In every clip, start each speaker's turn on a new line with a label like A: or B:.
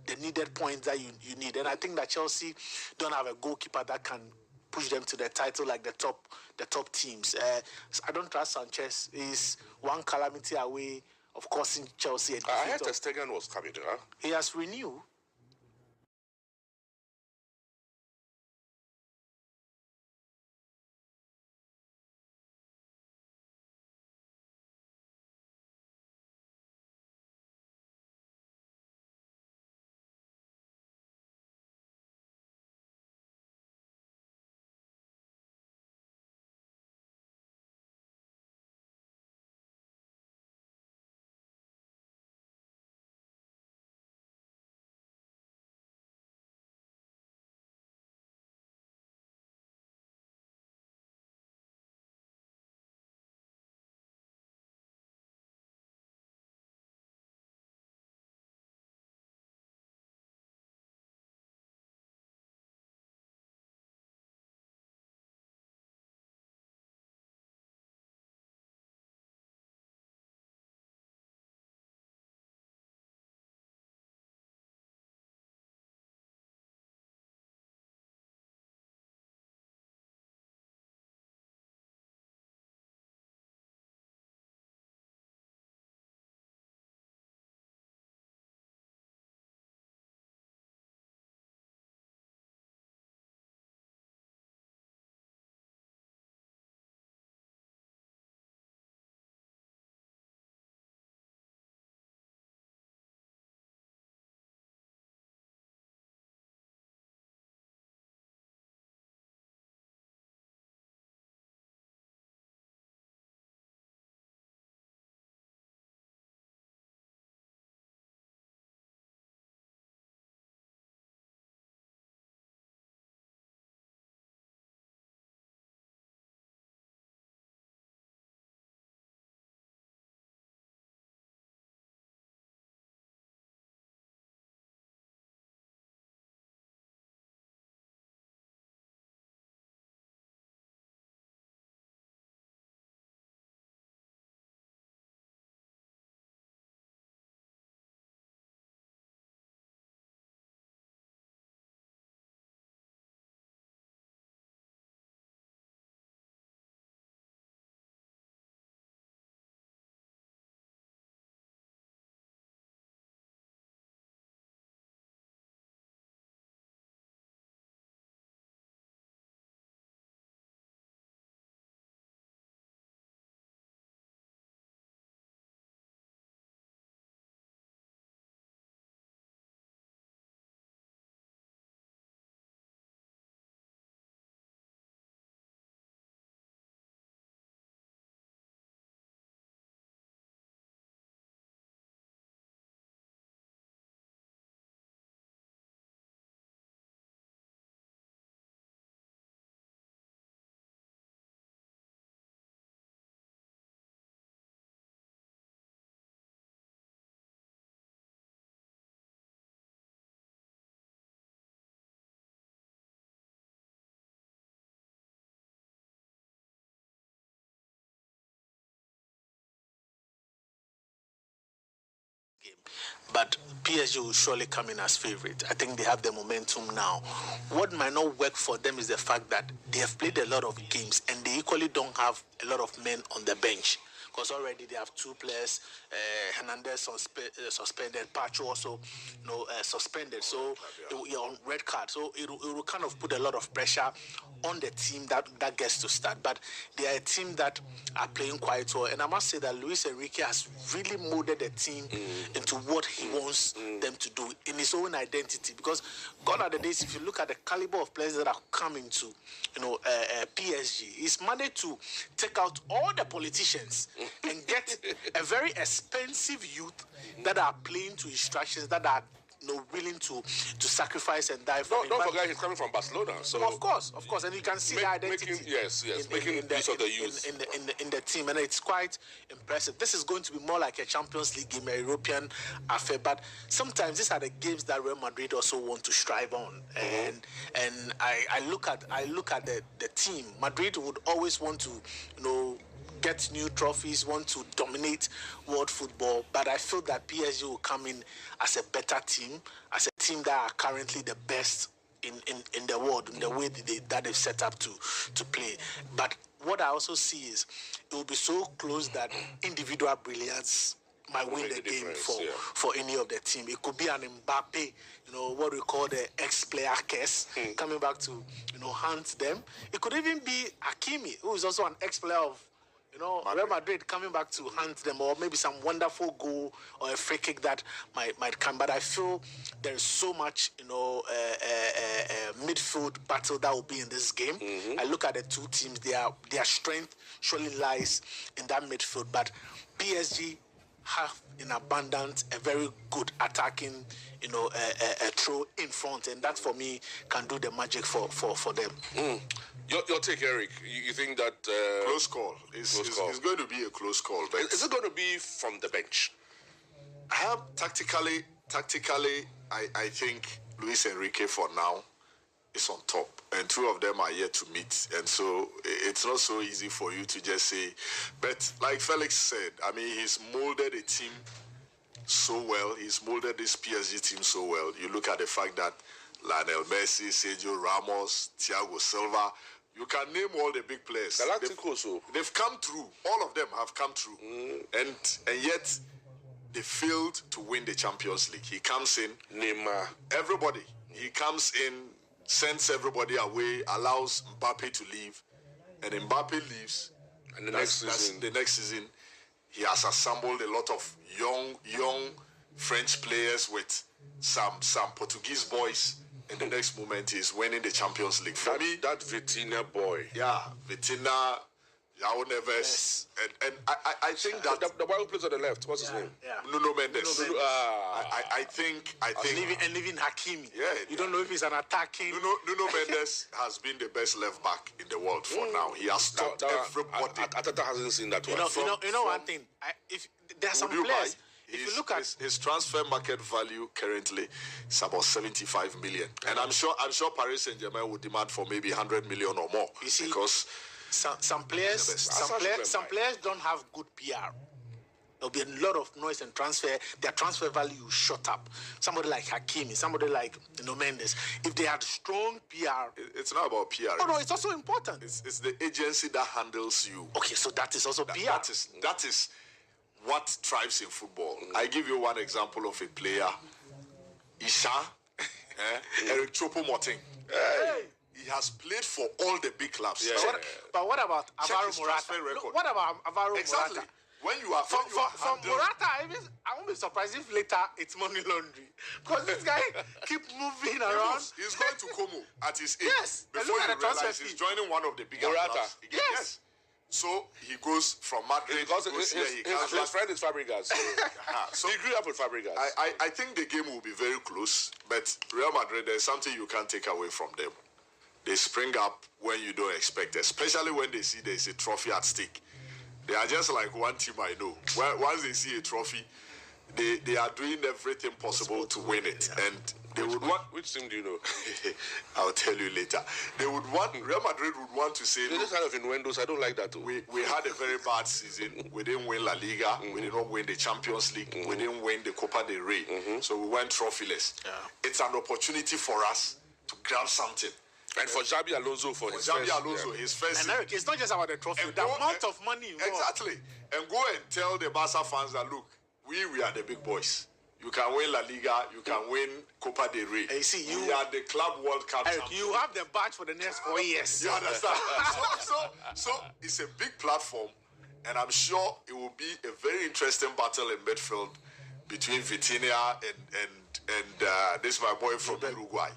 A: the needed points that you need. And I think that Chelsea don't have a goalkeeper that can push them to the title like the top teams. I don't trust Sanchez. He's one calamity away, of course, in Chelsea.
B: I heard Stegen was coming, huh?
A: He has renewed. But PSG will surely come in as favourite. I think they have the momentum now. What might not work for them is the fact that they have played a lot of games and they equally don't have a lot of men on the bench. Because already they have two players, Hernandez suspended, Pacho also suspended, so on red card. So it will kind of put a lot of pressure on the team that gets to start. But they are a team that are playing quite well. And I must say that Luis Enrique has really molded the team into what he wants them to do in his own identity. Because gone are the days, if you look at the caliber of players that are coming to PSG, he's managed to take out all the politicians and get a very expensive youth that are playing to instructions, that are willing to sacrifice and die for.
B: Don't forget he's coming from Barcelona, so
A: of course, and you can see the identity.
B: Making use of the youth
A: in the team, and it's quite impressive. This is going to be more like a Champions League game, a European affair. But sometimes these are the games that Real Madrid also want to strive on. And I look at the team. Madrid would always want to get new trophies, want to dominate world football. But I feel that PSG will come in as a better team, as a team that are currently the best in the world, in the way that they've set up to play. But what I also see is it will be so close that individual brilliance might win the game for any of the team. It could be an Mbappe, what we call the ex-player curse, coming back to, hunt them. It could even be Hakimi, who is also an ex-player of Real Madrid, coming back to hunt them, or maybe some wonderful goal or a free kick that might come. But I feel there is so much, midfield battle that will be in this game. I look at the two teams; their strength surely lies in that midfield. But PSG have in abundance a very good attacking, a throw in front, and that for me can do the magic for them.
B: Your take, Eric. You think that
C: close call? It's going to be a close call. But
B: is it going to be from the bench?
C: Tactically, I think Luis Enrique for now is on top, and two of them are yet to meet, and so it's not so easy for you to just say. But like Felix said, I mean, he's molded a team so well. He's molded this PSG team so well. You look at the fact that Lionel Messi, Sergio Ramos, Thiago Silva, you can name all the big players. They've come through. All of them have come through. And yet, they failed to win the Champions League. He comes in.
B: Neymar.
C: Everybody. He comes in, sends everybody away, allows Mbappe to leave. And Mbappe leaves.
B: And the next
C: season, he has assembled a lot of young French players with some Portuguese boys. And the next moment is winning the Champions League. For me,
B: that Vitinha boy.
C: Yeah, Vitinha, João Neves, and I think that
B: the boy who plays on the left. What's his name?
C: Yeah. Nuno Mendes. I think
A: and even Hakimi.
C: Yeah,
A: you don't know if he's an attacking.
C: Nuno Mendes has been the best left back in the world for now. He has stopped everybody.
B: Atata hasn't seen that one.
A: You know one thing. If there are some players. If you look at
C: his transfer market value currently, it's about 75 million, and I'm sure Paris Saint-Germain would demand for maybe 100 million or more.
A: You see,
C: because
A: some players don't have good PR. There'll be a lot of noise and their transfer value shot up. Somebody like Hakimi, somebody like Mendes. If they had strong PR,
C: it's not about PR.
A: Oh no, it's also important.
C: It's the agency that handles you.
A: Okay, so that is also PR.
C: That is what thrives in football. I give you one example of a player, Isha, Eric Choupo-Moting. He has played for all the big clubs.
A: Yeah. But what about Alvaro Morata? What about Alvaro
C: Morata? When you are
A: from Morata, I won't be surprised if later it's money laundry, because this guy keep moving around.
C: He's going to Como at his age.
A: Yes.
C: Before you realize he's joining one of the bigger clubs. Yes. So he goes from Madrid.
B: Because his friend is Fabregas. So he grew up with Fabregas.
C: I think the game will be very close, but Real Madrid, there's something you can't take away from them. They spring up when you don't expect, especially when they see there's a trophy at stake. They are just like one team I know. Once they see a trophy, they are doing everything possible to win it. Yeah. And they would want...
B: Which team do you know?
C: I'll tell you later. Real Madrid would want to say...
B: They're just kind of innuendos. I don't like that too.
C: We had a very bad season. We didn't win La Liga. We did not win the Champions League. We didn't win the Copa del Rey. So we went trophyless. Yeah. It's an opportunity for us to grab something.
B: And for Xabi Alonso
C: his first.
A: And Eric, it's not just about the trophy. The amount of money involved.
C: Exactly. And go and tell the Barca fans that, look, we are the big boys. You can win La Liga, you can win Copa del Rey.
A: You see,
C: we are the Club World Cup
A: champions. You have the badge for the next 4 years.
C: You understand? so it's a big platform, and I'm sure it will be a very interesting battle in midfield between Vitinha and this my boy from Uruguay.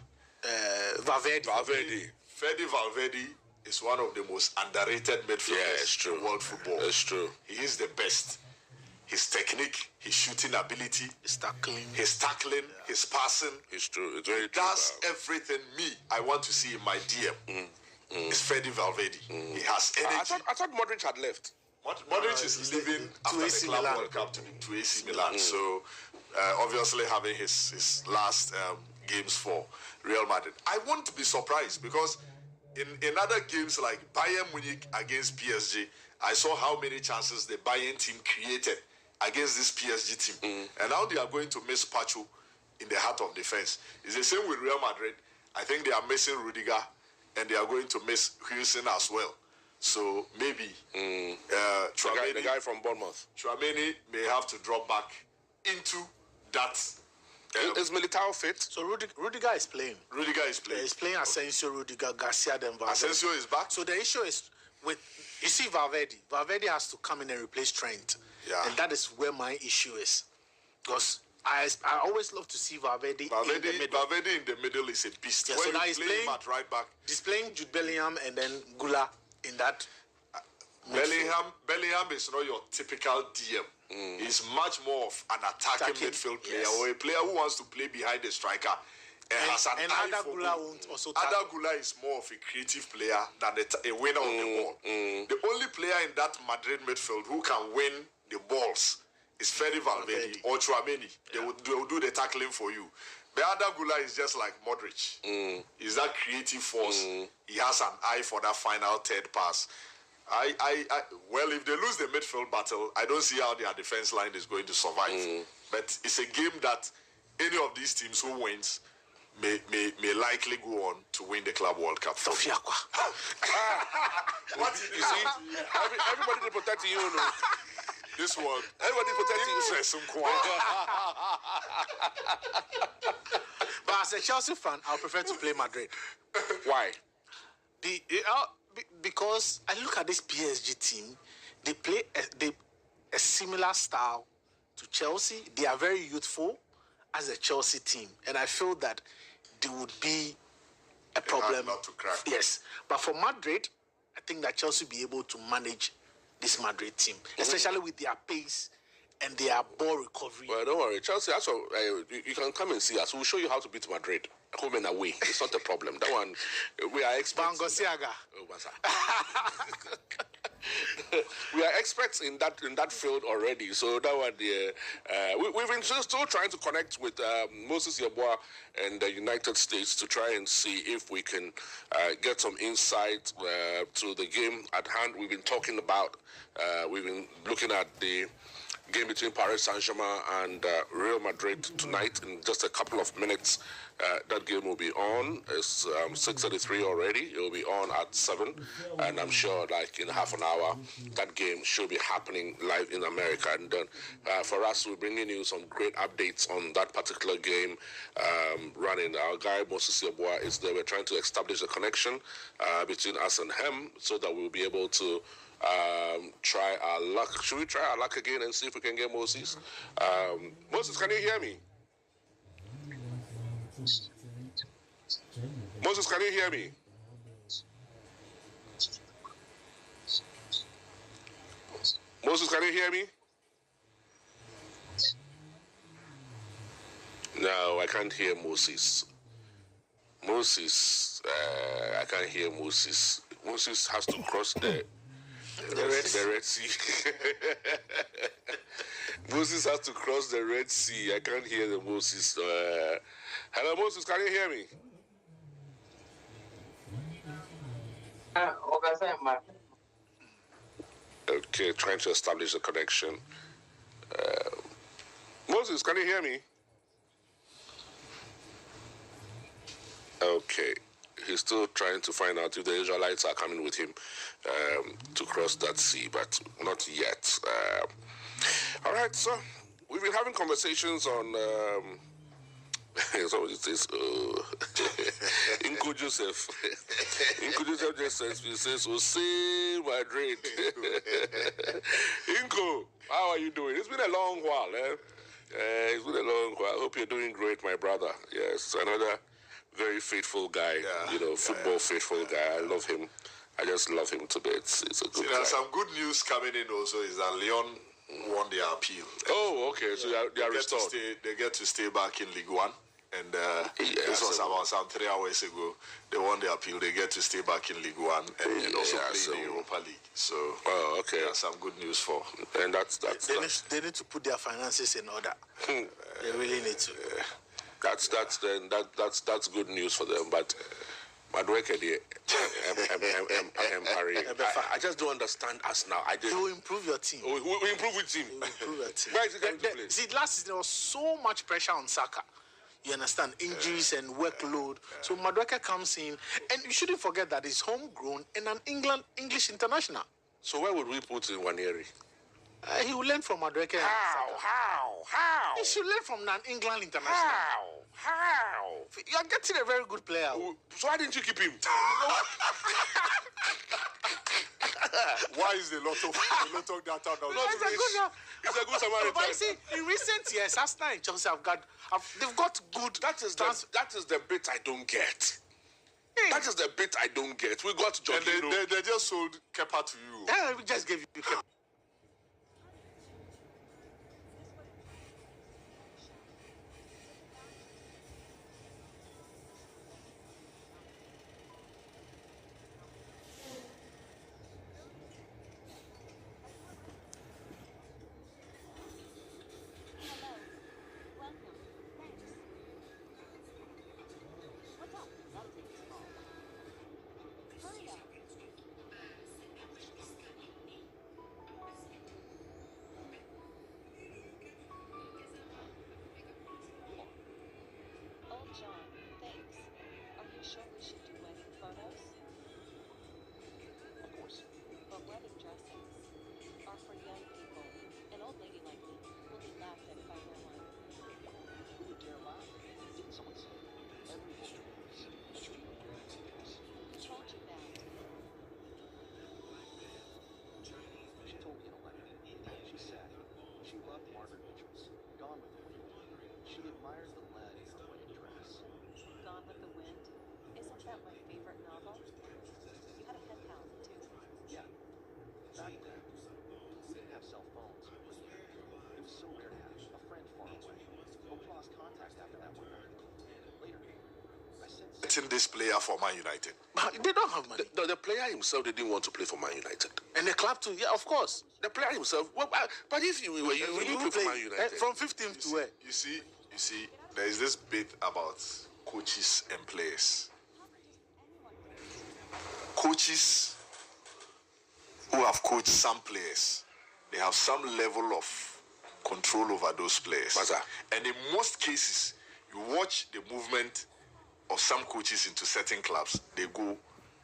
A: Valverde.
C: Fede Valverde is one of the most underrated midfielders in world football.
B: It's true.
C: He is the best. His technique, his shooting ability,
A: his tackling,
C: his passing.
B: It's true. It's very
C: true. Does everything I want to see in my DM. It's Fede Valverde. He has energy.
B: I thought Modric had left.
C: Modric is leaving after the Club World Cup to AC Milan. So obviously having his last games for Real Madrid. I won't be surprised because in other games like Bayern Munich against PSG, I saw how many chances the Bayern team created against this PSG team. And now they are going to miss Pacho in the heart of defense. It's the same with Real Madrid. I think they are missing Rudiger, and they are going to miss Huijsen as well. So maybe
B: the guy from Bournemouth.
C: Tchouaméni may have to drop back into that.
B: Is Militao fit?
A: So Rudiger is playing.
C: Rudiger is playing.
A: He's playing Asensio, Rudiger, Garcia, then Valverde.
C: Asensio is back.
A: So the issue is with, you see, Valverde. Valverde has to come in and replace Trent.
C: Yeah.
A: And that is where my issue is. Because I always love to see Valverde in the middle.
C: Valverde in the middle is a beast.
A: Yeah,
C: when
A: so now
C: he's playing at right back.
A: He's playing Jude Bellingham and then Gula in that.
C: Bellingham is not your typical DM. He's much more of an attacking midfield player, or a player who wants to play behind the striker and has an eye
A: Ada
C: for
A: Gula
C: goal.
A: won't also
C: Ada Gula is more of a creative player than a winner of the ball. The only player in that Madrid midfield who can win the balls is Fede Valverde or Tchouaméni. They will do the tackling for you. But Ada Gula is just like Modric. He's that creative force. He has an eye for that final third pass. Well, if they lose the midfield battle, I don't see how their defense line is going to survive. But it's a game that any of these teams who wins may likely go on to win the Club World Cup.
A: What?
B: You see, everybody is protecting you. No?
C: This one,
B: Everybody protecting you.
A: But as a Chelsea fan, I would prefer to play Madrid.
B: Why?
A: Because I look at this PSG team, they play a similar style to Chelsea. They are very youthful as a Chelsea team, and I feel that they would be a problem.
C: Not to crack.
A: Yes, but for Madrid, I think that Chelsea will be able to manage this Madrid team, especially with their pace and their ball recovery.
B: Well, don't worry, Chelsea. Also, you can come and see us. We'll show you how to beat Madrid, home and away. It's not a problem. That one, we are experts.
A: Bangosiaga.
B: We are experts in that field already. So that one, we've been still trying to connect with Moses Yeboah and the United States to try and see if we can get some insight to the game at hand. We've been talking about. We've been looking at the game between Paris Saint-Germain and Real Madrid tonight. In just a couple of minutes, that game will be on. It's 6:33 already. It will be on at 7, and I'm sure, like in half an hour, that game should be happening live in America. And then for us, we're bringing you some great updates on that particular game running. Our guy Moses Yeboah is there. We're trying to establish a connection between us and him so that we'll be able to try our luck. Should we try our luck again and see if we can get Moses? Moses, can you hear me? Moses, can you hear me? Moses, can you hear me? No, I can't hear Moses. I can't hear Moses. Moses has to cross the Red Sea. Moses has to cross the Red Sea. I can't hear the Moses. Hello, Moses, can you hear me? Okay, trying to establish a connection. Moses, can you hear me? Okay. He's still trying to find out if the Israelites are coming with him to cross that sea, but not yet. All right, so we've been having conversations on... so it says, Inko Joseph. Inko Joseph just says, "Oh, say Madrid." Inko, how are you doing? It's been a long while, eh? It's been a long while. I hope you're doing great, my brother. Yes, another very faithful guy, football faithful guy. I love him. I just love him to bits. It's a good guy.
C: Some good news coming in also is that Lyon won their appeal.
B: Oh, okay. So they are restored.
C: They get to stay back in League One. And this was about some 3 hours ago. They won the appeal. They get to stay back in League One and also play in the Europa League. So,
B: okay.
C: Some good news for.
B: And
A: they need to put their finances in order. They really need to.
B: That's good news for them. But I just don't understand us now.
A: You will improve your team.
B: We improve with team.
A: You will improve your team.
B: Where is he going to play?
A: See, last season there was so much pressure on Saka. You understand? Injuries and workload. So Madueke comes in, and you shouldn't forget that he's homegrown and an English international.
B: So where would we put in Wanieri?
A: He will learn from Madueke.
B: How?
A: He should learn from an England international.
B: How?
A: You are getting a very good player.
B: So why didn't you keep him?
C: Why is the lot of data now?
B: He's a good Samaritan.
A: But you see, in recent years, Arsenal and Chelsea they've got good.
B: That is the bit I don't get. That is the bit I don't get. We got Jorginho.
C: And they just sold Kepa to you.
A: Yeah, we just gave you Kepa.
C: This player for Man United.
A: But they don't have money.
B: The player himself didn't want to play for Man United.
A: And the club too, yeah, of course.
B: The player himself, well, but if you were you play for Man United.
A: From 15th to where?
C: You see, there is this bit about coaches and players. Coaches who have coached some players, they have some level of control over those players. And in most cases, you watch the movement of some coaches into certain clubs, they go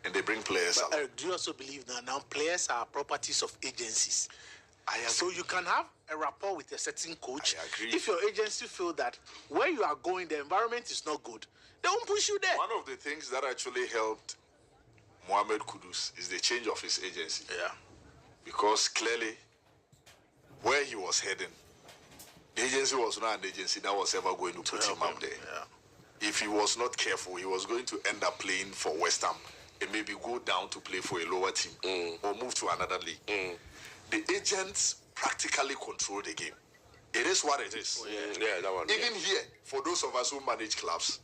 C: and they bring players
A: But
C: along.
A: Eric, do you also believe that now players are properties of agencies?
C: I agree.
A: So you can have a rapport with a certain coach.
C: I agree.
A: If your agency feel that where you are going, the environment is not good, they won't push you there.
C: One of the things that actually helped Mohamed Kudus is the change of his agency.
A: Yeah.
C: Because clearly, where he was heading, the agency was not an agency that was ever going to put him up there.
A: Yeah.
C: If he was not careful, he was going to end up playing for West Ham and maybe go down to play for a lower team or move to another league. The agents practically control the game. It is what it is.
B: Yeah, that one.
C: Even here, for those of us who manage clubs,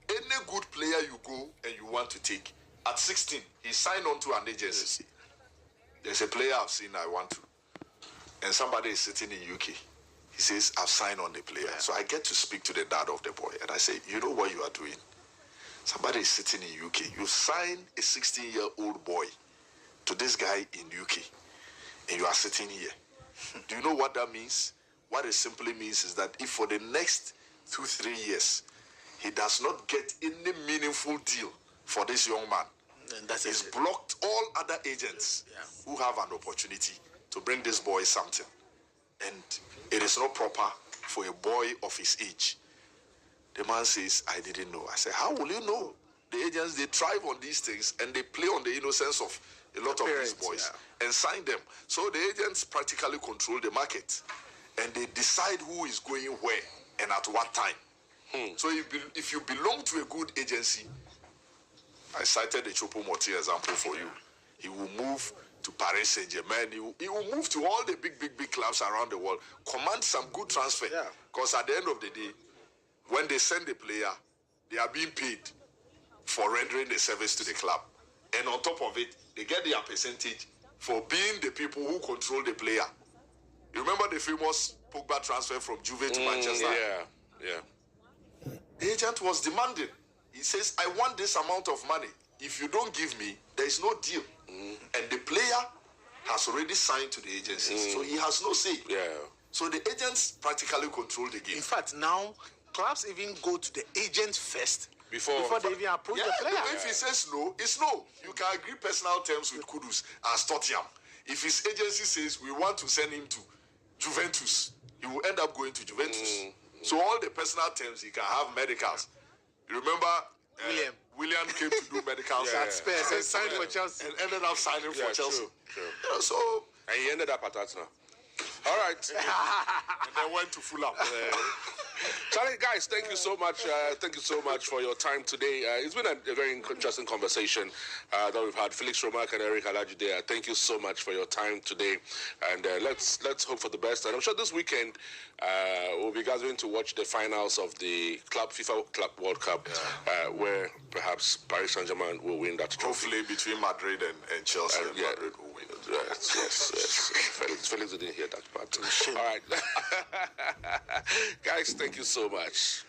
C: any good player you go and you want to take, at 16, he signed on to an agency. There's a player I've seen I want to. And somebody is sitting in UK. He says, I've signed on the player. Yeah. So I get to speak to the dad of the boy. And I say, you know what you are doing? Somebody is sitting in UK. You sign a 16-year-old boy to this guy in UK. And you are sitting here. Do you know what that means? What it simply means is that if for the next 2-3 years, he does not get any meaningful deal for this young man,
A: And that's
C: he's
A: it.
C: blocked all other agents who have an opportunity to bring this boy something. And it is not proper for a boy of his age. The man says, I didn't know. I said, how will you know? The agents, they thrive on these things and they play on the innocence of a lot of these boys and sign them. So the agents practically control the market and they decide who is going where and at what time. So if you belong to a good agency, I cited the Choupo-Moting example for you. He will move to Paris Saint-Germain. He will move to all the big clubs around the world, command some good transfer. Because at the end of the day, when they send the player, they are being paid for rendering the service to the club. And on top of it, they get their percentage for being the people who control the player. You remember the famous Pogba transfer from Juve to Manchester?
B: Yeah.
C: The agent was demanding He says, I want this amount of money. If you don't give me, there is no deal. And the player has already signed to the agencies, so he has no say.
B: Yeah.
C: So the agents practically control the game.
A: In fact, now clubs even go to the agent first before they even approach the player.
C: If he says no, it's no. You can agree personal terms with Kudus as Tottenham. If his agency says we want to send him to Juventus, he will end up going to Juventus. So all the personal terms, he can have medicals. You remember William came to do medicals
A: at Spurs and signed for Chelsea.
C: and ended up signing for Chelsea.
B: True.
C: You know, so
B: And he ended up at Arsenal. All right.
C: and then went to Fulham.
B: Charlie, guys, thank you so much. Thank you so much for your time today. It's been a very interesting conversation that we've had. Felix Romak and Eric Alajide, thank you so much for your time today. And let's hope for the best. And I'm sure this weekend we'll be gathering to watch the finals of the FIFA Club World Cup, where perhaps Paris Saint-Germain will win that trophy.
C: Hopefully between Madrid and Chelsea, and Madrid will win.
B: Yes. Felix didn't hear that part. All right. Guys, thank you so much.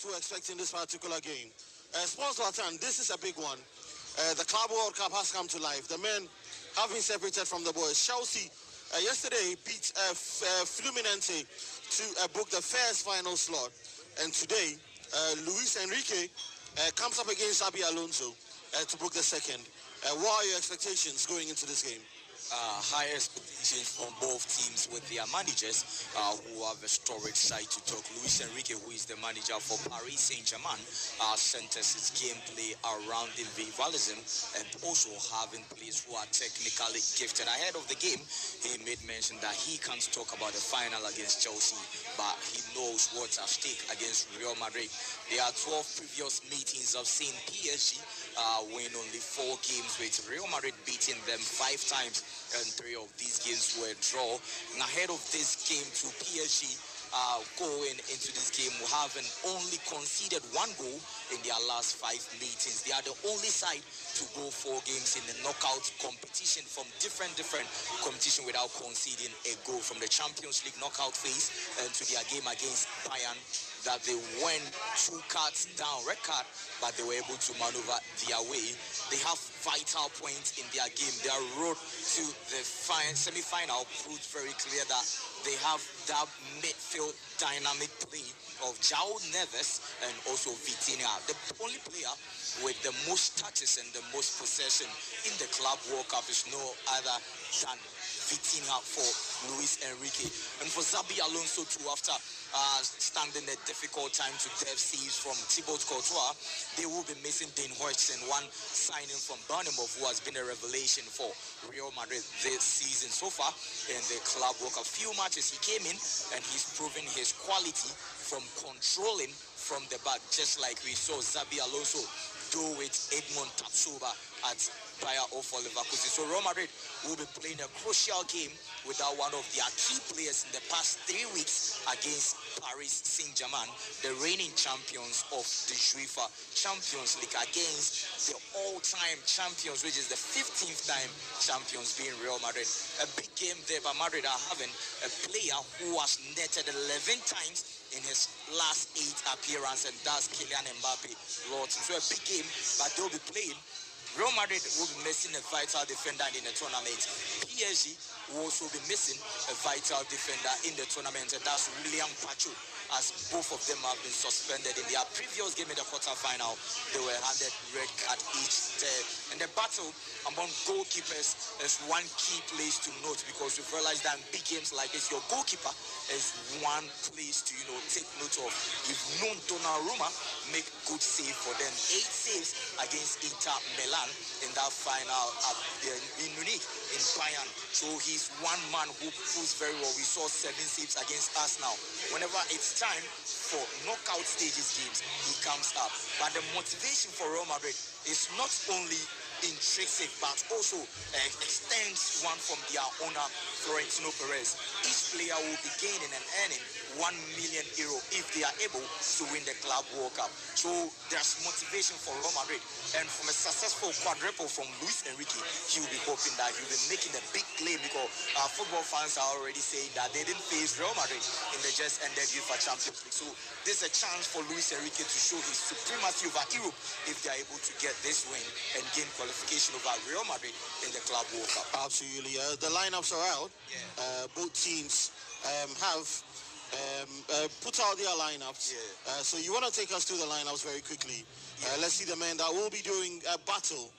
D: To expect in this particular game. Sports Latin, this is a big one. The Club World Cup has come to life. The men have been separated from the boys. Chelsea yesterday beat Fluminense to book the first final slot. And today, Luis Enrique comes up against Xabi Alonso to book the second. What are your expectations going into this game?
E: High expectations from both teams with their managers who have a storied side to talk. Luis Enrique, who is the manager for Paris Saint-Germain, centers his gameplay around individualism and also having players who are technically gifted. Ahead of the game, he made mention that he can't talk about the final against Chelsea, but he knows what's at stake against Real Madrid. There are 12 previous meetings of seen PSG win only 4 games, with Real Madrid beating them 5 times, and 3 of these games were draw. And ahead of this game to PSG, going into this game, we haven't only conceded 1 goal in their last 5 meetings. They are the only side to go 4 games in the knockout competition from different competition without conceding a goal, from the Champions League knockout phase and to their game against Bayern, that they went 2 cards down, red card, but they were able to maneuver their way. They have vital points in their game. Their road to the semi-final proved very clear that they have that midfield dynamic play of João Neves and also Vitinha. The only player with the most touches and the most possession in the Club World Cup is no other than Vitinha for Luis Enrique. And for Xabi Alonso too, after standing a difficult time to death saves from Thibaut Courtois, they will be missing Dean Huijsen, one signing from Bournemouth who has been a revelation for Real Madrid this season so far in the Club World Cup. Few matches he came in and he's proven his quality from controlling from the back, just like we saw Xabi Alonso do with Edmond Tapsoba at Bayer of Leverkusen. So Real Madrid will be playing a crucial game without one of their key players in the past 3 weeks against Paris Saint-Germain, the reigning champions of the UEFA Champions League, against the all-time champions, which is the 15th time champions being Real Madrid. A big game there, but Madrid are having a player who has netted 11 times in his last 8 appearances, and that's Kylian Mbappe. So a big game, but they'll be playing. Real Madrid will be missing a vital defender in the tournament. PSG will also be missing a vital defender in the tournament, and that's William Pacho, as both of them have been suspended. In their previous game in the quarterfinal, they were handed red card each there. And the battle among goalkeepers is one key place to note, because we've realized that in big games like this, your goalkeeper is one place to take note of. If Donnarumma make good save for them, 8 saves against Inter Milan in that final in Munich, in Bayern. So he's one man who proves very well. We saw 7 saves against Arsenal. Whenever it's time for knockout stages games, he comes up. But the motivation for Real Madrid is not only intrinsic, but also extends one from their owner, Florentino Perez. Each player will be gaining and earning €1 million if they are able to win the Club World Cup. So there's motivation for Real Madrid. And from a successful quadruple from Luis Enrique, he will be hoping that he'll be making a big claim, because football fans are already saying that they didn't face Real Madrid in the just ended UEFA Champions League. So there's a chance for Luis Enrique to show his supremacy over Europe if they're able to get this win and gain qualification over Real Madrid in the Club World Cup.
D: Absolutely. The lineups are out. Yeah. Both teams have put out their lineups. Yeah. So you want to take us through the lineups very quickly. Yeah. Let's see the men that will be doing a battle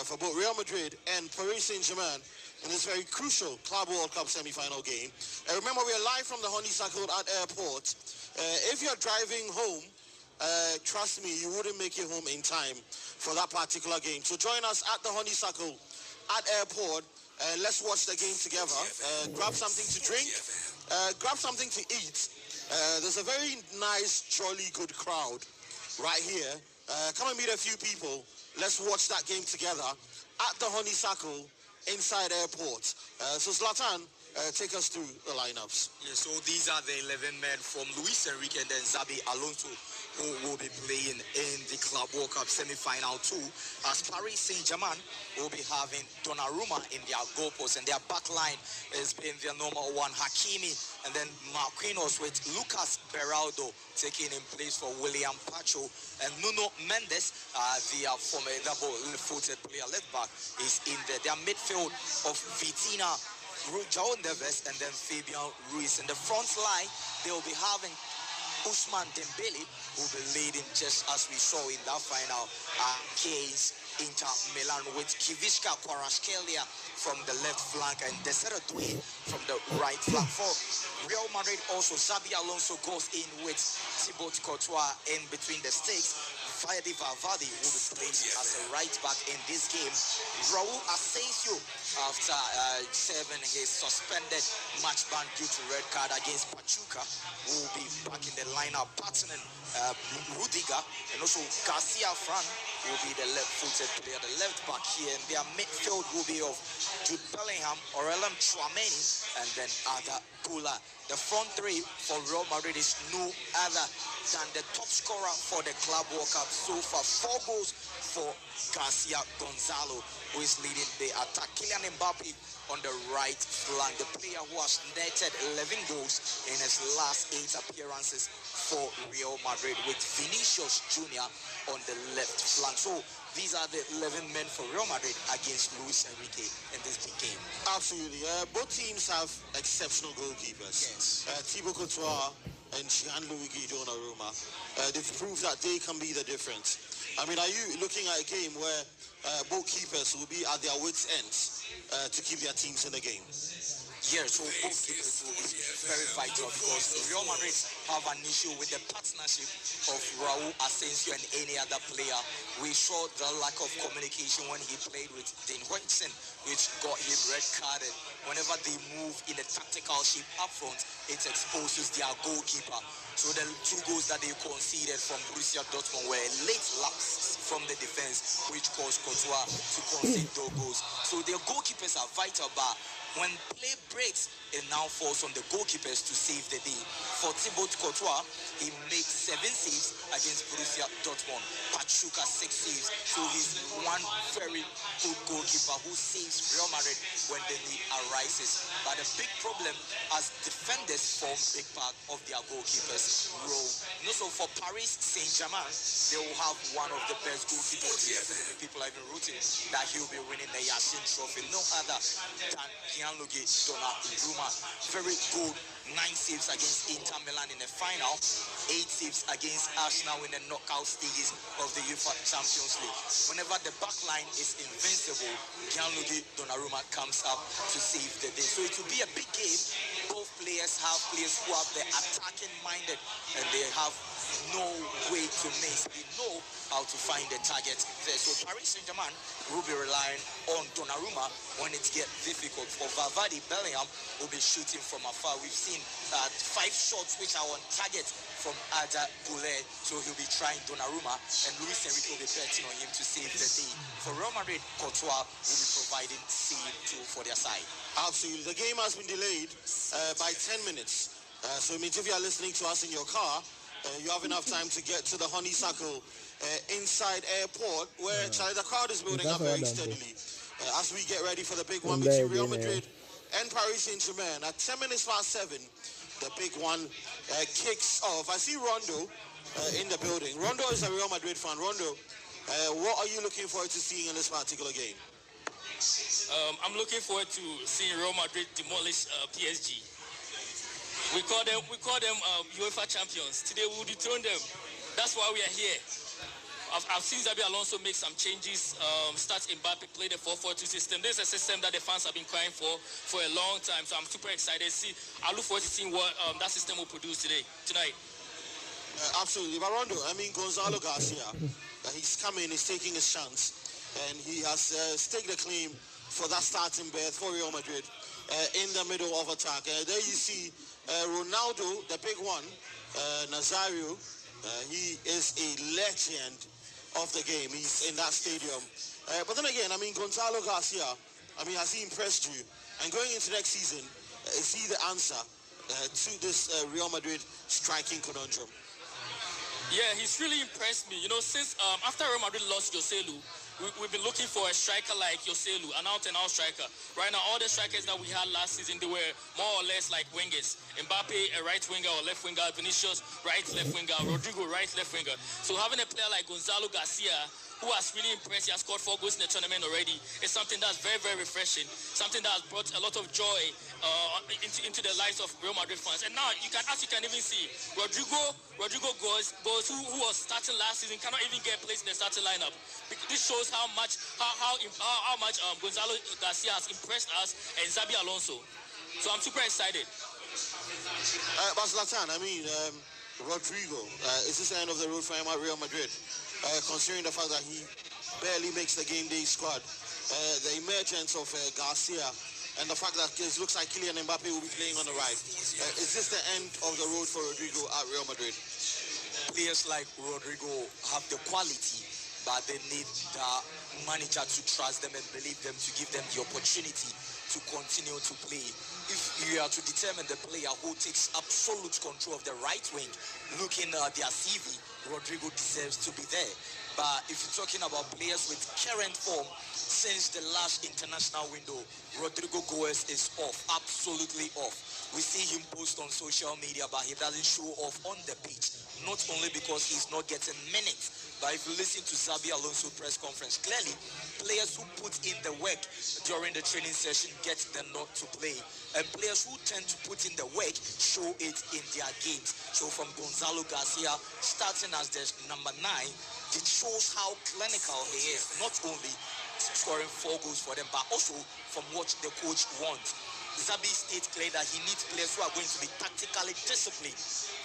D: for both Real Madrid and Paris Saint-Germain in this very crucial Club World Cup semi-final game. Remember, we are live from the Honeysuckle at airport. If you're driving home, trust me, you wouldn't make it home in time for that particular game. So join us at the Honeysuckle at airport. Let's watch the game together. Grab something to drink. Grab something to eat. There's a very nice, jolly, good crowd right here. Come and meet a few people. Let's watch that game together at the Honeysuckle inside airport. So Zlatan, take us through the lineups.
E: Yeah, so these are the 11 men from Luis Enrique and then Xabi Alonso who will be playing in the Club World Cup semi-final 2, as Paris Saint-Germain will be having Donnarumma in their goal post, and their back line is being their number 1 Hakimi, and then Marquinhos with Lucas Beraldo taking in place for William Pacho, and Nuno Mendes, the formidable-footed player left back, is in there. Their midfield of Vitina, João Neves, and then Fabian Ruiz. In the front line, they will be having Ousmane Dembele, who will be leading just as we saw in that final against Inter Milan, with Kivishka Kvaratskhelia from the left flank and Desire Doué from the right flank. For Real Madrid also, Xabi Alonso goes in with Thibaut Courtois in between the sticks. Fede Valverde will be playing as a right back in this game. Raul Asensio, after serving his suspended match ban due to red card against Pachuca, will be back in the lineup, partnering Rudiger, and also Garcia Fran will be the left-footed player, the left back here. And their midfield will be of Jude Bellingham, Aurelien Tchouameni, and then Arda Güler. The front three for Real Madrid is no other than the top scorer for the Club World Cup so far. 4 goals for Garcia Gonzalo, who is leading the attack. Kylian Mbappe on the right flank, the player who has netted 11 goals in his last 8 appearances for Real Madrid, with Vinicius Jr. on the left flank. So these are the 11 men for Real Madrid against Luis Enrique in this big game.
D: Absolutely. Both teams have exceptional goalkeepers.
E: Yes.
D: Thibaut Courtois and Gianluigi Donnarumma. They've proved that they can be the difference. I mean, are you looking at a game where both keepers will be at their wits' ends to keep their teams in the game?
E: Yeah, so both keepers will be very vital, because Real Madrid have an issue with the partnership of Raul Asensio and any other player. We saw the lack of communication when he played with Dean Huijsen, which got him red-carded. Whenever they move in a tactical shape up front, it exposes their goalkeeper. So the 2 goals that they conceded from Borussia Dortmund were late lapses from the defense, which caused Courtois to concede those goals. So their goalkeepers are vital, but when play breaks, it now falls on the goalkeepers to save the day. For Thibaut Courtois, he made 7 saves against Borussia Dortmund. Pachuca 6 saves. So he's one very good goalkeeper who saves Real Madrid when the need arises. But the big problem, as defenders form big part of their goalkeepers' role. And also for Paris Saint-Germain, they will have one of the best goalkeepers. People have been rooting that he'll be winning the Yashin Trophy. No other than Gianluigi Donnarumma. Very good. 9 saves against Inter Milan in the final, 8 saves against Arsenal in the knockout stages of the UEFA Champions League. Whenever the back line is invincible, Gianluigi Donnarumma comes up to save the day. So it will be a big game. Both players have players who have the attacking minded, and they have no way to miss. They know how to find the target there. So Paris Saint-Germain will be relying on Donnarumma when it gets difficult. For Valverde, Bellingham will be shooting from afar. We've seen 5 shots which are on target from Arda Güler, so he'll be trying Donnarumma, and Luis Enrique will be betting on him to save the day. For Real Madrid, Courtois will be providing save too for their side.
D: Absolutely. The game has been delayed by 10 minutes. So it means if you are listening to us in your car, you have enough time to get to the Honeysuckle inside airport, where the crowd is building up very steadily as we get ready for the big one between Real Madrid and Paris Saint-Germain. At 10 minutes past 7, the big one kicks off. I see Rondo in the building. Rondo is a Real Madrid fan. Rondo, what are you looking forward to seeing in this particular game?
F: I'm looking forward to seeing Real Madrid demolish PSG. We call them UEFA champions. Today we will dethrone them. That's why we are here. I've seen Xabi Alonso make some changes, start Mbappe, play the 4-4-2 system. This is a system that the fans have been crying for a long time. So I'm super excited. I look forward to seeing what that system will produce tonight.
D: Absolutely. Barondo, I mean, Gonzalo Garcia, he's coming, he's taking his chance, and he has staked a claim for that starting berth for Real Madrid in the middle of attack. There you see Ronaldo, the big one, Nazario. He is a legend of the game. He's in that stadium. But then again, I mean, Gonzalo Garcia, I mean, has he impressed you? And going into next season, is he the answer to this Real Madrid striking conundrum?
F: Yeah, he's really impressed me. You know, since after Real Madrid lost Joselu, we've been looking for a striker like Joselu, an out-and-out striker. Right now, all the strikers that we had last season, they were more or less like wingers. Mbappe, a right winger or left winger. Vinicius, right, left winger. Rodrigo, right, left winger. So having a player like Gonzalo Garcia, who has really impressed, he has scored 4 goals in the tournament already, is something that's very, very refreshing. Something that has brought a lot of joy into the lives of Real Madrid fans. And now, as you can even see, Rodrigo goes who was starting last season, cannot even get placed in the starting lineup. This shows how much Gonzalo Garcia has impressed us and Xabi Alonso. So I'm super excited.
D: But Zlatan, Rodrigo, is this the end of the road for him at Real Madrid? Considering the fact that he barely makes the game day squad, the emergence of Garcia, and the fact that it looks like Kylian Mbappe will be playing on the right. Is this the end of the road for Rodrigo at Real Madrid?
E: Players like Rodrigo have the quality, but they need the manager to trust them and believe them, to give them the opportunity to continue to play. If you are to determine the player who takes absolute control of the right wing, looking at their CV, Rodrigo deserves to be there. But if you're talking about players with current form, since the last international window, Rodrigo Goes is off, absolutely off. We see him post on social media, but he doesn't show off on the pitch. Not only because he's not getting minutes, but if you listen to Xabi Alonso press conference, clearly players who put in the work during the training session get the nod to play. And players who tend to put in the work show it in their games. So from Gonzalo Garcia, starting as the number 9, it shows how clinical he is, not only scoring 4 goals for them, but also from what the coach wants. Xabi states clearly that he needs players who are going to be tactically disciplined.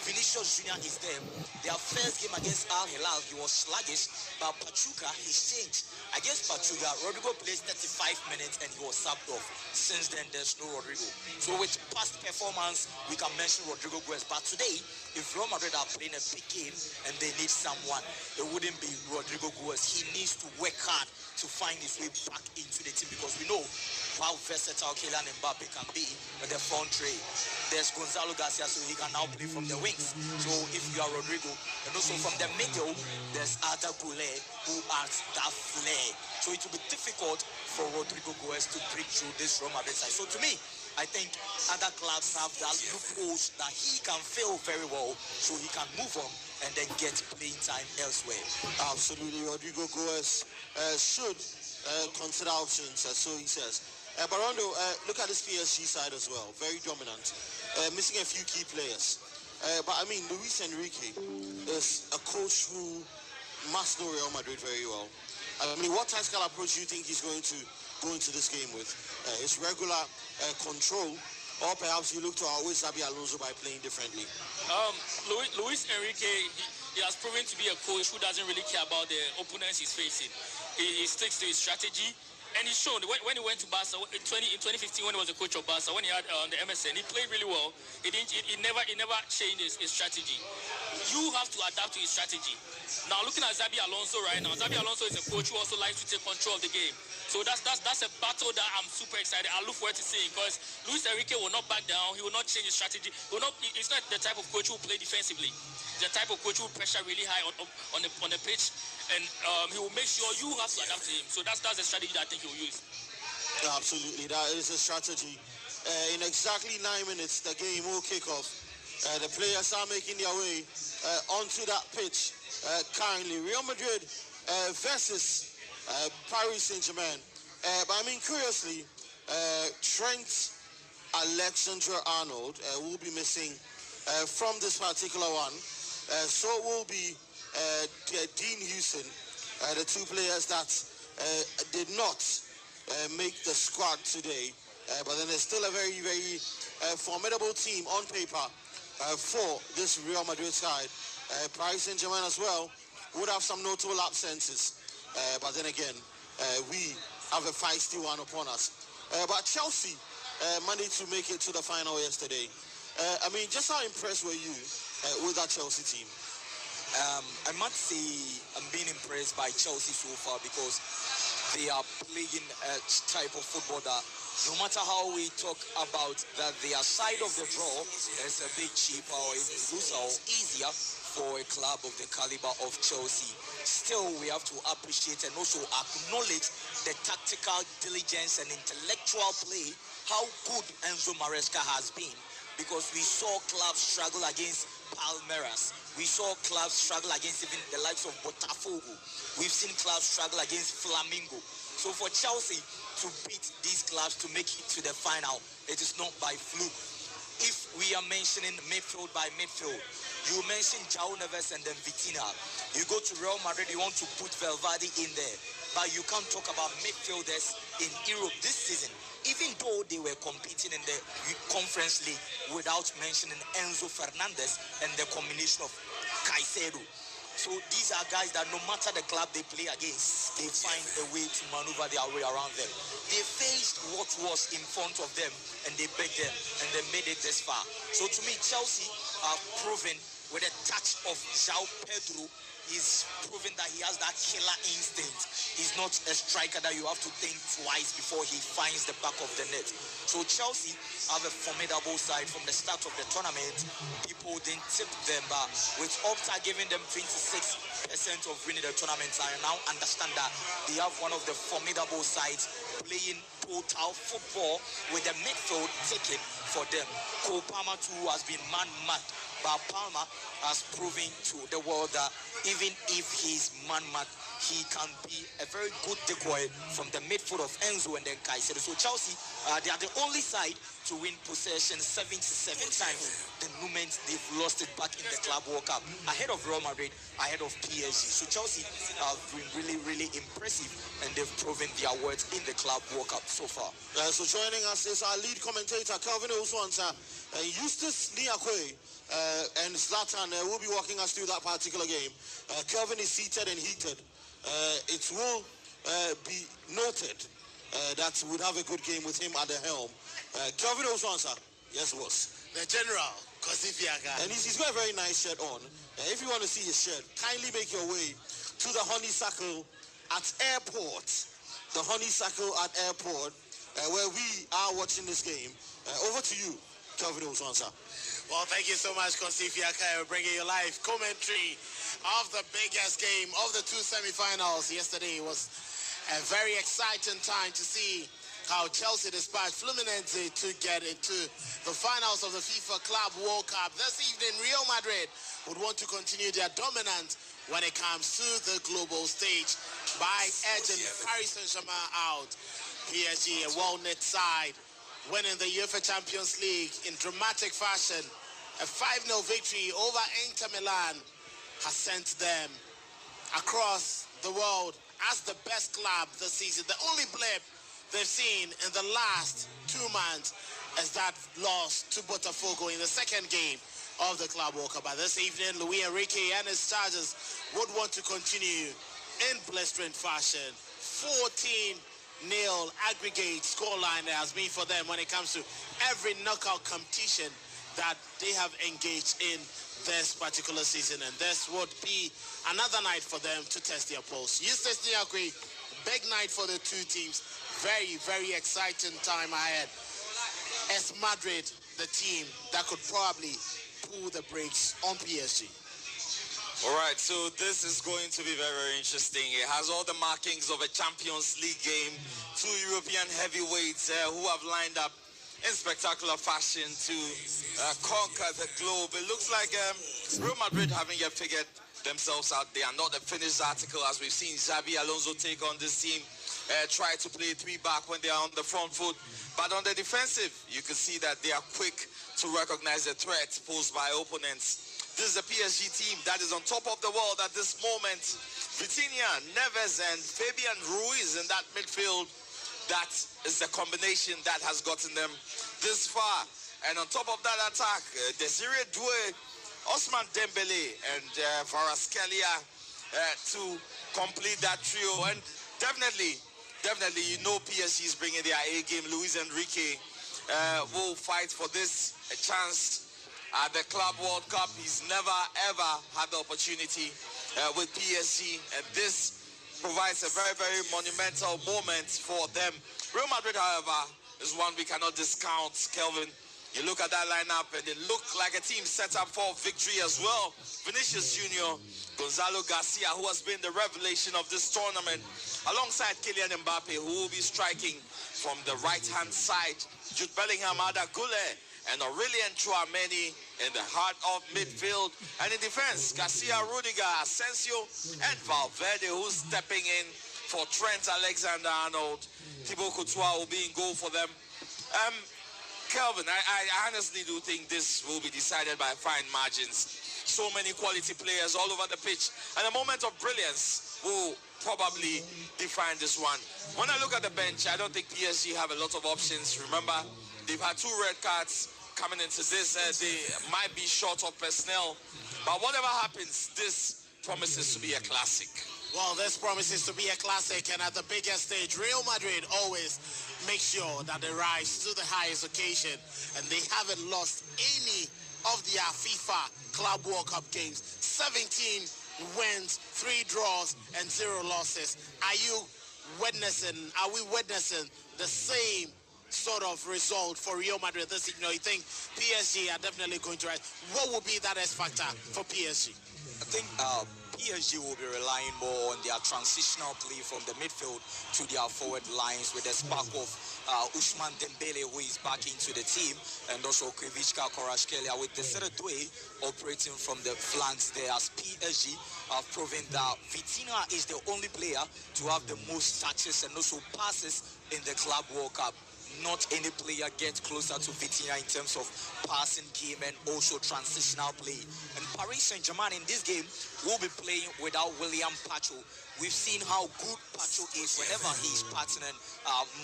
E: Vinicius Jr. is there. Their first game against Al Hilal, he was sluggish, but Pachuca, he's changed. Against Pachuca, Rodrigo plays 35 minutes and he was subbed off. Since then, there's no Rodrigo. So with past performance, we can mention Rodrigo Goes. But today, if Real Madrid are playing a big game and they need someone, it wouldn't be Rodrigo Goes. He needs to work hard to find his way back into the team, because we know how versatile Kylian Mbappe can be with the front tray. There's Gonzalo Garcia, so he can now play from the wings. So if you are Rodrigo, and also from the middle, there's Arda Güler, who adds that flair. So it will be difficult for Rodrigo Goes to break through this Real Madrid side. So to me, I think other clubs have that loopholes that he can fill very well, so he can move on and then get playing time elsewhere.
D: Absolutely, Rodrigo Goes should consider options, so he says. But Rondo, look at this PSG side as well, very dominant, missing a few key players. But I mean, Luis Enrique is a coach who must know Real Madrid very well. I mean, what tactical approach do you think he's going to go into this game with? His regular control, or perhaps you look to outwit Xabi Alonso by playing differently?
F: Luis Enrique, he has proven to be a coach who doesn't really care about the opponents he's facing. He sticks to his strategy. And he's shown when he went to Barca in 2015, when he was the coach of Barca, when he had the MSN, he played really well. He never changed his strategy. You have to adapt to his strategy. Now looking at Xabi Alonso right now, Xabi Alonso is a coach who also likes to take control of the game. So that's a battle that I'm super excited. I look forward to seeing, because Luis Enrique will not back down. He will not change his strategy. He's not the type of coach who will play defensively. He's the type of coach who will pressure really high on the pitch, and he will make sure you have to adapt to him. So that's the strategy that I think he will use.
D: Absolutely, that is a strategy. In exactly 9 minutes, the game will kick off. The players are making their way onto that pitch. Currently, Real Madrid versus Paris Saint-Germain. But I mean, curiously, Trent Alexander-Arnold will be missing from this particular one. So will be Dean Houston, the 2 players that did not make the squad today. But then there's still a very, very formidable team on paper for this Real Madrid side. Paris Saint-Germain as well would have some notable absences. But then again, we have a feisty one upon us. But Chelsea managed to make it to the final yesterday. I mean, just how impressed were you with that Chelsea team?
E: I must say I'm being impressed by Chelsea so far, because they are playing a type of football that no matter how we talk about that their side of the draw is a bit cheaper or looser or easier, for a club of the caliber of Chelsea. Still, we have to appreciate and also acknowledge the tactical diligence and intellectual play, how good Enzo Maresca has been, because we saw clubs struggle against Palmeiras. We saw clubs struggle against even the likes of Botafogo. We've seen clubs struggle against Flamengo. So for Chelsea to beat these clubs to make it to the final, it is not by fluke. If we are mentioning midfield by midfield, you mention João Neves and then Vitinha. You go to Real Madrid, you want to put Valverde in there. But you can't talk about midfielders in Europe this season, even though they were competing in the Conference League, without mentioning Enzo Fernandez and the combination of Caicedo. So these are guys that no matter the club they play against, they find a way to maneuver their way around them. They faced what was in front of them and they beat them and they made it this far. So to me, Chelsea are proven with a touch of João Pedro. He's proven that he has that killer instinct. He's not a striker that you have to think twice before he finds the back of the net. So Chelsea have a formidable side from the start of the tournament. People didn't tip them, but with Opta giving them 26% of winning the tournament, I now understand that they have one of the formidable sides playing total football with the midfield taken for them. Cole Palmer too has been man-mad, but Palmer has proven to the world that even if he's man-mad, he can be a very good decoy from the midfield of Enzo and then Caicedo. So Chelsea, they are the only side to win possession 77 times the moment they've lost it back in the Club World Cup, ahead of Real Madrid, ahead of PSG. So Chelsea have been really, really impressive, and they've proven their worth in the Club World Cup so far.
D: So joining us is our lead commentator, Kelvin Oswansa, Eustace Niakwe, and Zlatan will be walking us through that particular game. Kelvin is seated and heated. It will be noted that we'd have a good game with him at the helm. Kelvin Oswansa, yes, boss.
G: The General, Kosifiaga.
D: And he's got a very nice shirt on. If you want to see his shirt, kindly make your way to the honeysuckle at airport. The honeysuckle at airport, where we are watching this game. Over to you, Kelvin Oswansa.
G: Well, thank you so much, Kosifiaga. We're bringing you live commentary of the biggest game of the two semi-finals. Yesterday was a very exciting time to see how Chelsea dispatched Fluminense to get into the finals of the FIFA Club World Cup. This evening, Real Madrid would want to continue their dominance when it comes to the global stage by edging Paris Saint-Germain out. PSG, a well-knit side, winning the UEFA Champions League in dramatic fashion. A 5-0 victory over Inter Milan has sent them across the world as the best club this season. The only blip they've seen in the last 2 months is that loss to Botafogo in the second game of the Club World Cup. But this evening, Luis Enrique and his Chargers would want to continue in blistering fashion. 14-0 aggregate scoreline has been for them when it comes to every knockout competition that they have engaged in this particular season, and this would be another night for them to test their pulse. Eustace Niakwe, big night for the two teams. Very, very exciting time ahead. As Madrid, the team that could probably pull the brakes on PSG.
H: All right, so this is going to be very, very interesting. It has all the markings of a Champions League game. Two European heavyweights who have lined up in spectacular fashion to conquer the globe. It looks like Real Madrid haven't yet figured themselves out. They are not a finished article, as we've seen Xabi Alonso take on this team, try to play 3 back when they are on the front foot. But on the defensive, you can see that they are quick to recognize the threats posed by opponents. This is a PSG team that is on top of the world at this moment. Vitinha, Neves, and Fabian Ruiz in that midfield. That is the combination that has gotten them this far. And on top of that attack, Desiree Doué, Ousmane Dembele, and Kvaratskhelia to complete that trio. And definitely, you know PSG is bringing their A game. Luis Enrique will fight for this chance at the Club World Cup. He's never, ever had the opportunity with PSG, and this provides a very, very monumental moment for them. Real Madrid, however, is one we cannot discount, Kelvin. You look at that lineup and it looked like a team set up for victory as well. Vinicius Junior, Gonzalo Garcia, who has been the revelation of this tournament, alongside Kylian Mbappe, who will be striking from the right-hand side. Jude Bellingham, Ada Gule, and Aurelien Tchouameni in the heart of midfield. And in defense, Garcia, Rudiger, Asensio, and Valverde, who's stepping in for Trent Alexander-Arnold. Thibaut Courtois will be in goal for them. Kelvin, I honestly do think this will be decided by fine margins. So many quality players all over the pitch. And a moment of brilliance will probably define this one. When I look at the bench, I don't think PSG have a lot of options. Remember, they've had 2 red cards coming into this. They might be short of personnel. But whatever happens, this promises to be a classic.
G: Well, this promises to be a classic, and at the biggest stage, Real Madrid always make sure that they rise to the highest occasion, and they haven't lost any of their FIFA Club World Cup games. 17 wins, 3 draws, and 0 losses. Are we witnessing the same sort of result for Real Madrid this evening? You think PSG are definitely going to rise? What will be that X factor for PSG?
E: I think PSG will be relying more on their transitional play from the midfield to their forward lines, with the spark of Ousmane Dembele, who is back into the team, and also Krivicka, Kvaratskhelia, with Desire Doué operating from the flanks there, as PSG have proven that Vitinha is the only player to have the most touches and also passes in the Club World Cup. Not any player gets closer to Vitinha in terms of passing game and also transitional play. And Paris Saint-Germain in this game will be playing without William Pacho. We've seen how good Pacho is whenever he's partnering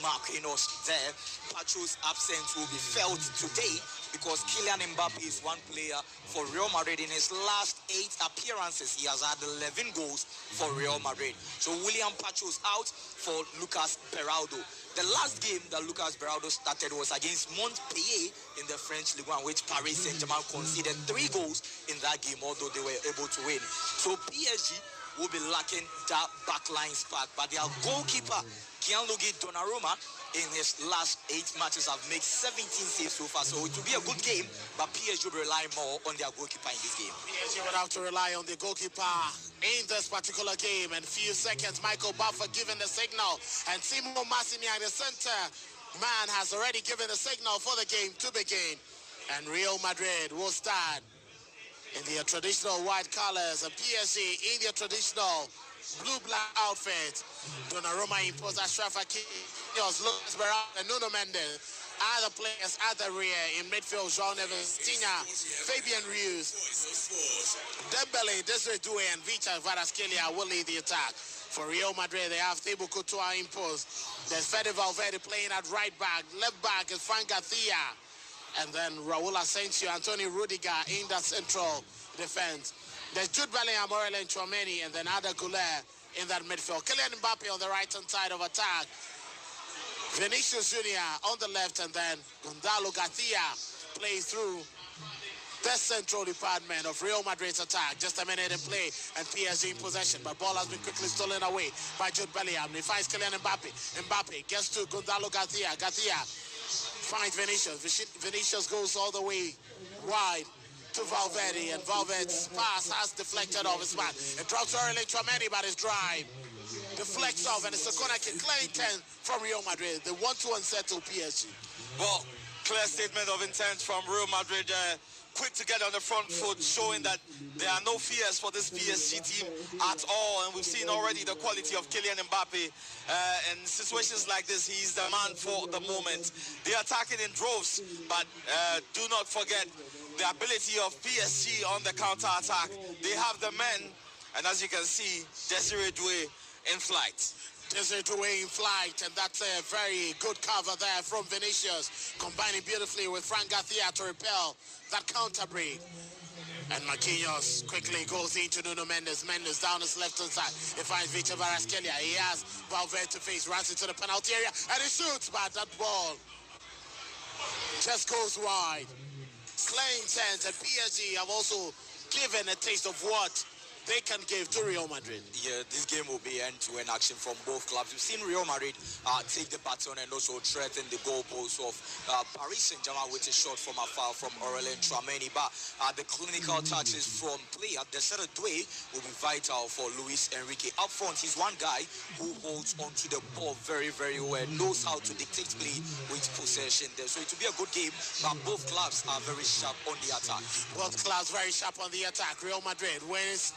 E: Marquinhos there. Pacho's absence will be felt today because Kylian Mbappe is one player for Real Madrid. In his last 8 appearances, he has had 11 goals for Real Madrid. So William Pacho is out for Lucas Beraldo. The last game that Lucas Beraldo started was against Montpellier in the French Ligue 1, which Paris Saint-Germain conceded 3 goals in that game, although they were able to win. So PSG will be lacking that backline spark, but their goalkeeper, Gianluigi Donnarumma, in his last 8 matches have made 17 saves so far. So it will be a good game, but PSG will rely more on their goalkeeper in this game.
G: PSG will have to rely on the goalkeeper in this particular game. And few seconds, Michael Buffer giving the signal, and Timo Massignac, the center man, has already given the signal for the game to begin. And Real Madrid will start in their traditional white colors, and PSG in their traditional blue-black outfit. Donnarumma imposed Achraf Hakimi, Lucas Beraldo, and Nuno Mendes. Other players at the rear in midfield: João Neves, Vitinha, Fabian Ruiz, Dembele, Desire Doué, and Victor Kvaratskhelia will lead the attack. For Real Madrid, they have Thibaut Courtois imposed. There's Fede Valverde playing at right back. Left back is Fran Garcia. And then Raul Asensio, Antonio Rudiger in the central defense. There's Jude Bellingham, Aurelien Tchouameni, and then Ada Goulet in that midfield. Kylian Mbappe on the right-hand side of attack. Vinicius Junior on the left, and then Gonzalo Garcia plays through the central department of Real Madrid's attack. Just a minute in play, and PSG in possession, but ball has been quickly stolen away by Jude Bellingham. He finds Kylian Mbappe. Mbappe gets to Gonzalo Garcia. Garcia finds Vinicius. Vinicius goes all the way wide to Valverde, and Valverde's pass has deflected off his man. It drops Aurelien Tchouameni, but his drive deflects off, and it's a corner kick. Clear intent from Real Madrid. They want to unsettle PSG.
H: Well, clear statement of intent from Real Madrid. Quick to get on the front foot, showing that there are no fears for this PSG team at all. And we've seen already the quality of Kylian Mbappe. In situations like this, he's the man for the moment. They're attacking in droves, but do not forget the ability of PSG on the counter-attack. They have the men, and as you can see, Desire Doué in flight.
G: Desire Doué in flight, and that's a very good cover there from Vinicius, combining beautifully with Fran Garcia to repel that counter break. And Marquinhos quickly goes into Nuno Mendes. Mendes down his left-hand side. He finds Victor Kvaratskhelia. He has Valverde to face, runs into the penalty area, and he shoots, but that ball just goes wide. Clear intent, and PSG have also given a taste of what they can give to Real Madrid.
E: Yeah, this game will be end-to-end action from both clubs. We've seen Real Madrid take the baton and also threaten the goalposts of Paris Saint-Germain with a shot from afar from Aurelien Tchouameni. But the clinical touches from player Desiree Doué will be vital for Luis Enrique. Up front, he's one guy who holds onto the ball very, very well, knows how to dictate play with possession there. So it will be a good game, but both clubs are very sharp on the attack.
G: Both clubs very sharp on the attack. Real Madrid wins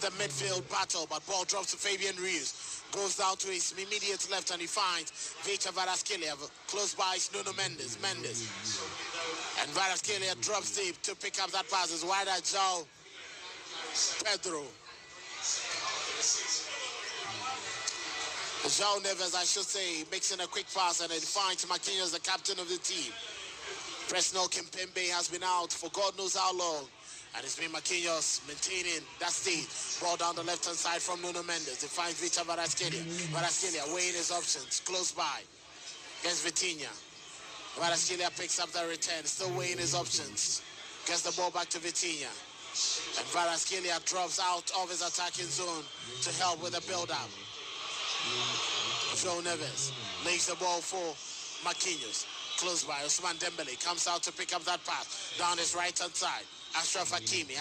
G: the midfield battle, but ball drops to Fabian Ruiz. Goes down to his immediate left and he finds Victor Kvaratskhelia. Close by is Nuno Mendes. And Kvaratskhelia drops deep to pick up that pass. It's wide at João Pedro. João Neves, I should say, mixing a quick pass and it finds Marquinhos, the captain of the team. Presnel Kimpembe has been out for God knows how long. And it's been Marquinhos maintaining that state. Ball down the left-hand side from Nuno Mendes. They find Victor Kvaratskhelia. Kvaratskhelia weighing his options. Close by. Against Vitinha. Kvaratskhelia picks up the return. Still weighing his options. Gets the ball back to Vitinha. And Kvaratskhelia drops out of his attacking zone to help with the build-up. João Neves lays the ball for Marquinhos. Close by. Ousmane Dembele comes out to pick up that pass. Down his right-hand side. Ashraf Hakimi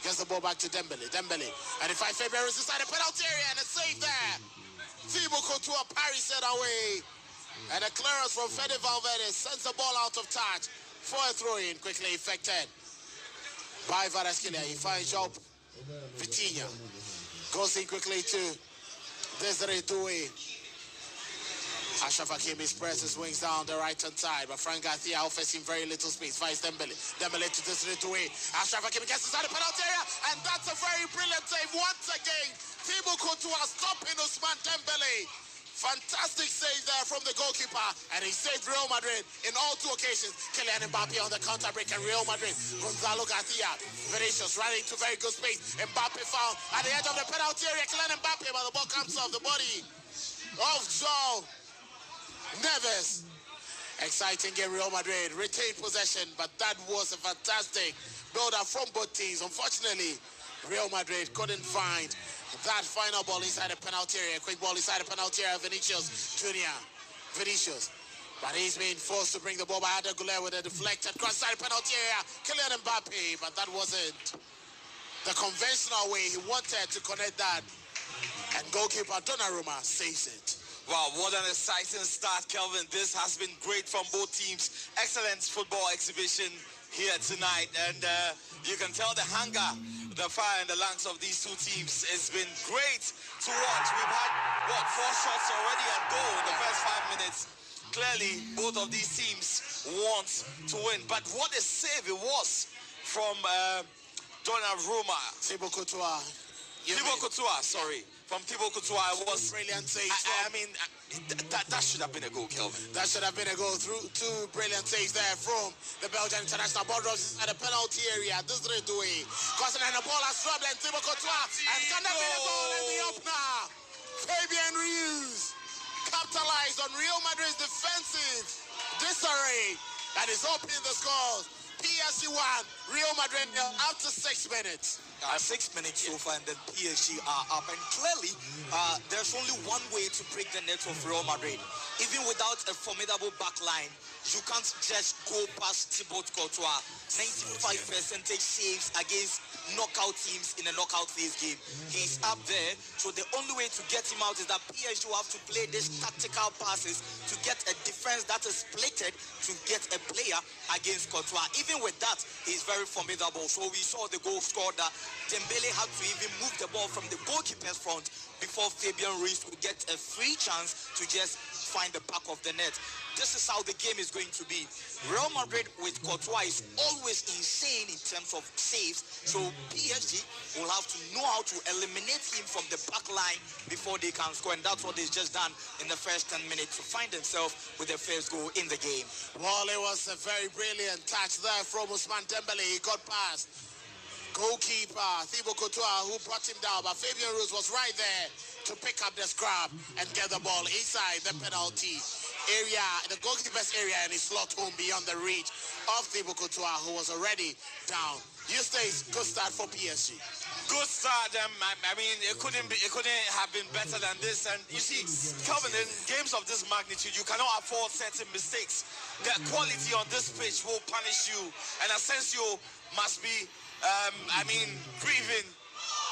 G: gets the ball back to Dembele. And if I Fabian Ruiz inside the penalty area and a save there. Thibaut Courtois parries it away. And a clearance from Fede Valverde sends the ball out of touch for a throw-in, quickly effected by Kvaratskhelia. He finds João Vitinha. Goes in quickly to Desiree Doué. Ashraf Hakimi's presses wings down the right-hand side, but Frank Garcia offers him very little space. Finds Dembele to Desiree Doué. Ashraf Hakimi gets inside the penalty area, and that's a very brilliant save once again. Thibaut Courtois stopping Ousmane Dembele. Fantastic save there from the goalkeeper, and he saved Real Madrid in all two occasions. Kylian Mbappe on the counter break, and Real Madrid. Gonzalo Garcia, Vinicius running to very good space. Mbappe found at the edge of the penalty area. Kylian Mbappe, but the ball comes off the body of João Neves. Exciting game. Real Madrid retained possession, but that was a fantastic build-up from both teams. Unfortunately, Real Madrid couldn't find that final ball inside the penalty area. Quick ball inside the penalty area. Vinicius Junior. But he's been forced to bring the ball by Arda Güler with a deflected cross inside the penalty area. Kylian Mbappe, but that wasn't the conventional way he wanted to connect that. And goalkeeper Donnarumma saves it.
H: Wow, what an exciting start, Kelvin. This has been great from both teams. Excellent football exhibition here tonight. And you can tell the hunger, the fire in the lungs of these two teams. It's been great to watch. We've had, 4 shots already and goal in the first 5 minutes. Clearly, both of these teams want to win. But what a save it was from Donnarumma.
G: Thibaut Courtois.
H: From Thibaut Courtois. It was
G: brilliant save.
H: That should have been a goal, Kelvin.
G: That should have been a goal through 2 brilliant saves there from the Belgian international. Ball drops at the penalty area. Desiree Doué. Crossing and the ball has dropped, and Thibaut Courtois. And can that be the goal in the opener? Fabian Ruiz capitalized on Real Madrid's defensive disarray that is opening the scores. PSG 1, Real Madrid after 6 minutes.
E: 6 minutes so far, and then PSG are up. And clearly, there's only one way to break the net of Real Madrid. Even without a formidable back line, you can't just go past Thibaut Courtois. 95% saves against knockout teams in a knockout phase game. He's up there, so the only way to get him out is that PSG will have to play these tactical passes to get a defense that is plated to get a player against Courtois. Even with that, he's very formidable. So we saw the goal scored that Dembele had to even move the ball from the goalkeeper's front before Fabian Ruiz would get a free chance to just find the back of the net. This is how the game is going to be. Real Madrid with Courtois is always insane in terms of saves, so PSG will have to know how to eliminate him from the back line before they can score, and that's what they've just done in the first 10 minutes to find themselves with their first goal in the game.
G: Well, it was a very brilliant touch there from Ousmane Dembele. He got past goalkeeper Thibaut Courtois, who brought him down, but Fabian Ruiz was right there to pick up the scrap and get the ball inside the penalty area, the goalkeeper's area, and he slot home beyond the reach of Thibaut Courtois, who was already down. Eustace, good start for PSG.
H: Good start. I mean, it couldn't have been better than this. And you see, Calvin, in games of this magnitude, you cannot afford certain mistakes. The quality on this pitch will punish you, and Asensio must be, grieving.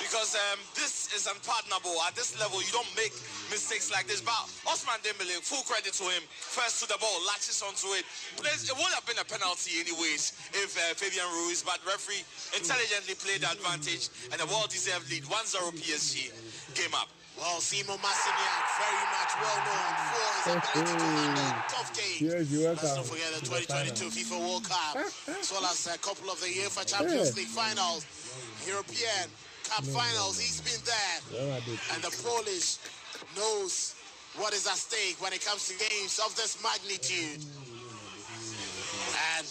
H: Because this is unpardonable. At this level, you don't make mistakes like this. But Osman Dembele, full credit to him. First to the ball, latches onto it. It would have been a penalty anyways if Fabian Ruiz, but referee intelligently played the advantage and a well-deserved lead. 1-0 PSG. Game up.
G: Well, Simo Massignac, very much well known for his ability to handle tough games. Let's not forget the 2022 FIFA World Cup, as well as a couple of the UEFA Champions League finals, European Cup finals. He's been there, and the Polish knows what is at stake when it comes to games of this magnitude. And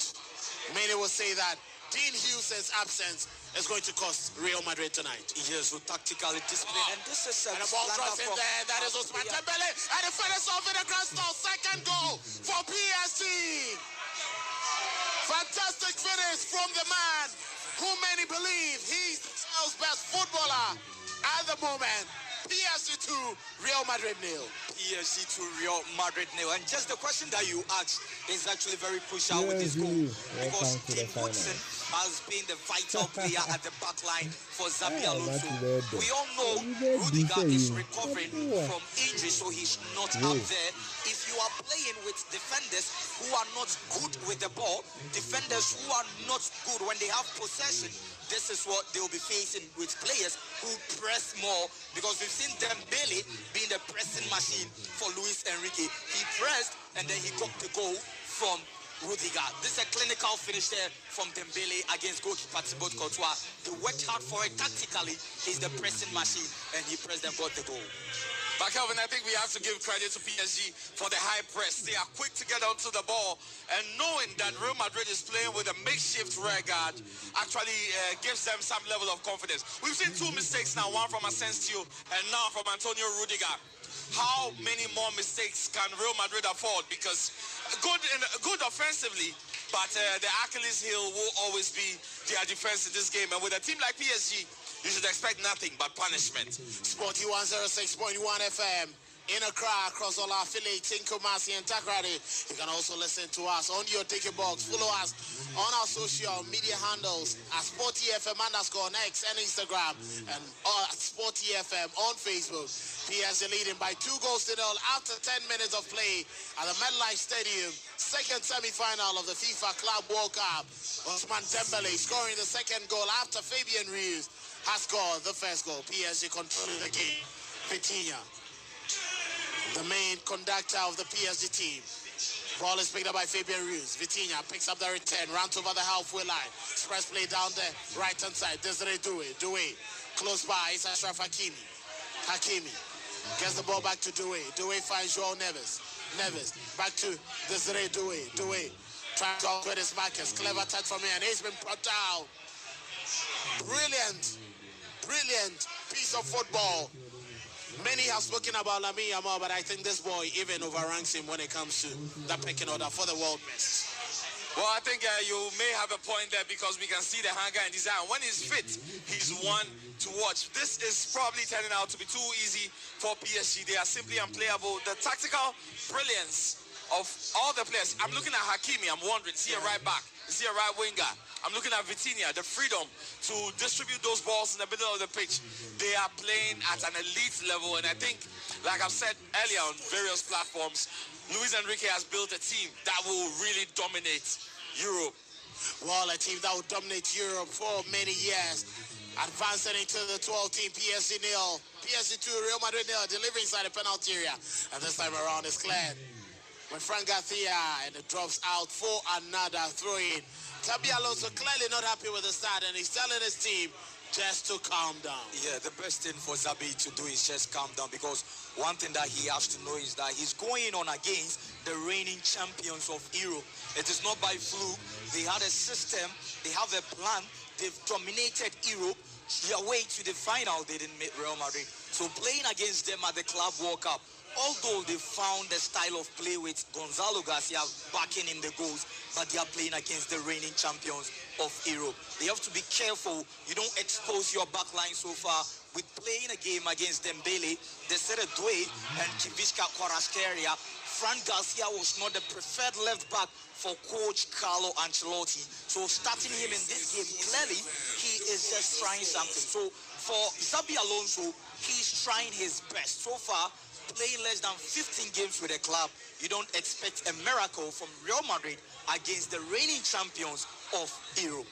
G: many will say that Dean Hughes's absence is going to cost Real Madrid tonight.
E: Yes, with tactical discipline, and this is
G: and the ball drops in there. That is Ousmane Dembele, and the finish off in the grand stall. Second goal for PSG. Fantastic finish from the man who many believe he's the world's best footballer at the moment. PSG 2, Real Madrid 0.
E: PSG 2, Real Madrid 0. And just the question that you asked is actually very crucial with this goal, because Tim Woodson has been the vital player at the back line for Xabi Alonso. We all know Rudiger is recovering from injury, so he's not out there. If you are playing with defenders who are not good with the ball, defenders who are not good when they have possession, this is what they will be facing with players who press more, because we've seen Dembele being the pressing machine for Luis Enrique. He pressed and then he got the goal from Rudiger. This is a clinical finish there from Dembele against goalkeeper Thibaut Courtois. He worked hard for it tactically. He's the pressing machine, and he pressed and got the goal.
H: But Calvin, I think we have to give credit to PSG for the high press. They are quick to get onto the ball, and knowing that Real Madrid is playing with a makeshift rear guard actually gives them some level of confidence. We've seen two mistakes now, one from Asensio and now from Antonio Rudiger. How many more mistakes can Real Madrid afford? Because good offensively, but the Achilles heel will always be their defense in this game. And with a team like PSG, you should expect nothing but punishment.
G: Sporty 106.1 FM. In Accra, across all our affiliates in Kumasi and Takrady. You can also listen to us on your ticket box. Follow us on our social media handles at SportyFM _ on X and Instagram, and at SportyFM on Facebook. PSG leading by 2-0 after 10 minutes of play at the MetLife Stadium. Second semi-final of the FIFA Club World Cup. Ousmane Dembele scoring the second goal after Fabian Ruiz has scored the first goal. PSG controlling the game. Vitinha, the main conductor of the PSG team. Ball is picked up by Fabian Ruiz. Vitinha picks up the return, runs over the halfway line. Express play down the right-hand side. Desiree Doué. Close by is Achraf Hakimi. Hakimi gets the ball back to Doué. Doué finds João Neves. Neves back to Desiree Doué. Doué trying to outwit his markers. Clever touch from here, and he's been brought down. Brilliant piece of football. Many have spoken about Lamine Yamal, but I think this boy even overranks him when it comes to the pecking order for the world best.
H: Well, I think you may have a point there, because we can see the hunger and desire. When he's fit, he's one to watch. This is probably turning out to be too easy for PSG. They are simply unplayable. The tactical brilliance of all the players. I'm looking at Hakimi. I'm wondering, is he a right back? Is he a right winger? I'm looking at Vitinha, the freedom to distribute those balls in the middle of the pitch. They are playing at an elite level, and I think, like I've said earlier on various platforms, Luis Enrique has built a team that will really dominate Europe.
G: Well, a team that will dominate Europe for many years. Advancing into the 12-team, PSG 0, PSG 2, Real Madrid 0, delivering inside the penalty area. And this time around is cleared when Frank Garcia, and it drops out for another throw-in. Xabi Alonso clearly not happy with the start, and he's telling his team just to calm down.
E: Yeah, the best thing for Xabi to do is just calm down, because one thing that he has to know is that he's going on against the reigning champions of Europe. It is not by fluke. They had a system, they have a plan, they've dominated Europe. Their way to the final, they didn't meet Real Madrid. So playing against them at the Club World Cup although they found the style of play with Gonzalo Garcia backing in the goals, but they are playing against the reigning champions of Europe. They have to be careful. You don't expose your back line so far. With playing a game against Dembele, Desire Doué, and Kivishka Kvaratskhelia, Fran Garcia was not the preferred left back for coach Carlo Ancelotti. So starting him in this game, clearly he is just trying something. So for Xabi Alonso, he's trying his best. So far, playing less than 15 games with the club, you don't expect a miracle from Real Madrid against the reigning champions of Europe.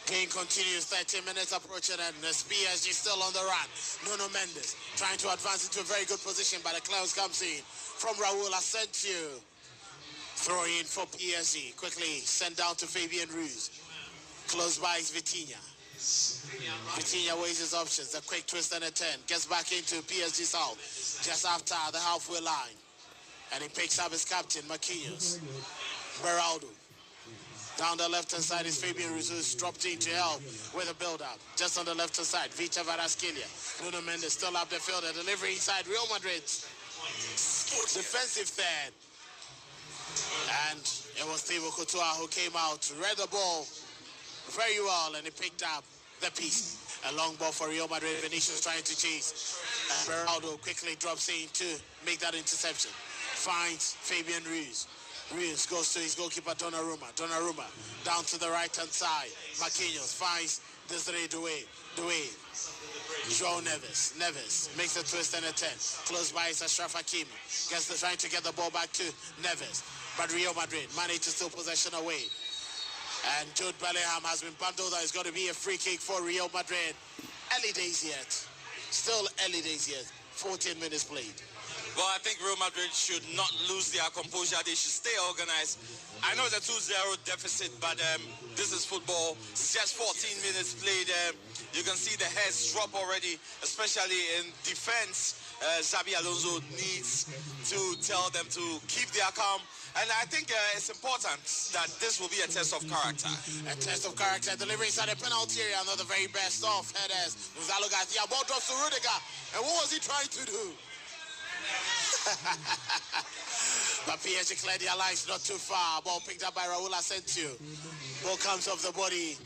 G: Game continues, 30 minutes approaching, and PSG still on the run. Nuno Mendes trying to advance into a very good position, but the clearance comes in from Raul Asensio. Throw in for PSG, quickly sent down to Fabian Ruiz. Close by is Vitinha. Vitinha weighs his options, a quick twist and a turn. Gets back into PSG's half, just after the halfway line. And he picks up his captain, Marquinhos. Beraldo. Down the left-hand side is Fabian Ruiz, who's dropped in to help with a build-up. Just on the left-hand side, Vicha Kvaratskhelia. Nuno Mendes still up the field, a delivery inside Real Madrid's defensive third. And it was Thibaut Courtois who came out, read the ball very well, and he picked up the piece. A long ball for Real Madrid. Vinicius trying to chase. And Beraldo quickly drops in to make that interception. Finds Fabian Ruiz. Ruiz goes to his goalkeeper, Donnarumma. Donnarumma down to the right-hand side. Marquinhos finds Desire Doué. Doué. João Neves. Neves makes a twist and a turn. Close by is Achraf Hakimi. Trying to get the ball back to Neves. But Real Madrid managed to steal possession away. And Jude Bellingham has been bundled out. It's going to be a free kick for Real Madrid. Early days yet. Still early days yet. 14 minutes played.
H: Well, I think Real Madrid should not lose their composure. They should stay organized. I know it's a 2-0 deficit, but this is football. It's just 14 minutes played. You can see the heads drop already, especially in defense. Xabi Alonso needs to tell them to keep their calm. And I think it's important that this will be a test of character.
G: A test of character. Delivering inside a penalty area. Another very best off headers. Gonzalo Garcia. Ball drops to Rudiger. And what was he trying to do? But PSG cleared their lines not too far. Ball picked up by Raul Asensio. Ball comes off the body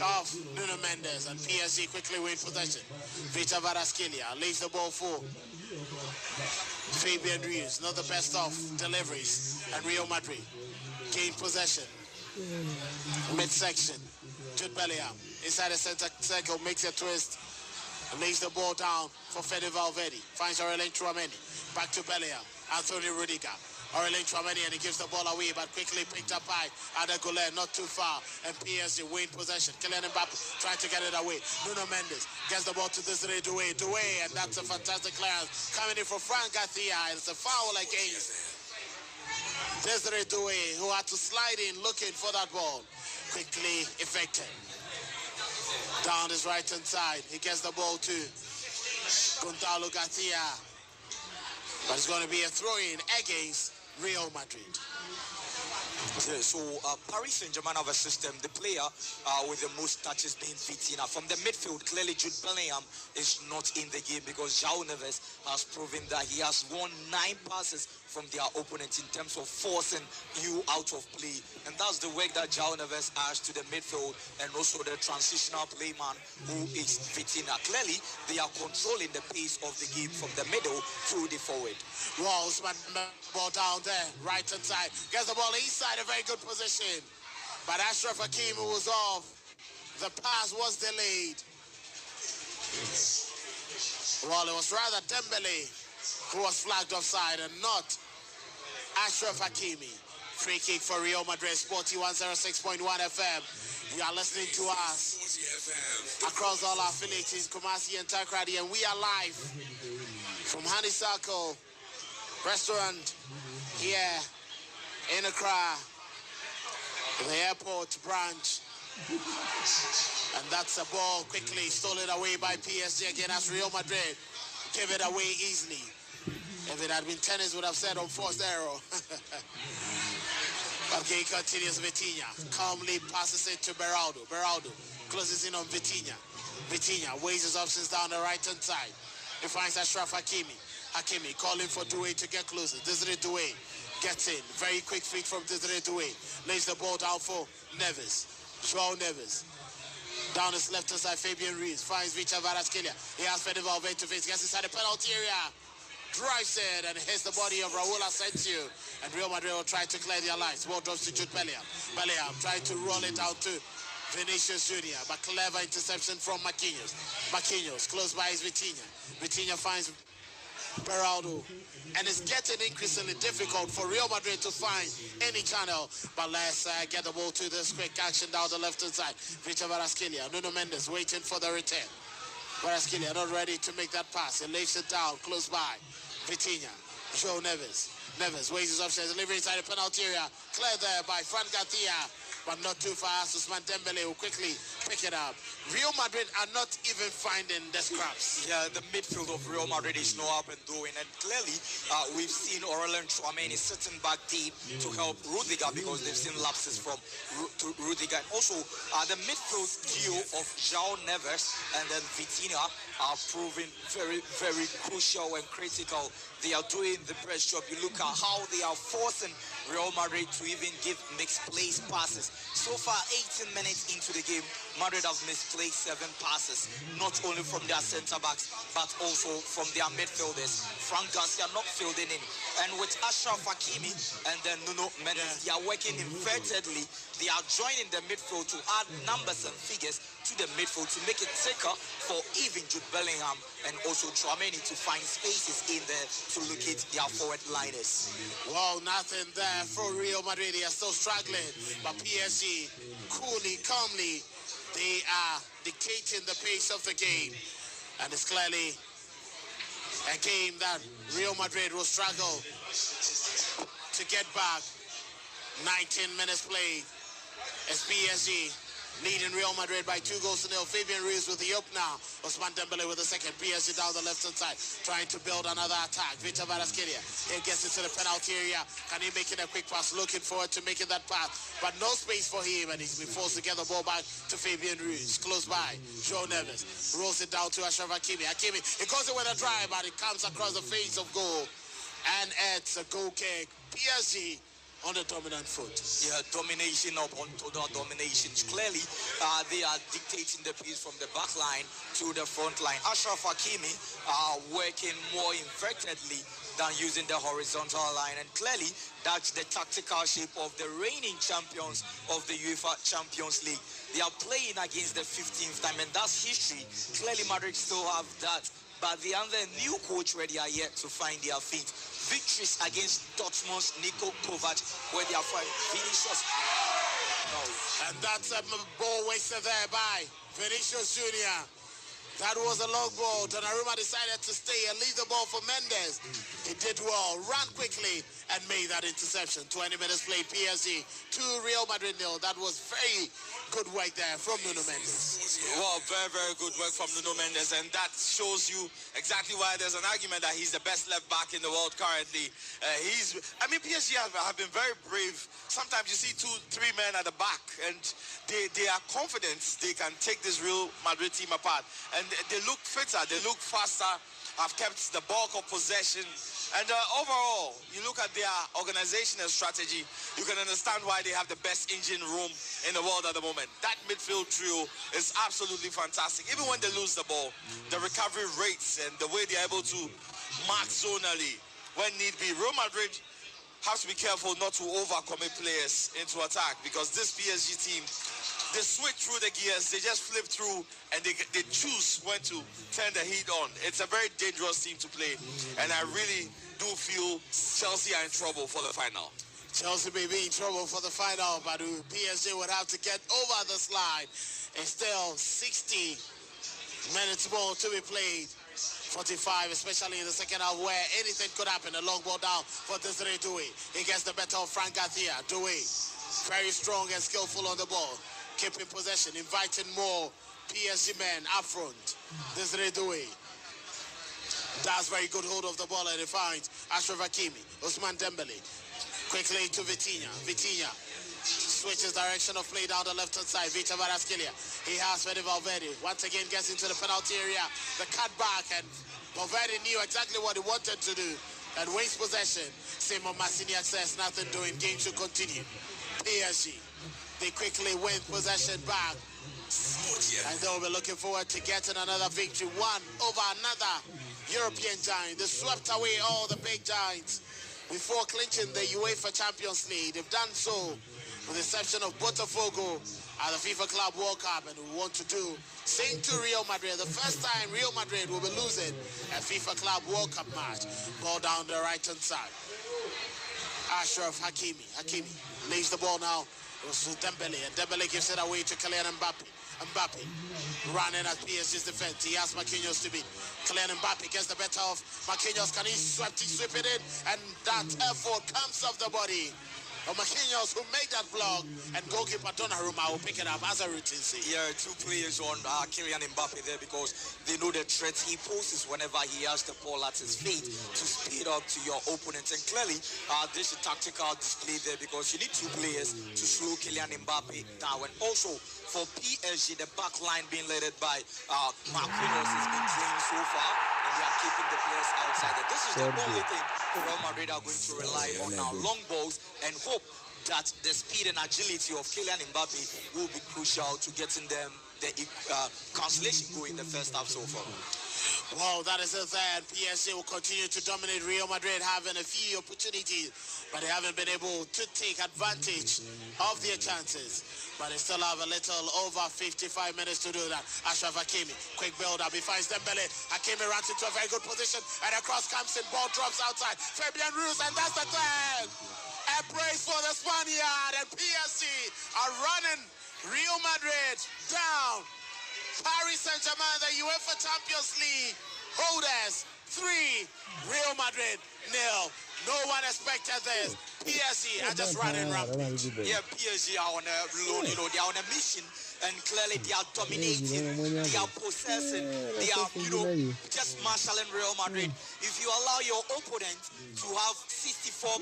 G: of Nuno Mendes, and PSG quickly win possession. Vicha Kvaratskhelia leaves the ball for Fabian Ruiz. Not the best of deliveries, and Real Madrid gain possession. Midsection. Jude Bellingham inside the center circle makes a twist. Lays the ball down for Fede Valverde. Finds Aurelien Tchouameni. Back to Bellingham. Anthony Rudiger. Aurelien Tchouameni, and he gives the ball away, but quickly picked up by Ada Güler, not too far. And PSG win possession. Kylian Mbappe trying to get it away. Nuno Mendes gets the ball to Desire Doué. Doué, and that's a fantastic clearance. Coming in for Fran Garcia. It's a foul against Desire Doué, who had to slide in looking for that ball. Quickly effected. Down his right-hand side. He gets the ball to Gonzalo Garcia. But it's going to be a throw-in against Real Madrid.
E: So Paris Saint-Germain have a system. The player with the most touches being Vitinha. From the midfield, clearly Jude Bellingham is not in the game because João Neves has proven that he has won 9 passes from their opponents in terms of forcing you out of play. And that's the work that João Neves adds to the midfield, and also the transitional playman who is Vitinha. Clearly, they are controlling the pace of the game from the middle through the forward.
G: Walls, ball down there, right-hand side. Gets the ball inside, a very good position. But Achraf Hakimi was off. The pass was delayed. Well, it was rather Dembele who was flagged offside and not Achraf Hakimi. Free kick for Real Madrid. Sporty 106.1 FM. You are listening to us across all our affiliates in Kumasi and Takrady, and we are live from Honeysuckle Restaurant here in Accra, the airport branch. And that's a ball quickly stolen away by PSG again as Real Madrid give it away easily. If it had been tennis, would have said unforced error. Okay, continues Vitinha. Calmly passes it to Beraldo. Beraldo closes in on Vitinha. Vitinha weighs his options down the right-hand side. He finds Achraf Hakimi. Hakimi calling for Doué to get closer. Desiree Doué gets in. Very quick flick from Desiree Doué. Lays the ball down for Neves. Joao Neves. Down his left hand side, Fabian Ruiz finds Victor Varaskelia. He has Fede Valverde to face. Gets inside the penalty area. Drives it and hits the body of Raul Asensio. And Real Madrid will try to clear their lines. Ball drops to Jude Bellingham. Bellingham trying to roll it out to Vinicius Junior, but clever interception from Marquinhos. Marquinhos, close by is Vitinha. Vitinha finds Beraldo, and it's getting increasingly difficult for Real Madrid to find any channel. But let's get the ball to this quick action down the left-hand side. Victor Varaskelia, Nuno Mendes waiting for the return. Varaskelia not ready to make that pass. He lays it down close by. Vitinha, Joao Neves. Neves waits his option, delivery inside the penalty area. Cleared there by Fran Garcia, but not too fast. Ousmane Dembele will quickly pick it up. Real Madrid are not even finding the scraps.
E: Yeah, the midfield of Real Madrid is no up and doing, and clearly we've seen Aurelien Tchouameni sitting back deep to help Rudiger because they've seen lapses from Rudiger. And also, the midfield duo of Joao Neves and then Vitinha are proving very, very crucial and critical. They are doing the press job. You look at how they are forcing Real Madrid to even give misplaced passes. So far, 18 minutes into the game, Madrid have misplaced 7 passes, not only from their centre-backs, but also from their midfielders. Frank Garcia not fielding in. And with Achraf Hakimi and then Nuno Mendes, they are working invertedly. They are joining the midfield to add numbers and figures to the midfield to make it thicker for even Jude Bellingham and also Tchouameni to find spaces in there to locate their forward liners.
G: Well, nothing there for Real Madrid. They are still struggling, but PSG, coolly, calmly, they are dictating the pace of the game. And it's clearly a game that Real Madrid will struggle to get back. 19 minutes played. It's PSG leading Real Madrid by 2-0. Fabian Ruiz with the up now. Ousmane Dembele with the second. PSG down the left-hand side, trying to build another attack. Victor Varaskelia, he gets into the penalty area. Can he make it a quick pass? Looking forward to making that pass, but no space for him, and he's been forced to get the ball back to Fabian Ruiz. Close by, Joao Neves rolls it down to Achraf Hakimi. Hakimi, it goes in with a drive, but it comes across the face of goal, and it's a goal kick. PSG on the dominant foot.
E: Yeah, domination up on total domination. Clearly, they are dictating the pace from the back line to the front line. Achraf Hakimi are working more invertedly than using the horizontal line, and clearly that's the tactical shape of the reigning champions of the UEFA Champions League. They are playing against the 15th time, and that's history. Clearly, Madrid still have that, but they are the new coach where they are yet to find their feet. Victories against Dortmund's Niko Kovac, where they are finding Vinicius. No.
G: And that's a ball wasted there by Vinicius Junior. That was a long ball. Donnarumma decided to stay and leave the ball for Mendes. He did well, ran quickly, and made that interception. 20 minutes played, PSG 2, Real Madrid 0. That was very good work there from Nuno Mendes.
H: Well, very, very good work from Nuno Mendes, and that shows you exactly why there's an argument that he's the best left back in the world currently. PSG have been very brave. Sometimes you see 2, 3 men at the back, and they are confident they can take this Real Madrid team apart. And they look fitter, they look faster, have kept the bulk of possession. And overall, you look at their organization and strategy, you can understand why they have the best engine room in the world at the moment. That midfield trio is absolutely fantastic. Even when they lose the ball, the recovery rates and the way they're able to mark zonally when need be. Real Madrid have to be careful not to overcommit players into attack, because this PSG team, they switch through the gears, they just flip through, and they choose when to turn the heat on. It's a very dangerous team to play, and I really do feel Chelsea are in trouble for the final.
G: Chelsea may be in trouble for the final, but PSG would have to get over this line. It's still 60 minutes more to be played. 45, especially in the second half, where anything could happen. A long ball down for Desiree Doué. He gets the better of Fran Garcia. Doué, very strong and skillful on the ball. Keeping possession, inviting more PSG men up front. Desiree Doué does very good hold of the ball, and he finds Achraf Hakimi. Ousmane Dembele quickly to Vitinha. Vitinha switches direction of play down the left-hand side. Victor Varaskelia. He has Fede Valverde. Once again gets into the penalty area. The cutback, and Valverde knew exactly what he wanted to do and wins possession. Simon Massiniak says nothing doing, game should continue. PSG, they quickly win possession back. And they'll be looking forward to getting another victory, one over another European giant. They swept away all the big giants before clinching the UEFA Champions League. They've done so with the exception of Botafogo at the FIFA Club World Cup, and we want to do same to Real Madrid. The first time Real Madrid will be losing a FIFA Club World Cup match. Ball down the right-hand side. Ashraf Hakimi leaves the ball now. It was to Dembele, and Dembele gives it away to Kylian Mbappe. Mbappe running at PSG's defense. He asks Marquinhos to beat. Kylian Mbappe gets the better of Marquinhos. Can he sweep it in? And that effort comes off the body of Marquinhos, who made that block, and goalkeeper Donnarumma will pick it up as a routine save.
E: Yeah, two players on Kylian Mbappe there because they know the threat he poses whenever he has the ball at his feet to speed up to your opponent. And clearly, this is a tactical display there because you need two players to slow Kylian Mbappe down. And also, for PSG, the back line being led by Marquinhos has been playing so far, and they are keeping the players outside. And this is the only thing Real Madrid are going to rely on now. Long balls, and hope that the speed and agility of Kylian Mbappe will be crucial to getting them the consolation goal in the first half so far.
G: Well, that is it there. PSG will continue to dominate. Real Madrid having a few opportunities, but they haven't been able to take advantage of their chances. But they still have a little over 55 minutes to do that. Ashraf Hakimi, quick build-up. He finds Dembele. Hakimi runs into a very good position, and across comes in. Ball drops outside. Fabian Ruiz, and that's the third. A brace for the Spaniard, and PSG are running Real Madrid down. Paris Saint-Germain, the UEFA Champions League holders, 3, Real Madrid 0. No one expected this. PSG are just running rampage.
E: Yeah, PSG are on a load, they are on a mission, and clearly they are dominating, they are possessing, they are, just marshalling Real Madrid. If you allow your opponent to have 64%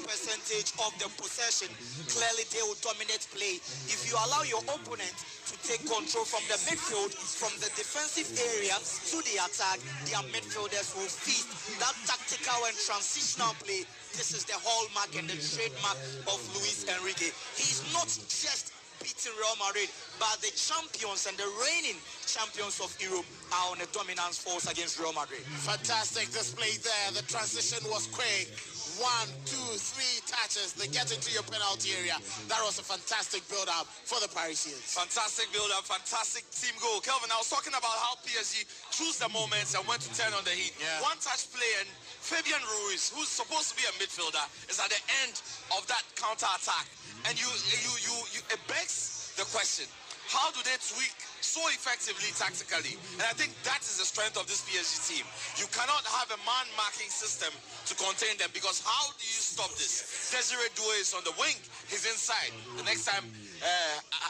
E: of the possession, clearly they will dominate play. If you allow your opponent to take control from the midfield, from the defensive area to the attack, their midfielders will feast. That tactical and transitional play, this is the hallmark and the trademark of Luis Enrique. He's not just beating Real Madrid, but the champions and the reigning champions of Europe are on a dominance force against Real Madrid.
G: Fantastic display there. The transition was quick. 1, 2, 3 touches. They get into your penalty area. That was a fantastic build-up for the Parisians.
H: Fantastic build-up, fantastic team goal. Kelvin, I was talking about how PSG chose the moments and went to turn on the heat.
G: Yeah.
H: One touch play, and Fabian Ruiz, who's supposed to be a midfielder, is at the end of that counter-attack. And it begs the question, how do they tweak so effectively tactically? And I think that is the strength of this PSG team. You cannot have a man-marking system to contain them, because how do you stop this? Desiree Doué is on the wing, he's inside. The next time,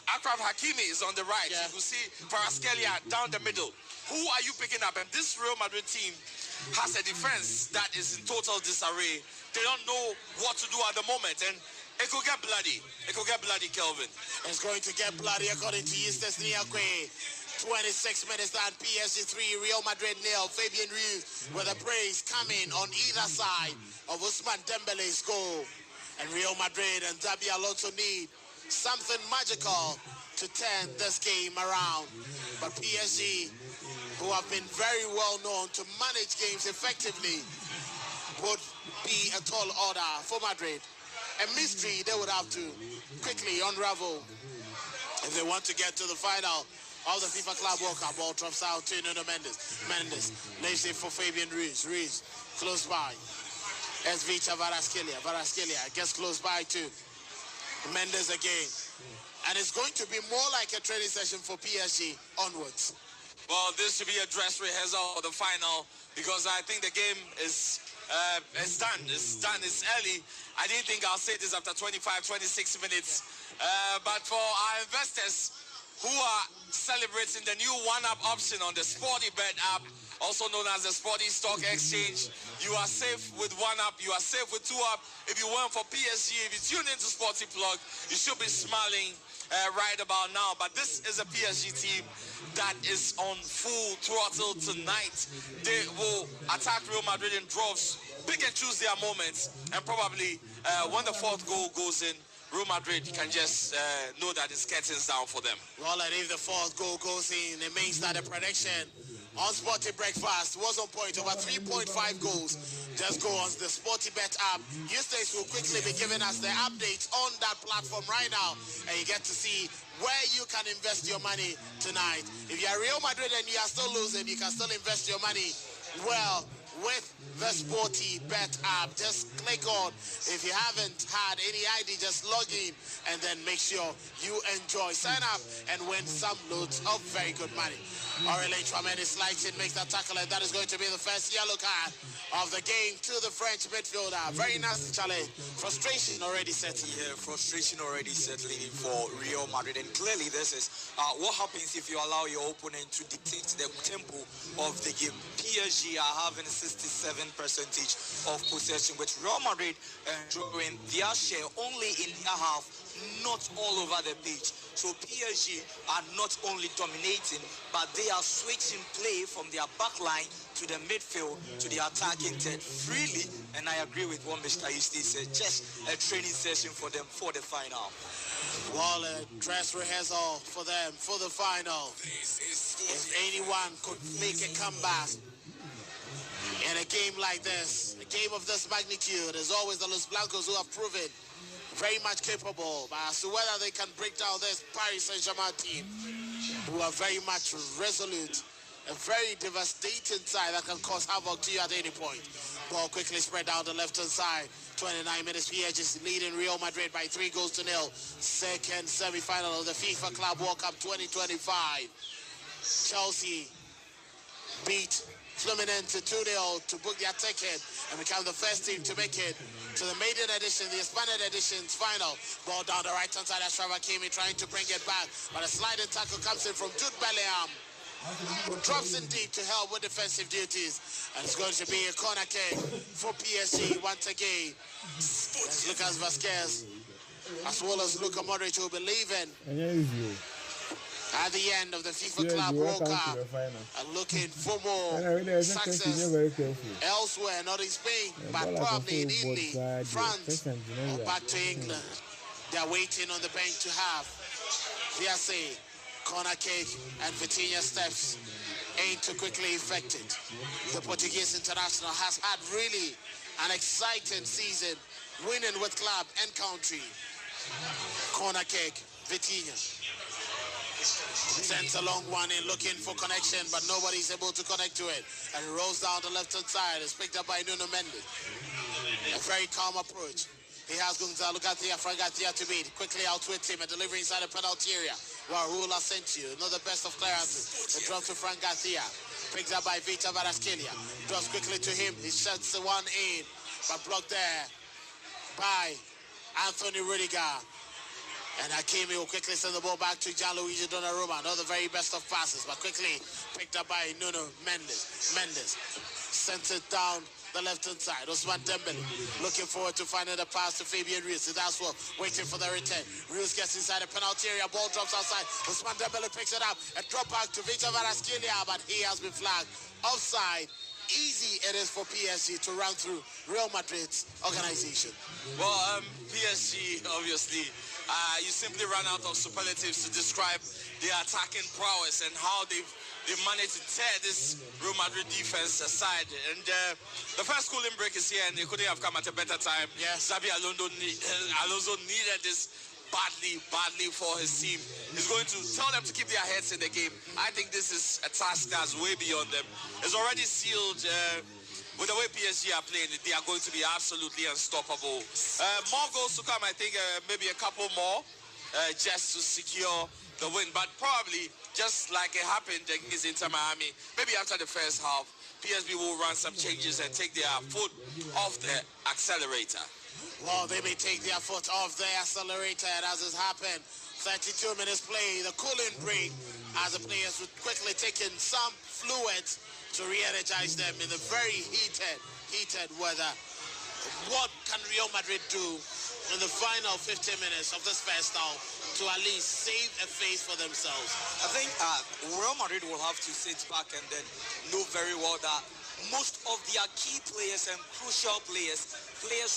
H: Achraf Hakimi is on the right.
G: Yeah.
H: You will see Kvaratskhelia down the middle. Who are you picking up? And this Real Madrid team has a defense that is in total disarray. They don't know what to do at the moment, and it could get bloody. It could get bloody, Kelvin.
G: It's going to get bloody according to Eustace Niakwe. 26 minutes down, PSG 3, Real Madrid 0. Fabian Ruiz with a brace coming on either side of Ousmane Dembele's goal. And Real Madrid and Xabi Alonso need something magical to turn this game around. But PSG, who have been very well known to manage games effectively, would be a tall order for Madrid. A mystery they would have to quickly unravel if they want to get to the final of the FIFA Club World Cup. Ball drops out to Nuno Mendes. Mendes lays it for Fabian Ruiz. Ruiz close by. Esvicha Kvaratskhelia gets close by to Mendes again. And it's going to be more like a training session for PSG onwards.
H: Well, this should be a dress rehearsal of the final, because I think the game is done. It's done. It's early. I didn't think I'll say this after 25, 26 minutes. But for our investors who are celebrating the new one-up option on the Sporty Bet app, also known as the Sporty Stock Exchange, you are safe with one-up. You are safe with two-up. If you went for PSG, if you tune into Sporty Plug, you should be smiling. right about now. But this is a PSG team that is on full throttle tonight. They will attack Real Madrid in droves, pick and choose their moments, and probably when the fourth goal goes in, Real Madrid can just know that it's curtains down for them.
G: Well, and if the fourth goal goes in, it means that the prediction on Sporty Breakfast was on point, over 3.5 goals. Just go on the Sporty Bet app. Eustace will quickly be giving us the updates on that platform right now, and you get to see where you can invest your money tonight. If you're Real Madrid and you are still losing, you can still invest your money well with the Sporty Bet app. Just click on. If you haven't had any ID, just log in and then make sure you enjoy. Sign up and win some loads of very good money. Aurelien Tchouameni slides in, makes that tackle, and that is going to be the first yellow card of the game to the French midfielder. Very nasty challenge. Frustration already settling.
E: Yeah, frustration already settling in for Real Madrid. And clearly this is what happens if you allow your opponent to dictate the tempo of the game. PSG are having 67% of possession, with Real Madrid enjoying their share only in their half, not all over the pitch. So PSG are not only dominating, but they are switching play from their back line to the midfield, to the attacking third freely. And I agree with what Mr. Eustace said, just a training session for them for the final.
G: Well, a dress rehearsal for them for the final. If anyone could make a comeback in a game like this, a game of this magnitude, there's always the Los Blancos who have proven very much capable. But as to whether they can break down this Paris Saint-Germain team, who are very much resolute, a very devastating side that can cause havoc to you at any point. Ball quickly spread down the left-hand side. 29 minutes, PSG is leading Real Madrid by 3-0. Second semi-final of the FIFA Club World Cup 2025. Chelsea beat Fluminense 2-0 to book their ticket and become the first team to make it to the maiden edition, the expanded edition's final. Ball down the right-hand side as Trevor came in trying to bring it back, but a sliding tackle comes in from Jude Bellingham, who drops in deep to help with defensive duties. And it's going to be a corner kick for PSG once again. As Lucas Vazquez, as well as Luka Modric, will be leaving at the end of the FIFA Club World Cup and looking for more success elsewhere, not in Spain, but probably in Italy, France, or back to England. They're waiting on the bench to have Viase, corner kick, and Vitinha steps ain't too quickly effected. The Portuguese international has had really an exciting season, winning with club and country. Corner kick, Vitinha sends a long one in, looking for connection, but nobody's able to connect to it. And it rolls down the left-hand side. It's picked up by Nuno Mendes. A very calm approach. He has Gonzalo Garcia, Fran Garcia to beat. Quickly outwits him and delivering inside the penalty area. Raul Asensio, not the best of clearances. It drops to Fran Garcia. Picked up by Vita Varaskelia. Drops quickly to him. He sets the one in, but blocked there by Anthony Rudiger. And Hakimi will quickly send the ball back to Gianluigi Donnarumma. Not the very best of passes, but quickly picked up by Nuno Mendes. Sent it down the left-hand side. Ousmane Dembele looking forward to finding the pass to Fabian Ruiz. That's what, waiting for the return. Ruiz gets inside the penalty area. Ball drops outside. Ousmane Dembele picks it up and drop back to Victor Varaskelia, but he has been flagged offside. Easy it is for PSG to run through Real Madrid's organization.
H: Well, PSG, obviously, you simply run out of superlatives to describe their attacking prowess and how they've managed to tear this Real Madrid defense aside. And the first cooling break is here, and they couldn't have come at a better time.
G: Yes.
H: Xabi Alonso needed this badly for his team. He's going to tell them to keep their heads in the game. I think this is a task that's way beyond them. It's already sealed. With the way PSG are playing, they are going to be absolutely unstoppable. More goals to come, I think, maybe a couple more just to secure the win. But probably, just like it happened against Inter Miami, maybe after the first half, PSG will run some changes and take their foot off the accelerator.
G: Well, they may take their foot off the accelerator as has happened. 32 minutes play, the cooling break, as the players would quickly take in some fluids to re-energize them in the very heated weather. What can Real Madrid do in the final 15 minutes of this first half to at least save a face for themselves?
E: I think Real Madrid will have to sit back and then know very well that most of their key players and crucial players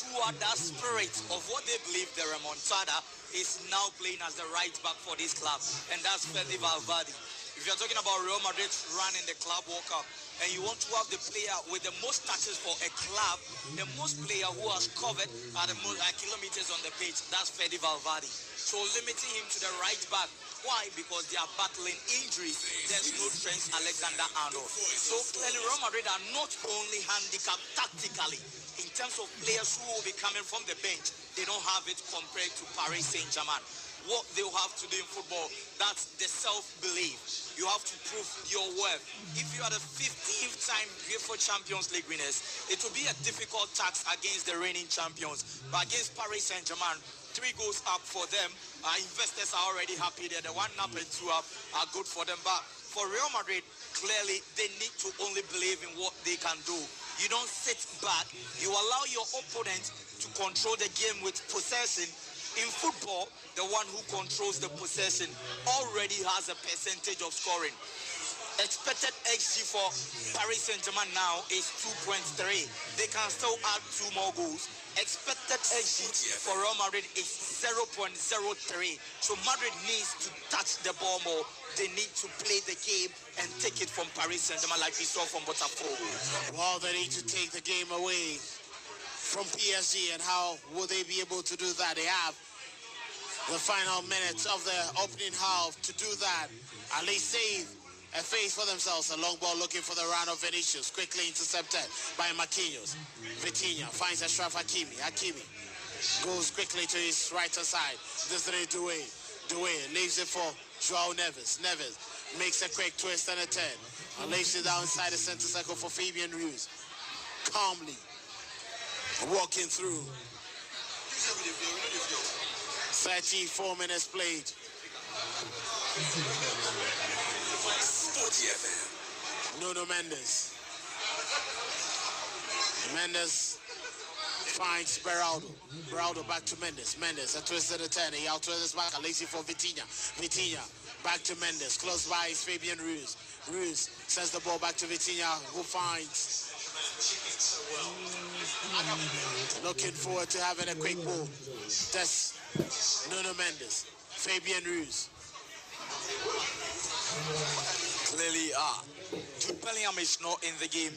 E: who are that spirit of what they believe the remontada, is now playing as the right back for this club, and that's Fede Valverde. If you're talking about Real Madrid's run in the Club World Cup, and you want to have the player with the most touches for a club, the most player who has covered at the most kilometers on the pitch, that's Fede Valverde. So limiting him to the right back. Why? Because they are battling injuries. There's no Trent Alexander-Arnold. So clearly Real Madrid are not only handicapped tactically in terms of players who will be coming from the bench. They don't have it compared to Paris Saint-Germain. What they'll have to do in football, that's the self-belief. You have to prove your worth. If you are the 15th time UEFA Champions League winners, it will be a difficult task against the reigning champions. But against Paris Saint-Germain, 3 goals up for them. Investors are already happy there. The 1 up and 2 up are good for them. But for Real Madrid, clearly they need to only believe in what they can do. You don't sit back. You allow your opponent to control the game with possession. In football, the one who controls the possession already has a percentage of scoring. Expected XG for Paris Saint-Germain now is 2.3. They can still add 2 more goals. Expected XG for Real Madrid is 0.03. So Madrid needs to touch the ball more. They need to play the game and take it from Paris Saint-Germain like we saw from Botafogo.
G: Well, they need to take the game away from PSG, and how will they be able to do that? They have the final minutes of the opening half to do that. At least save a face for themselves. A long ball looking for the round of Vinicius, quickly intercepted by Marquinhos. Vitinha finds Achraf Hakimi. Hakimi goes quickly to his right side. Desiree Doué leaves it for Joao Neves. Neves makes a quick twist and a turn and lays it down inside the center circle for Fabian Ruiz. Calmly walking through. 34 minutes played. Nuno Mendes. Mendes finds Beraldo. Beraldo back to Mendes. Mendes, a twist and a turn. He out-twists back. Lazy for Vitinha. Vitinha back to Mendes. Close by is Fabian Ruiz. Ruiz sends the ball back to Vitinha, who finds. Looking forward to having a quick ball. That's Nuno Mendes. Fabian Ruiz.
E: Clearly, Jude Bellingham is not in the game.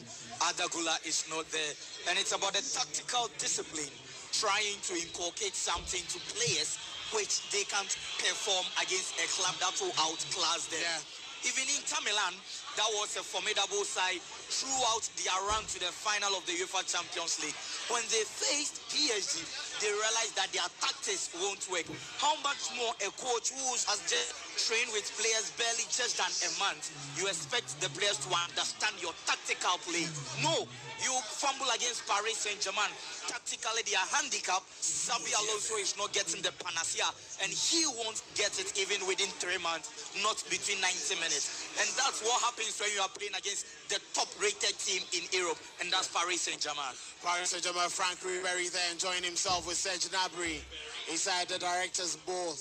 E: Adagula is not there. And it's about the tactical discipline, trying to inculcate something to players which they can't perform against a club that will outclass them.
G: Yeah.
E: Even Inter Milan, that was a formidable side throughout their run to the final of the UEFA Champions League. When they faced PSG, they realized that their tactics won't work. How much more a coach who has just trained with players barely just than a month, you expect the players to understand your tactical play? No, you fumble against Paris Saint-Germain. Tactically, they are handicapped. Xabi Alonso is not getting the panacea, and he won't get it even within 3 months, not between 90 minutes. And that's what happens when you are playing against the top-rated team in Europe, and that's Paris Saint-Germain.
G: Paris Saint-Germain, Frank Ribéry there enjoying himself with Serge Gnabry inside the director's board.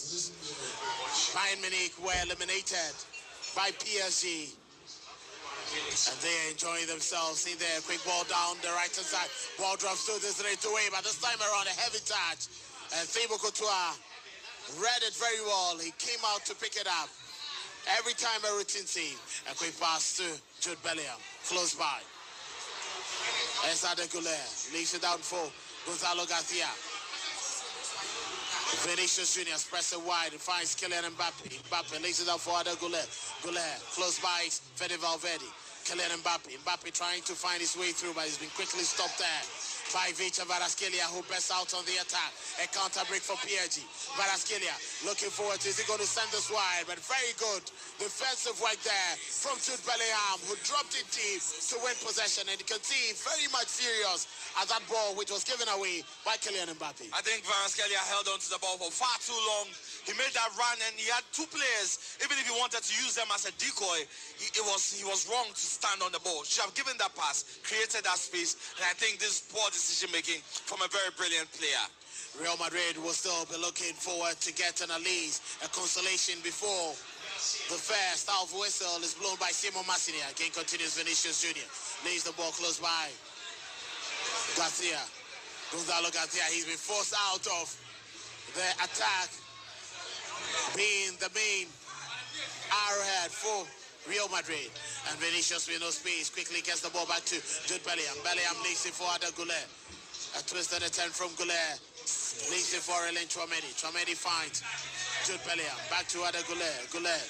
G: Bayern Munich were eliminated by PSG. And they are enjoying themselves. See there, quick ball down the right hand side. Ball drops to Desiree Doué, but this time around a heavy touch. And Thibaut Courtois read it very well. He came out to pick it up. Every time a routine team. A quick pass to Jude Bellingham, close by. Esade Goulet leaves it down for Gonzalo Garcia. Vinicius Junior press it wide. He finds Kylian Mbappe. Mbappe lays it out for Ada Goulet. Goulet close by Fede Valverde. Kylian Mbappe. Mbappe trying to find his way through, but he's been quickly stopped there by Victor Kvaratskhelia, who bursts out on the attack. A counter break for PSG. Kvaratskhelia looking forward to, is he going to send this wide? But very good defensive work there from Jude Bellingham, who dropped it deep to win possession. And you can see very much serious at that ball, which was given away by Kylian Mbappe.
H: I think Kvaratskhelia held on to the ball for far too long. He made that run, and he had 2 players. Even if he wanted to use them as a decoy, he was wrong to stand on the ball. Should have given that pass, created that space, and I think this is poor decision making from a very brilliant player.
G: Real Madrid will still be looking forward to getting at least a consolation before the first half whistle is blown by Simon Massinia. Game continues. Vinicius Jr. lays the ball close by Garcia. Gonzalo Garcia, he's been forced out of the attack, being the main arrowhead for Real Madrid. And Vinicius with no space quickly gets the ball back to Jude Bellingham. Bellingham leaves it for Ada Goulet. A twisted attempt from Goulet. Leaves it for Elen Chouameni. Chouameni finds Jude Bellingham. Back to Ada Goulet. Goulet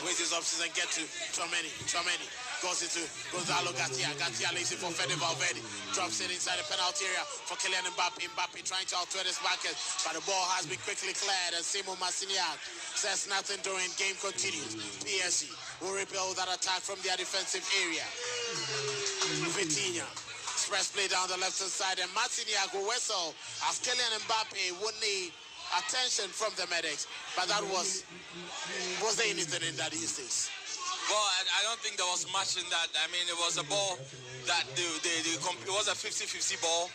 G: with his options and get to Chouameni. Chouameni goes into Gonzalo Garcia. Garcia leaves it for Fede Valverde. Drops it inside the penalty area for Kylian Mbappe. Mbappe trying to outwit his backers, but the ball has been quickly cleared, and Simon Massiniak says nothing during game continues. PSG will rebuild that attack from their defensive area. Vitinha. Express play down the left-hand side, and Massiniak will whistle as Kylian Mbappe would need attention from the medics, but that was there anything in that instance?
H: Well, I don't think there was much in that. I mean, it was a ball that it was a 50-50 ball.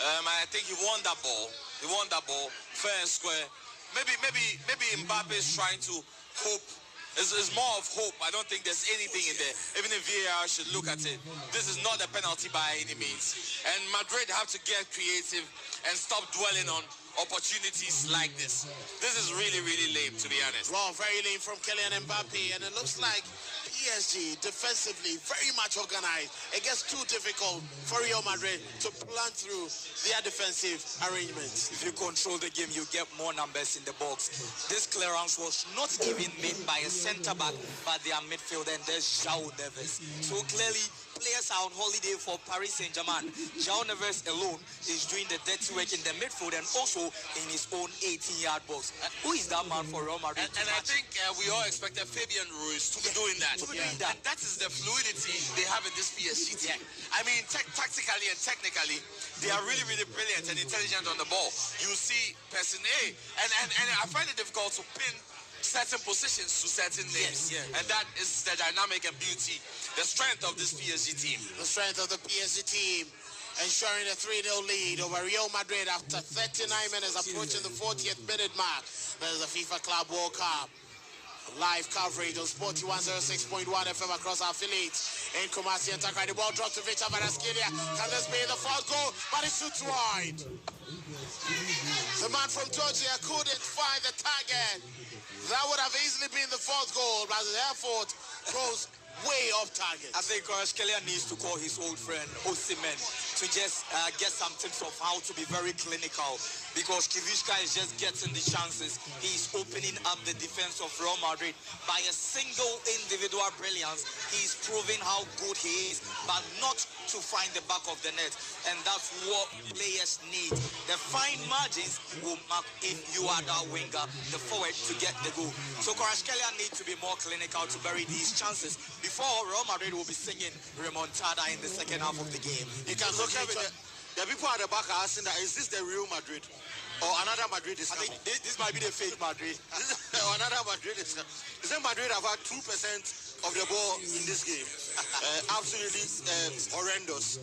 H: I think he won that ball. He won that ball fair and square. Maybe Mbappe is trying to hope. It's more of hope. I don't think there's anything in there. Even if VAR should look at it, this is not a penalty by any means. And Madrid have to get creative and stop dwelling on opportunities like this. This is really, really lame, to be honest.
G: Well, very lame from Kylian Mbappe, and it looks like PSG defensively very much organized. It gets too difficult for Real Madrid to plan through their defensive arrangements.
E: If you control the game, you get more numbers in the box. This clearance was not even made by a centre-back, but their midfielder, and there's João Neves. So clearly, players are on holiday for Paris Saint-Germain. João Neves alone is doing the dirty work in the midfield and also in his own 18-yard box. Who is that man for Real Madrid?
H: And I think we all expected Fabian Ruiz to be doing that. And that is the fluidity they have in this PSG team. I mean, tactically and technically, they are really, really brilliant and intelligent on the ball. You see person A, and I find it difficult to pin certain positions to certain names. And that is the dynamic and beauty, the strength of this PSG team.
G: The strength of the PSG team ensuring a 3-0 lead over Real Madrid after 39 minutes, approaching the 40th minute mark. There's the FIFA Club World Cup. Live coverage on Sport 106.1 FM across our affiliates in Kumasi and Takai. The ball dropped to Victor Varaskelia. Can this be the fourth goal? But it shoots wide. The man from Georgia couldn't find the target. That would have easily been the fourth goal, but the effort goes way off target.
E: I think Kvaratskhelia needs to call his old friend Osimhen to just get some tips of how to be very clinical, because Kivishka is just getting the chances. He's opening up the defense of Real Madrid by a single individual brilliance. He's proving how good he is, but not to find the back of the net. And that's what players need. The fine margins will mark if you are that winger, the forward, to get the goal. So Kvaratskhelia needs to be more clinical to bury these chances before Real Madrid will be singing remontada in the second half of the game.
G: You can look at
D: The people at the back are asking that, is this the real Madrid? Or another Madrid is coming?
E: I think this might be the fake Madrid.
D: Or another Madrid is coming. Is that Madrid have had 2% of the ball in this game? Absolutely horrendous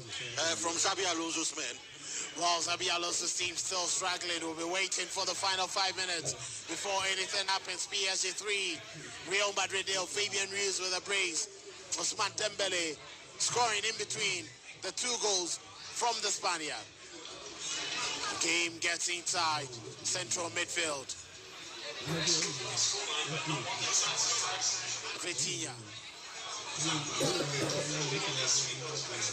D: from Xabi Alonso's men.
G: Well, Xabi Alonso's team still struggling. We'll be waiting for the final 5 minutes before anything happens. PSG 3, Real Madrid 0. Fabian Ruiz with a brace. Ousmane Dembele scoring in between the two goals from the Spaniard. Game gets inside central midfield. Vitinha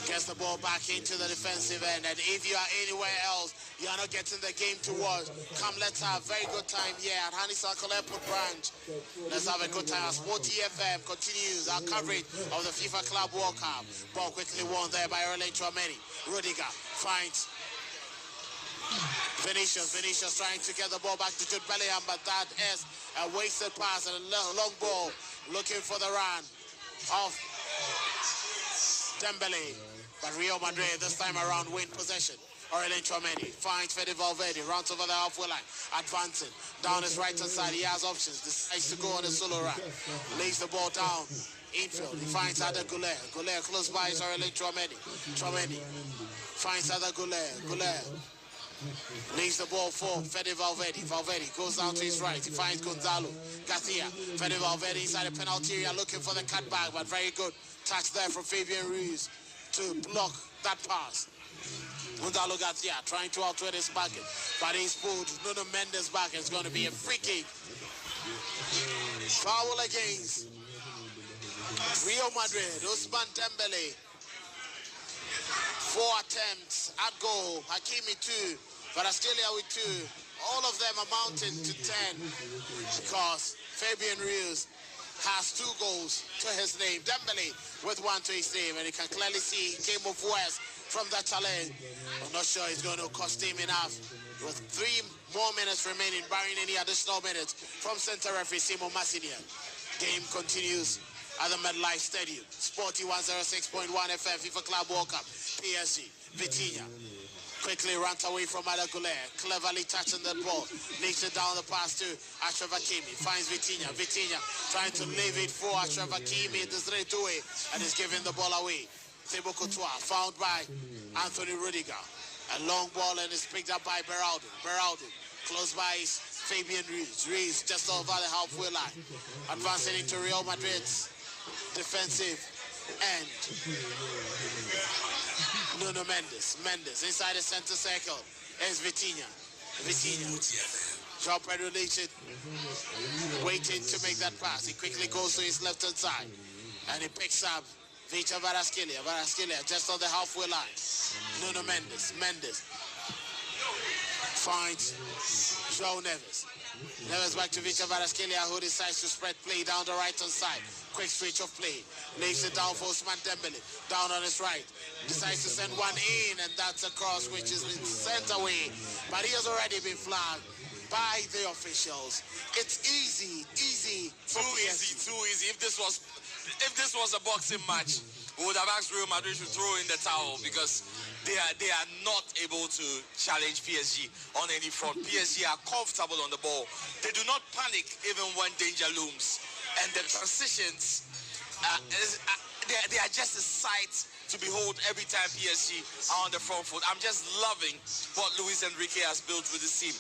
G: gets the ball back into the defensive end, and if you are anywhere else, you are not getting the game to watch. Come, let's have a very good time here at Hani Circle Airport branch. Let's have a good time. Sport FM continues our coverage of the FIFA Club World Cup. Ball quickly won there by Elen Chouameni. Rudiger finds Vinicius trying to get the ball back to Jude Bellingham, but that is a wasted pass and a long ball looking for the run of Dembele. But Real Madrid this time around win possession. Elen Chouameni finds Fede Valverde, runs over the halfway line, advancing down his right hand side. He has options, decides to go on a solo run, lays the ball down infield. He finds Ada Goulet close by is Elen Chouameni finds Ada Goulet Leaves the ball for Fede Valverde. Valverde goes down to his right. He finds Gonzalo Garcia. Fede Valverde inside the penalty area looking for the cutback, but very good touch there from Fabian Ruiz to block that pass. Gonzalo Garcia trying to outwit his bucket, but he's pulled Nuno Mendes back. It's going to be a free kick. Foul against Real Madrid. Ousmane Dembele. 4 attempts at goal. Hakimi 2. Varaskelia with 2. All of them amounting to 10 because Fabian Ruiz has 2 goals to his name. Dembele with 1 to his name, and you can clearly see he came off west from that challenge. I'm not sure it's going to cost him enough. With 3 more minutes remaining, barring any additional minutes from center referee Simon Massinian. Game continues at the MetLife Stadium. Sporty 106.1 FM, FIFA Club World Cup. PSG, Vitinha. Quickly runs away from Adagulaire, cleverly touching the ball, lays it down the pass to Achraf Hakimi, finds Vitinha. Vitinha trying to leave it for Achraf Hakimi, the straight away, and is giving the ball away. Thibaut Courtois found by Anthony Rudiger. A long ball and is picked up by Beraldo. Beraldo close by is Fabian Ruiz. Ruiz just over the halfway line, advancing into Real Madrid's defensive end. Nuno Mendes. Mendes inside the center circle is Vitinha. Vitinha. João Pedro leads it, waiting to make that pass. He quickly goes to his left-hand side, and he picks up Victor Varaskelia. Varaskelia just on the halfway line. Nuno Mendes. Mendes finds João Neves. Neves back to Victor Varaskelia, who decides to spread play down the right-hand side. Quick switch of play. Lays it down for Ousmane Dembele. Down on his right. Decides to send one in, and that's a cross which has been sent away. But he has already been flagged by the officials. It's easy.
H: Too easy. If this was a boxing match, we would have asked Real Madrid to throw in the towel because they are not able to challenge PSG on any front. PSG are comfortable on the ball. They do not panic even when danger looms. And the transitions, they are just a sight to behold every time PSG are on the front foot. I'm just loving what Luis Enrique has built with this team.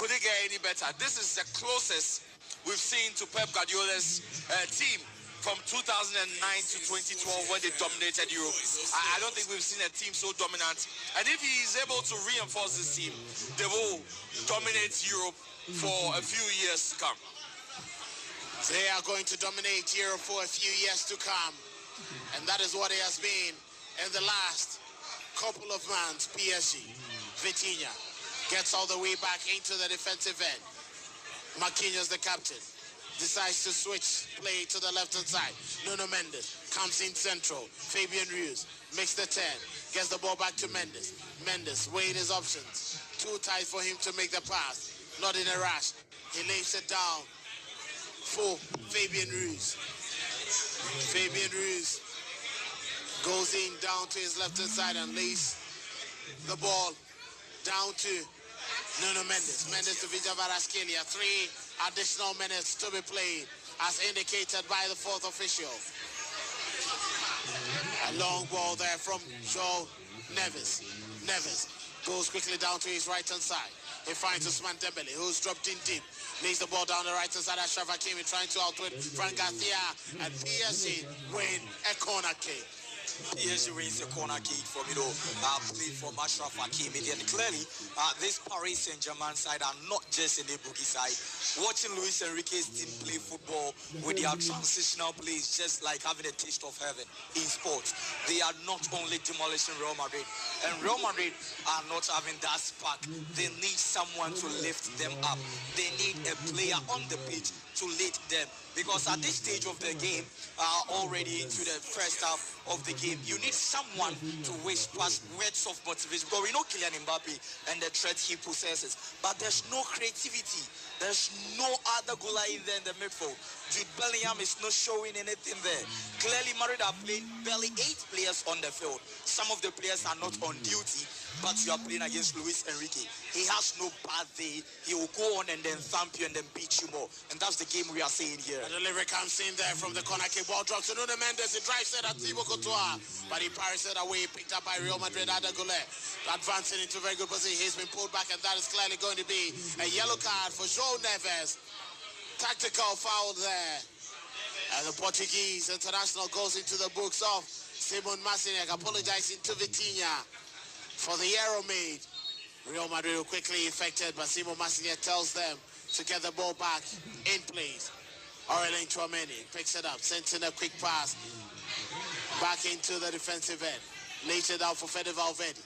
H: Could it get any better? This is the closest we've seen to Pep Guardiola's team from 2009 to 2012 when they dominated Europe. I don't think we've seen a team so dominant. And if he is able to reinforce this team, they will dominate Europe for a few years to come.
G: They are going to dominate Europe for a few years to come. And that is what it has been in the last couple of months. PSG, Vitinha gets all the way back into the defensive end. Marquinhos, the captain, decides to switch play to the left-hand side. Nuno Mendes comes in central. Fabian Ruiz makes the 10. Gets the ball back to Mendes. Mendes weighed his options. Too tight for him to make the pass. Not in a rush. He lays it down for Fabian Ruiz. Fabian Ruiz goes in down to his left-hand side and lays the ball down to Nuno Mendes. Mendes to Victor Varaskelia. 3 additional minutes to be played as indicated by the 4th official. A long ball there from João Neves. Neves goes quickly down to his right-hand side. He finds Ousmane Dembele, who's dropped in deep. Lays the ball down the right-hand side. Achraf Hakimi trying to outwit Fran Garcia. And PSG win a corner kick.
E: PSG wins a corner kick from play from Achraf Hakimi. And clearly, this Paris Saint-Germain side are not just in the bookie side. Watching Luis Enrique's team play football with their transitional plays, just like having a taste of heaven in sports. They are not only demolishing Real Madrid, and Real Madrid are not having that spark. They need someone to lift them up. They need a player on the pitch to lead them. Because at this stage of the game, already into the first half of the game, you need someone to whisper words of motivation. Because we know Kylian Mbappe and the threat he possesses, but there's no creativity. There's no other goalie in there in the midfield. Jude Bellingham is not showing anything there. Clearly, Madrid are playing barely 8 players on the field. Some of the players are not on duty, but you are playing against Luis Enrique. He has no bad day. He will go on and then thump you and then beat you more. And that's the game we are seeing here.
G: The delivery comes in there from the corner kick. Ball drops to Nuno Mendes. He drives it at Thibaut Courtois, but he parries it away. Picked up by Real Madrid. Ada Goulet advancing into a very good position. He's been pulled back, and that is clearly going to be a yellow card for João Neves. Tactical foul there. And the Portuguese international goes into the books of Simon Masiniak, apologizing to Vitinha for the error made. Real Madrid were quickly affected, but Simon Masiniak tells them to get the ball back in place. Aurelien Tchouameni picks it up, sends in a quick pass back into the defensive end. Later down for Fede Valverde.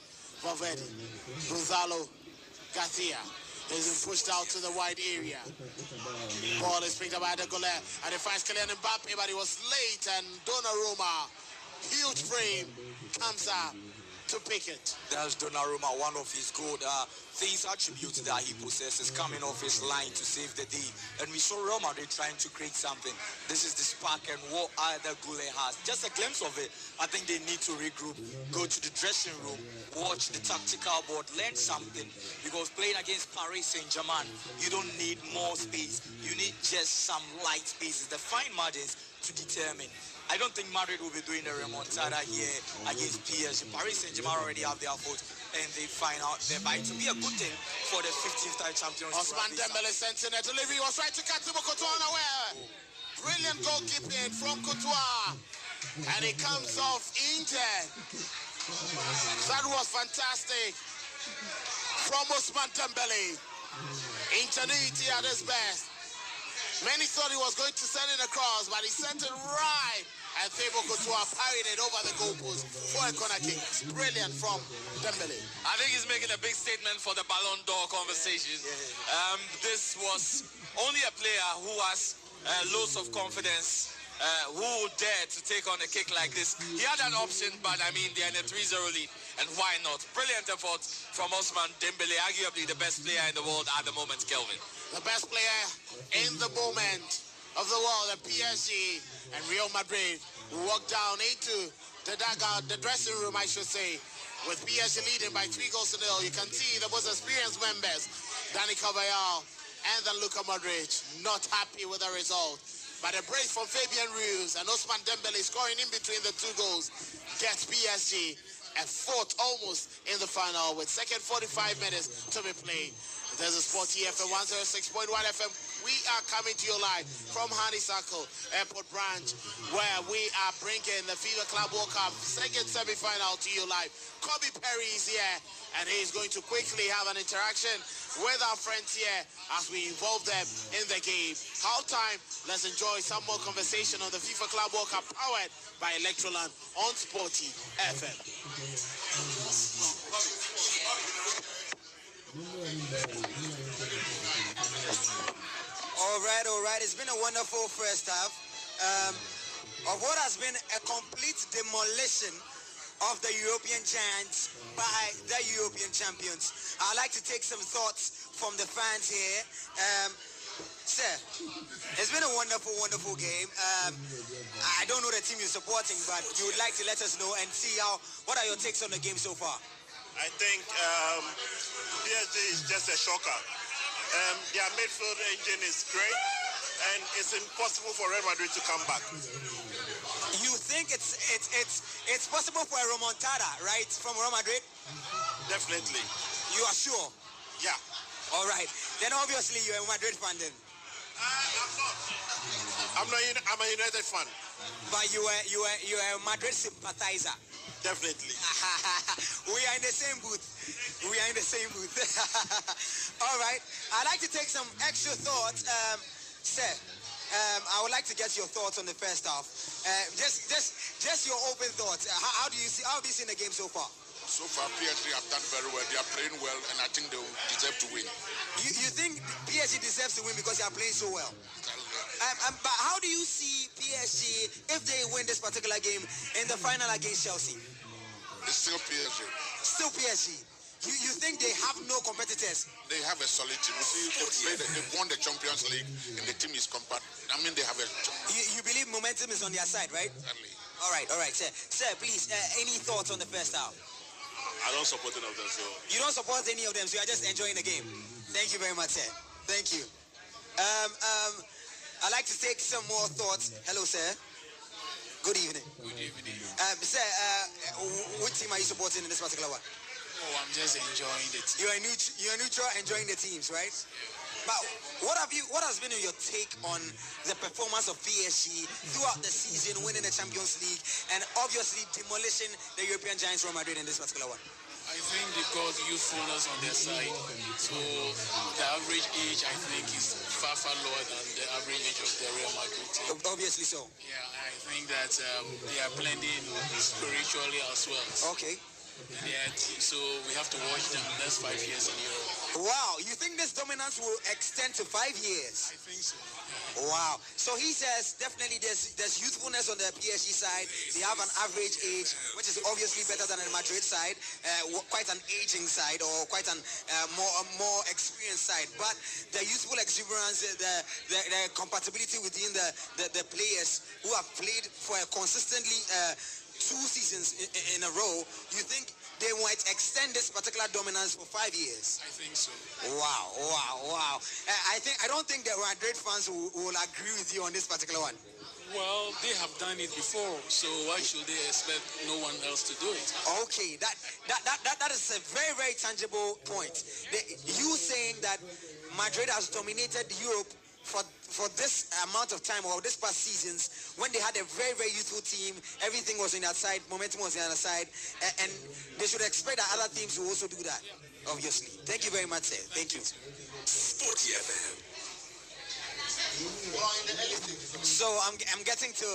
G: Gonzalo Garcia has been pushed out to the wide area. Ball is picked up by the Goulet, and it finds Kylian Mbappe, but he was late, and Donnarumma, huge frame, comes up to pick it.
E: That's Donnarumma, one of his good things, attributes that he possesses, coming off his line to save the day. And we saw Real Madrid trying to create something. This is the spark and what either Goulet has. Just a glimpse of it. I think they need to regroup, go to the dressing room, watch the tactical board, learn something. Because playing against Paris Saint-Germain, you don't need more space. You need just some light spaces, the fine margins to determine. I don't think Madrid will be doing a remontada here against PSG. Paris Saint-Germain already have their foot, and they find out thereby to be a good thing for the 15th time champions.
G: Ousmane Dembele sent in a delivery, was right to catch Thibaut Courtois unaware. Brilliant goalkeeping from Courtois, and it comes off injured. That was fantastic from Ousmane Dembele. Ingenuity at his best. Many thought he was going to send it across, but he sent it right, and Thibaut Courtois parried it over the goalpost for a corner kick. Brilliant from Dembele.
H: I think he's making a big statement for the Ballon d'Or conversation. This was only a player who has loads of confidence, who would dare to take on a kick like this. He had an option, but I mean, they're in a 3-0 lead, and why not? Brilliant effort from Ousmane Dembele, arguably the best player in the world at the moment, Kelvin.
G: The best player in the moment of the world, the PSG and Real Madrid, who walked down into the dugout, the dressing room, I should say, with PSG leading by 3-0. You can see the most experienced members, Dani Carvajal and then Luka Modric, not happy with the result. But a brace from Fabian Ruiz and Ousmane Dembele scoring in between the two goals gets PSG a fourth almost in the final with second 45 minutes to be played. There's a Sporty FM 106.1 FM. We are coming to you live from Honeysuckle Airport Branch, where we are bringing the FIFA Club World Cup second semi-final to you live. Kobe Perry is here, and he's going to quickly have an interaction with our friends here as we involve them in the game. Half time, let's enjoy some more conversation on the FIFA Club World Cup powered by Electroland on Sporty FM.
I: All right. It's been a wonderful first half of what has been a complete demolition of the European giants by the European champions. I'd like to take some thoughts from the fans here. Sir, it's been a wonderful game. I don't know the team you're supporting, but you would like to let us know and see what are your takes on the game so far?
J: I think PSG is just a shocker. Their midfield engine is great, and it's impossible for Real Madrid to come back.
I: You think it's possible for a remontada, right, from Real Madrid?
J: Definitely.
I: You are sure?
J: Yeah.
I: All right. Then obviously you're a Madrid fan then.
J: I'm not. I'm a United fan.
I: But you are a Madrid sympathizer.
J: Definitely.
I: We are in the same booth. All right. I'd like to take some extra thoughts. Sir, I would like to get your thoughts on the first half. Just your open thoughts. How have you seen the game so far?
B: So far, PSG have done very well. They are playing well, and I think they will deserve to win.
I: You think PSG deserves to win because they are playing so well? But how do you see PSG if they win this particular game in the final against Chelsea?
B: It's still PSG.
I: Still PSG. You think they have no competitors?
K: They have a solid team. You see, they've won the Champions League, and the team is compact. I mean, they have a...
I: You believe momentum is on their side, right?
K: Certainly.
I: All right, sir. Sir, please, any thoughts on the first half?
B: I don't support any of them, so...
I: You don't support any of them, so you are just enjoying the game. Thank you very much, sir. Thank you. I'd like to take some more thoughts. Hello, sir. Good evening.
L: Good evening.
I: Sir, which team are you supporting in this particular one?
L: Oh, I'm just enjoying it.
I: You're neutral, enjoying the teams, right? But what has been your take on the performance of PSG throughout the season, winning the Champions League, and obviously demolishing the European giants Real Madrid in this particular one?
L: I think they got youthfulness on their side. So the average age, I think, is far lower than the average age of the Real Madrid team.
I: Obviously so.
L: Yeah, I think that they are blending spiritually as well.
I: Okay.
L: Yeah, so we have to watch them next 5 years in Europe.
I: Wow, you think this dominance will extend to 5 years?
L: I think so.
I: Wow. So he says definitely there's youthfulness on the PSG side. They have an average age, which is obviously better than the Madrid side, quite an aging side, or quite an more experienced side. But the youthful exuberance, the compatibility within the players who have played for a consistently 2 seasons in a row, you think they might extend this particular dominance for 5 years?
L: I think so.
I: Wow. I don't think the Madrid fans will agree with you on this particular one.
L: Well, they have done it before, so why should they expect no one else to do it?
I: Okay, that is a very tangible point. You saying that Madrid has dominated Europe for this amount of time, or this past seasons, when they had a very youthful team, everything was on their side, momentum was on their side, and they should expect that other teams will also do that, obviously. Thank you very much, sir. Thank you.
M: Sporty FM.
I: So I'm getting to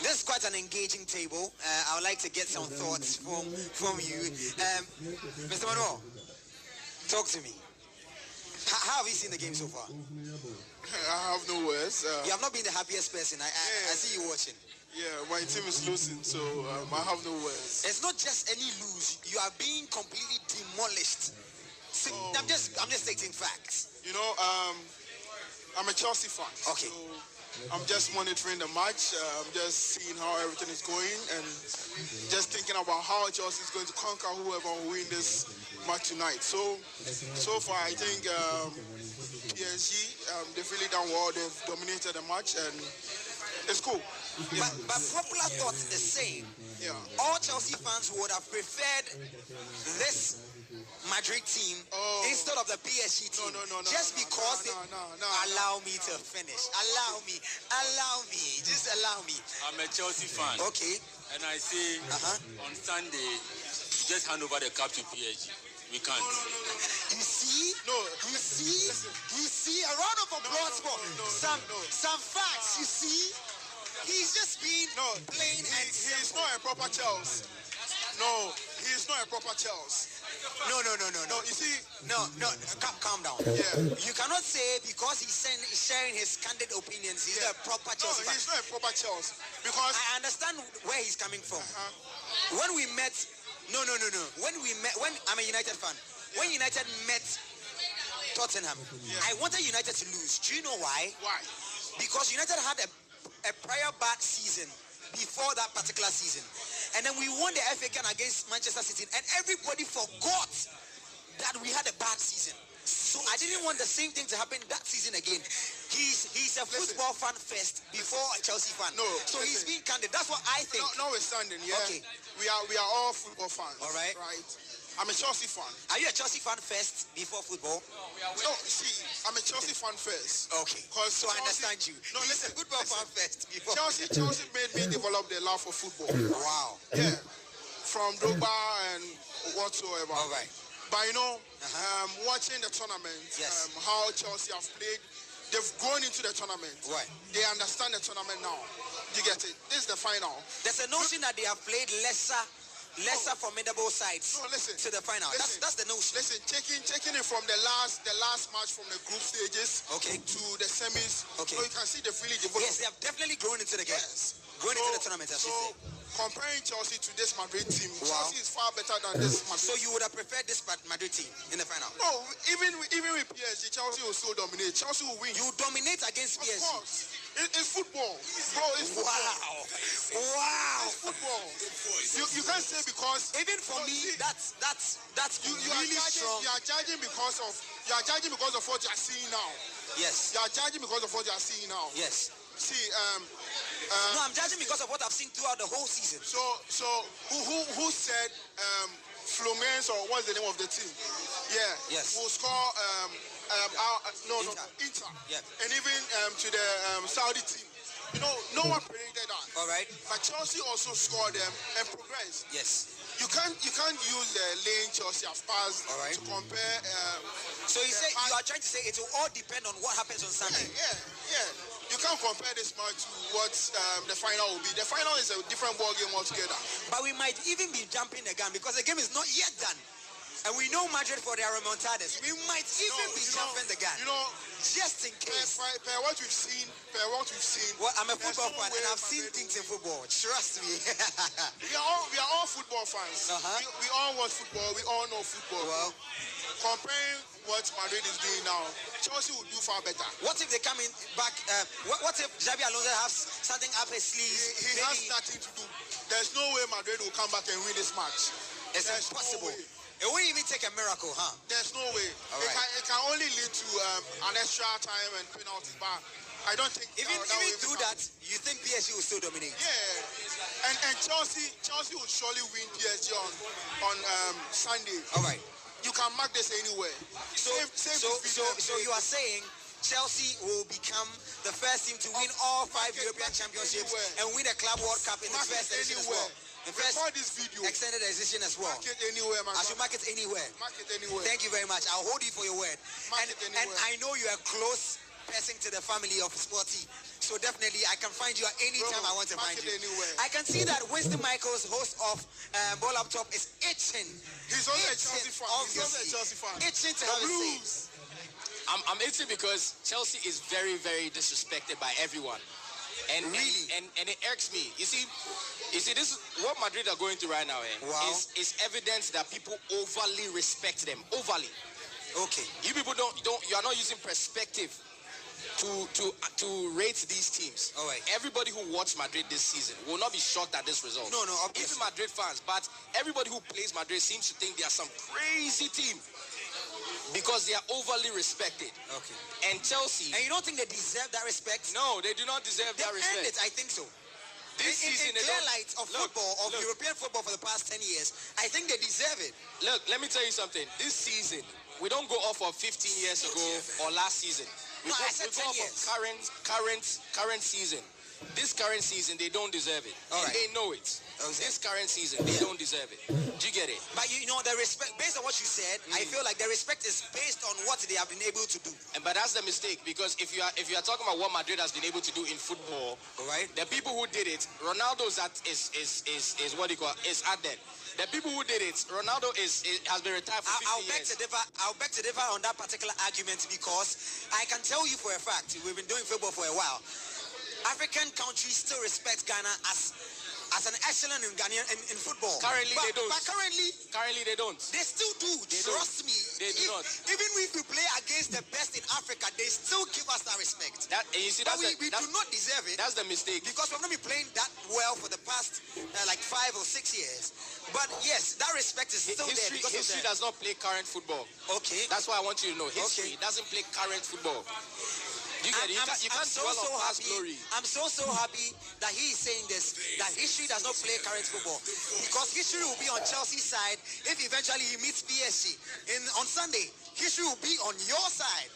I: this is quite an engaging table. I would like to get some thoughts from you. Mr. Manuel, talk to me. How have you seen the game so far?
N: I have no words.
I: You have not been the happiest person. I see you watching.
N: Yeah, my team is losing, so I have no words.
I: It's not just any lose. You are being completely demolished. See, I'm just stating facts.
N: You know, I'm a Chelsea fan.
I: Okay.
N: So I'm just monitoring the match. I'm just seeing how everything is going and just thinking about how Chelsea is going to conquer whoever will win this match tonight. So far, I think PSG, they've really done well. They've dominated the match, and it's cool.
I: Yeah. But popular thought is saying all Chelsea fans would have preferred this Madrid team instead of the PSG team. Just because allow me to finish. Allow me. Just allow me.
O: I'm a Chelsea fan.
I: Okay.
O: And I say on Sunday, just hand over the cup to PSG. We can't.
I: You see? You see? A round of applause for some facts. You see? He's just being plain and simple.
N: He's not a proper Chelsea. No, he's not a proper Chelsea.
I: No.
N: You see?
I: Calm down.
N: Yeah.
I: You cannot say because he's sharing his candid opinions, he's a proper Chelsea.
N: No, he's not a proper Chelsea. Because
I: I understand where he's coming from. When we met, when I'm a United fan, when United met Tottenham, I wanted United to lose. Do you know why?
N: Why?
I: Because United had a prior bad season before that particular season. And then we won the FA Cup against Manchester City, and everybody forgot that we had a bad season. So I didn't want the same thing to happen that season again. He's a football fan first before a Chelsea fan.
N: No.
I: So he's being candid. That's what I think.
N: Notwithstanding,
I: Okay.
N: We are all football fans.
I: All right.
N: Right. I'm a Chelsea fan.
I: Are you a Chelsea fan first before football?
N: No, see, I'm a Chelsea fan first.
I: Okay. So I understand you.
N: No, listen,
I: football fan first before.
N: Chelsea made me develop the love for football.
I: Wow.
N: Yeah. From Drogba and whatsoever.
I: All right.
N: But you know, watching the tournament, how Chelsea have played, they've grown into the tournament.
I: Right.
N: They understand the tournament now. You get it? This is the final.
I: There's a notion that they have played lesser lesser formidable sides to the final. That's the notion.
N: Listen, taking it from the last match from the group stages to the semis. Okay. So you can see the freely developed.
I: Yes, they have definitely grown into the game. Yes. Going into the tournament, as you say.
N: Comparing Chelsea to this Madrid team, Chelsea is far better than this Madrid.
I: So you would have preferred this Madrid team in the final?
N: No, even with PSG, Chelsea will still dominate. Chelsea will win.
I: You dominate against PSG?
N: Of course. It's football. Bro, it's football.
I: Wow.
N: It's football. You can't say because
I: even for me, that's
N: you
I: really
N: are
I: strong.
N: You are judging because of what you are seeing now.
I: Yes.
N: You are judging because of what you are seeing now.
I: Yes.
N: See,
I: no, I'm judging because of what I've seen throughout the whole season.
N: So who said Fluminense, or what's the name of the team? Yeah.
I: Yes.
N: Will score Inter.
I: Yeah.
N: And even to the Saudi team. You know, no one predicted that.
I: All right.
N: But Chelsea also scored them and progressed.
I: Yes.
N: You can't use the lane Chelsea have passed to compare.
I: So you are trying to say it will all depend on what happens on Sunday.
N: Yeah. You can't compare this match to what the final will be. The final is a different ball game altogether.
I: But we might even be jumping the gun because the game is not yet done. And we know Madrid for their remontadas. We might even be jumping the gun.
N: You know,
I: just in case.
N: Per what we've seen.
I: Well, I'm a football fan and I've seen things in football. Trust me.
N: we are all football fans. We all watch football. We all know football.
I: Well,
N: comparing what Madrid is doing now, Chelsea will do far better.
I: What if they come in back? What if Xabi Alonso has something up his sleeve?
N: He has nothing to do. There's no way Madrid will come back and win this match.
I: It's impossible. It won't even take a miracle, huh?
N: There's no way. It can only lead to an extra time and penalty. But I don't think
I: even through that, you think PSG will still dominate?
N: Yeah. And Chelsea will surely win PSG on Sunday.
I: All right.
N: You can mark this anywhere.
I: So you are saying Chelsea will become the first team to win all 5 European championships and win a Club World Cup in the first edition as well. In first
N: this video.
I: Extended edition as well.
N: Mark it anywhere, man.
I: I should mark it anywhere.
N: Mark it anywhere.
I: Thank you very much. I'll hold you for your word. And I know you're a close person to the family of Sporty. So definitely I can find you at any time I want to find you.
N: Anywhere.
I: I can see that Winston Michaels, host of Ball Up Top, is itching.
N: He's also a Chelsea fan.
I: Itching to have a say.
F: I'm itching because Chelsea is very, very disrespected by everyone. And really, and it irks me. You see, this is what Madrid are going through right now. Is evidence that people overly respect them. Overly.
I: Okay.
F: You people you are not using perspective to rate these teams.
I: All right.
F: Everybody who watched Madrid this season will not be shocked at this result.
I: No,
F: even Madrid fans, but everybody who plays Madrid seems to think they are some crazy team. Because they are overly respected.
I: Okay.
F: And Chelsea...
I: And you don't think they deserve that respect?
F: No, they do not deserve that respect.
I: Earned it, I think so.
F: This season...
I: In clear light of football, of European football for the past 10 years, I think they deserve it.
F: Look, let me tell you something. This season, we don't go off of 15 years ago or last season. We go off of current season. This current season, they don't deserve it.
I: All right.
F: They know it. Okay. This current season, they don't deserve it. Do you get it?
I: But you know, the respect, based on what you said, I feel like the respect is based on what they have been able to do.
F: But that's the mistake, because if you are talking about what Madrid has been able to do in football,
I: right?
F: The people who did it, Ronaldo is at that. The people who did it, Ronaldo has been retired for 50 years.
I: I'll beg to differ on that particular argument, because I can tell you for a fact, we've been doing football for a while. African countries still respect Ghana as an excellent in Ghana in football.
F: Currently they don't.
I: But
F: currently they don't.
I: They still do. Trust me.
F: They do not.
I: Even if we play against the best in Africa, they still give us that respect. We do not deserve it.
F: That's the mistake.
I: Because we've not been playing that well for the past like 5 or 6 years. But yes, that respect is still there. Because
F: history does not play current football.
I: Okay.
F: That's why I want you to know. History doesn't play current football. You get it? You can't dwell on past glory.
I: I'm so happy that he is saying this, that history does not play current football. Because history will be on Chelsea's side if eventually he meets PSG on Sunday. History will be on your side.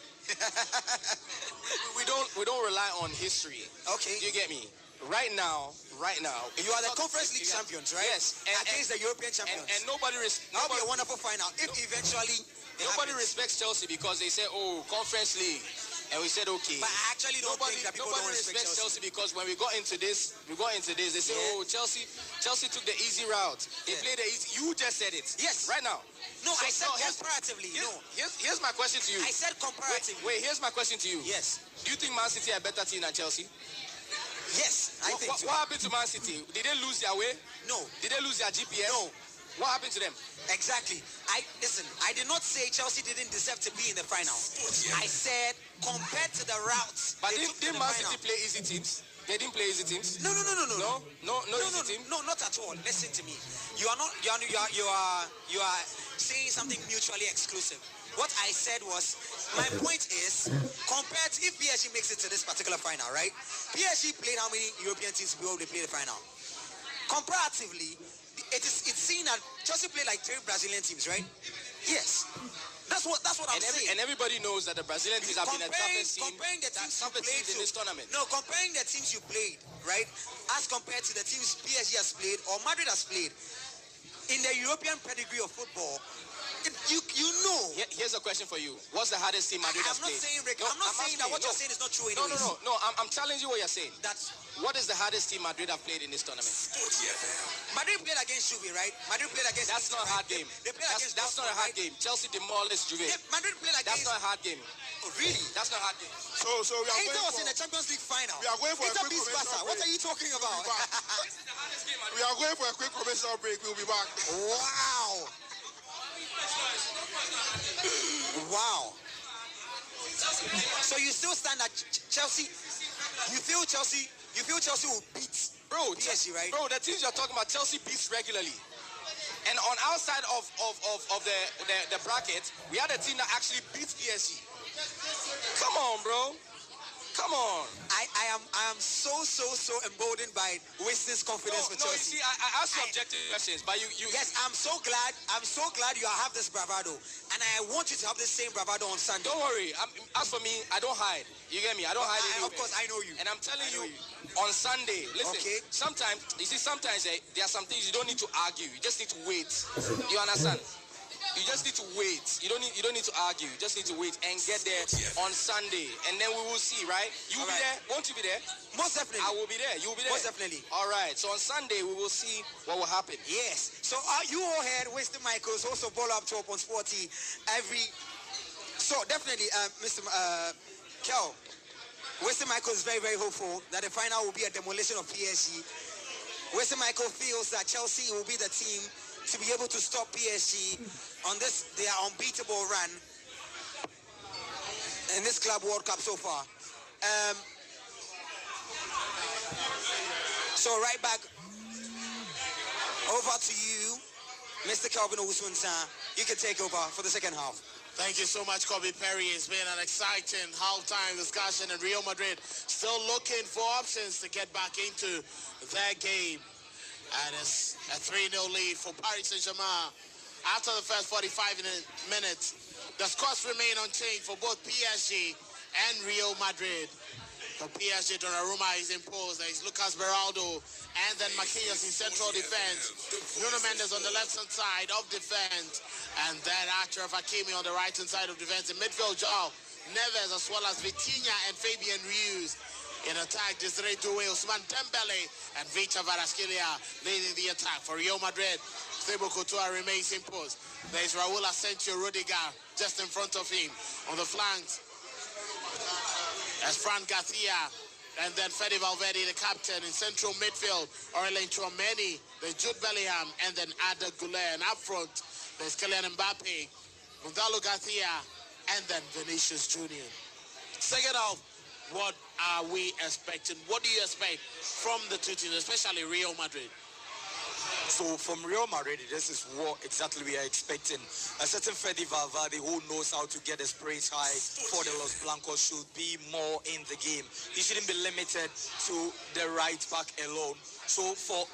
F: we don't rely on history.
I: Okay.
F: Do you get me? Right now,
I: you are the Conference League champions, right?
F: Yes.
I: Against the European champions.
F: And nobody
I: That'll be a wonderful final if eventually
F: nobody respects Chelsea because they say, oh, Conference League.
E: And we said, okay.
I: But I actually don't think that people don't respect
E: Chelsea because when we got into this, they say, oh, Chelsea took the easy route. They played the easy. You just said it.
I: Yes.
E: Right now.
I: No, I said comparatively.
E: Here's my question to you.
I: I said comparatively.
E: Wait, here's my question to you.
I: Yes.
E: Do you think Man City are a better team than Chelsea?
I: Yes, I think so.
E: What happened to Man City? Did they lose their way?
I: No.
E: Did they lose their GPS?
I: No.
E: What happened to them?
I: Exactly. Listen, I did not say Chelsea didn't deserve to be in the final. I said compared to the routes.
E: But didn't Man City play easy teams? They didn't play easy teams?
I: No,
E: easy team?
I: No, not at all. Listen to me. You are saying something mutually exclusive. What I said was, my point is, compared to if PSG makes it to this particular final, right? PSG played how many European teams before they played the final? Comparatively, it's seen that Chelsea played like 3 Brazilian teams, right? Yes. That's what I'm saying.
E: And everybody knows that the Brazilian teams have been the toughest team.
I: Comparing the teams you played
E: in this tournament.
I: No, comparing the teams you played, right, as compared to the teams PSG has played or Madrid has played, in the European pedigree of football, you know.
E: Here's a question for you. What's the hardest team Madrid has played?
I: I'm not saying that what you're saying is not true anyways.
E: No. I'm challenging what you're saying. What is the hardest team Madrid have played in this tournament?
I: Madrid played against Juve, right? Madrid played against.
E: That's not a hard game. That's not a hard game. Chelsea demolished Juve.
I: Madrid played against.
E: That's not a hard game.
I: Oh, really?
E: That's not a hard game.
N: So we are
I: Inter
N: going
I: was in the Champions League final.
N: We are going for a quick
I: commercial break. What are you talking about?
N: We are going for a quick commercial break. We'll be back.
I: Wow. Wow. So you still stand at Chelsea? You feel Chelsea will beat PSG, right?
E: Bro, the teams you're talking about, Chelsea beats regularly. And on our side of the bracket, we had a team that actually beats PSG. Come on, bro. Come on.
I: I am so emboldened by Winston's confidence with Chelsea.
E: You see, I asked you objective questions, but you
I: Yes, I'm so glad you have this bravado, and I want you to have the same bravado on Sunday.
E: Don't worry. As for me, I don't hide. You get me? I don't hide anywhere.
I: Of course, I know you.
E: And I'm telling you, on Sunday, listen. Okay. Sometimes there are some things you don't need to argue. You just need to wait. You understand? You just need to wait. You don't need to argue. You just need to wait and get there on Sunday, and then we will see, right? You will be there. Won't you be there?
I: Most definitely.
E: I will be there. You will be there.
I: Most definitely.
E: All right. So on Sunday we will see what will happen.
I: Yes. So you all heard Winston Michaels also ball up to on Sporty every. So definitely, Mr. Kel, Winston Michaels is very, very hopeful that the final will be a demolition of PSG. Winston Michaels feels that Chelsea will be the team to be able to stop PSG on their unbeatable run in this Club World Cup so far. So right back over to you, Mr. Calvin Owusu-Ansah. You can take over for the second half.
G: Thank you so much, Kobe Perry. It's been an exciting halftime discussion, and Real Madrid still looking for options to get back into their game. And it's a 3-0 lead for Paris Saint-Germain. After the first 45 minutes, the scores remain unchanged for both PSG and Real Madrid. For PSG, Donnarumma is imposed. There is Lucas Beraldo and then Marquinhos in central defense. Nuno Mendes on the left-hand side of defense. And then Achraf Hakimi on the right-hand side of defense. In midfield, Joao Neves as well as Vitinha and Fabian Ruiz. In attack, Desiree Doué, Ousmane Dembele, and Victor Kvaratskhelia leading the attack. For Real Madrid, Thibaut Courtois remains imposed. There is Raul Asensio Rudiger just in front of him. On the flanks, as Fran Garcia, and then Fede Valverde, the captain. In central midfield, Aurelien Tchouameni, there's Jude Bellingham, and then Arda Güler. And up front, there's Kylian Mbappe, Gonzalo Garcia, and then Vinicius Junior. Second half, what are we expecting? What do you expect from the two teams, especially Real Madrid?
E: So from Real Madrid, this is what exactly we are expecting. A certain Fede Valverde who knows how to get the spirits high for the Los Blancos should be more in the game. He shouldn't be limited to the right back alone. So for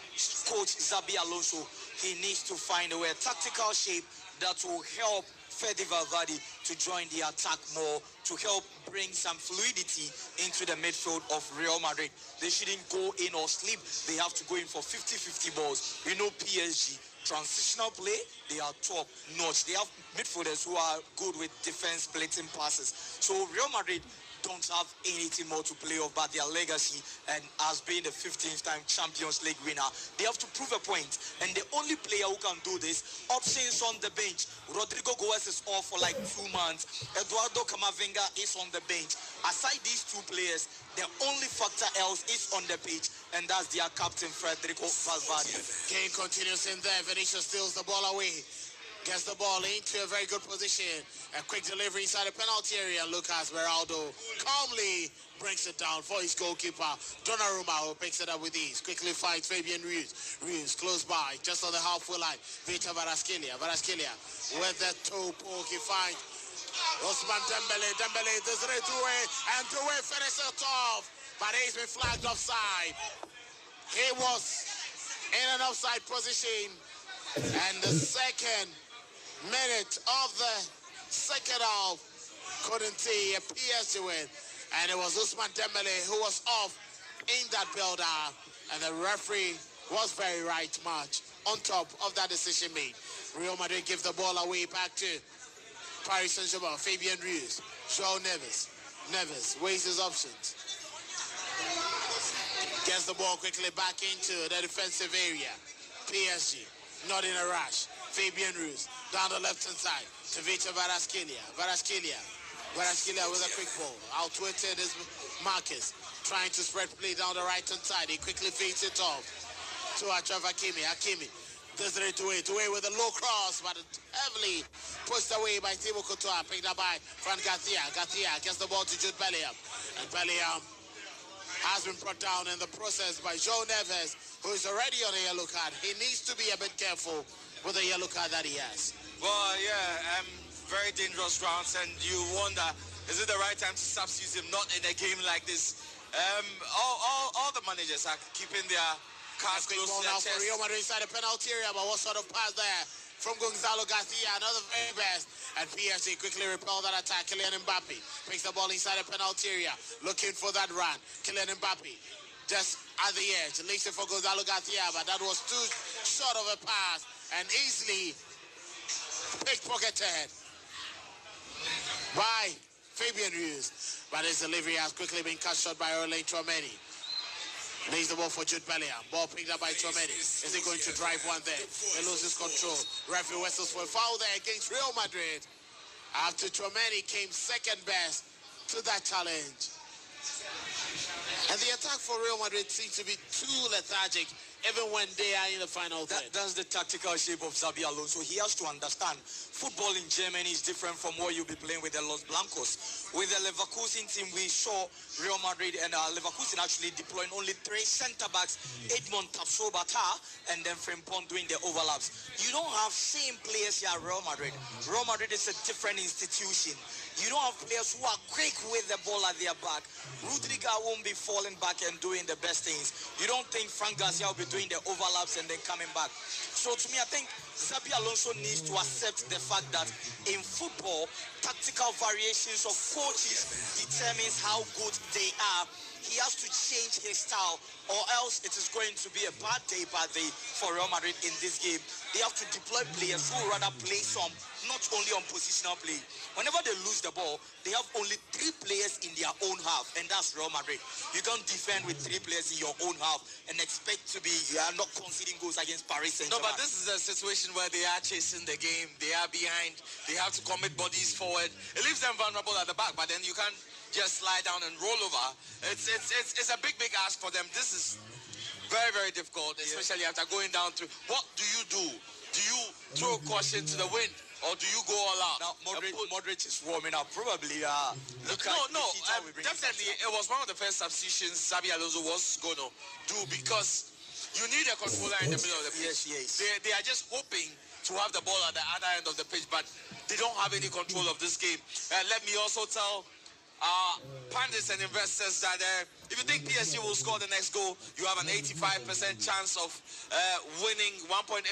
E: Coach Xabi Alonso, he needs to find a way, a tactical shape that will help Fede Valverde to join the attack more, to help bring some fluidity into the midfield of Real Madrid. They shouldn't go in or sleep. They have to go in for 50-50 balls. You know PSG, transitional play, they are top notch. They have midfielders who are good with defense splitting passes. So Real Madrid don't have anything more to play off but their legacy, and as being the 15th time Champions League winner, they have to prove a point. And the only player who can do this, options on the bench. Rodrigo Goes is off for like 2 months. Eduardo Camavinga is on the bench. Aside these two players, the only factor else is on the pitch, and that's their captain Federico Valverde.
G: Game continues in there. Vinicius steals the ball away. Gets the ball into a very good position. A quick delivery inside the penalty area. Lucas Beraldo calmly brings it down for his goalkeeper, Donnarumma, who picks it up with ease. Quickly finds Fabian Ruiz. Ruiz close by, just on the halfway line. Vita Varaskelia with the toe poke. He finds Osman Dembele. Dembele does it Doué, and Doué finishes it off. But he's been flagged offside. He was in an offside position. And the second minute of the second half, couldn't see a PSG win. And it was Ousmane Dembele who was off in that build-up. And the referee was very right much on top of that decision made. Real Madrid give the ball away back to Paris Saint-Germain. Fabian Ruiz, João Neves. Neves weighs his options. Gets the ball quickly back into the defensive area. PSG. Not in a rush. Fabian Ruiz down the left-hand side to Vita Varaskelia. Varaskelia with a quick ball. Outwitted is Marcus, trying to spread play down the right-hand side. He quickly feeds it off to Achraf Hakimi. Hakimi does it to Doué with a low cross, but heavily pushed away by Thibaut Courtois. Picked up by Fran Garcia. Garcia gets the ball to Jude Bellingham. And Bellingham has been brought down in the process by João Neves, who is already on a yellow card. He needs to be a bit careful with the yellow card that he has.
H: Well, yeah, very dangerous rounds, and you wonder, is it the right time to substitute him? Not in a game like this. All the managers are keeping their cards close to their chest.
G: For Real Madrid inside the penalty area, but what sort of pass there from Gonzalo Garcia, another very best. And PSG quickly repel that attack. Kylian Mbappe picks the ball inside the penalty area, looking for that run. Kylian Mbappe just at the edge, leaves it for Gonzalo Garcia, but that was too short of a pass and easily pickpocketed by Fabian Ruiz. But his delivery has quickly been cut short by Aurelien Tchouameni. Lays the ball for Jude Bellingham. Ball picked up by Tchouameni. Is he going to drive one there? He loses control. Referee whistles for a foul there against Real Madrid. After Tchouameni came second best to that challenge. And the attack for Real Madrid seems to be too lethargic, even when they are in the final third.
E: That's the tactical shape of Xabi Alonso. He has to understand football in Germany is different from what you'll be playing with the Los Blancos. With the Leverkusen team, we saw Real Madrid and Leverkusen actually deploying only 3 centre-backs, Edmond Tapsoba, and then Frimpong doing the overlaps. You don't have same players here at Real Madrid. Real Madrid is a different institution. You don't have players who are quick with the ball at their back. Rudiger won't be falling back and doing the best things. You don't think Frank Garcia will be doing the overlaps and then coming back. So to me, I think Xabi Alonso needs to accept the fact that in football, tactical variations of coaches determines how good they are. He has to change his style, or else it is going to be a bad day for Real Madrid in this game. They have to deploy players who rather play some, not only on positional play. Whenever they lose the ball, they have only 3 players in their own half, and that's Real Madrid. You can't defend with 3 players in your own half and expect to be not conceding goals against Paris Saint-Germain.
H: No, but this is a situation where they are chasing the game. They are behind. They have to commit bodies forward. It leaves them vulnerable at the back, but then you can't just slide down and roll over. It's a big ask for them. This is very, very difficult, especially after going down to. What do you do? Do you throw caution to the wind, or do you go all out?
E: Now, Modric is warming up. Probably.
H: Definitely. It was one of the first substitutions Xabi Alonso was going to do, because you need a controller in the middle of the pitch.
E: Yes.
H: They are just hoping to have the ball at the other end of the pitch, but they don't have any control of this game. Let me also tell pundits and investors that if you think PSG will score the next goal, you have an 85% chance of winning. 1.85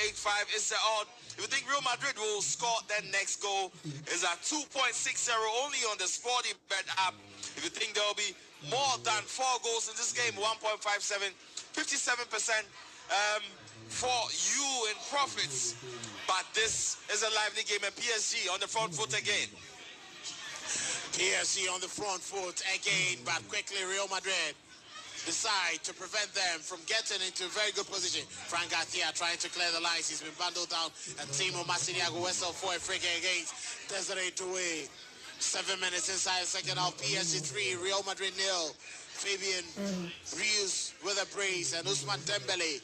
H: is the odd. If you think Real Madrid will score their next goal, is at 2.60 only on the Sporty Bet app. If you think there will be more than 4 goals in this game, 1.57, 57%. for you in profits. But this is a lively game, and PSG on the front foot again.
G: PSG on the front foot again, but quickly Real Madrid decide to prevent them from getting into a very good position. Frank Garcia trying to clear the lines. He's been bundled down, and Timo Masiniago whistle for a free kick against Desiree Doué. 7 minutes inside the second half. PSG 3, Real Madrid 0. Fabian Ruiz with a brace, and Ousmane Dembele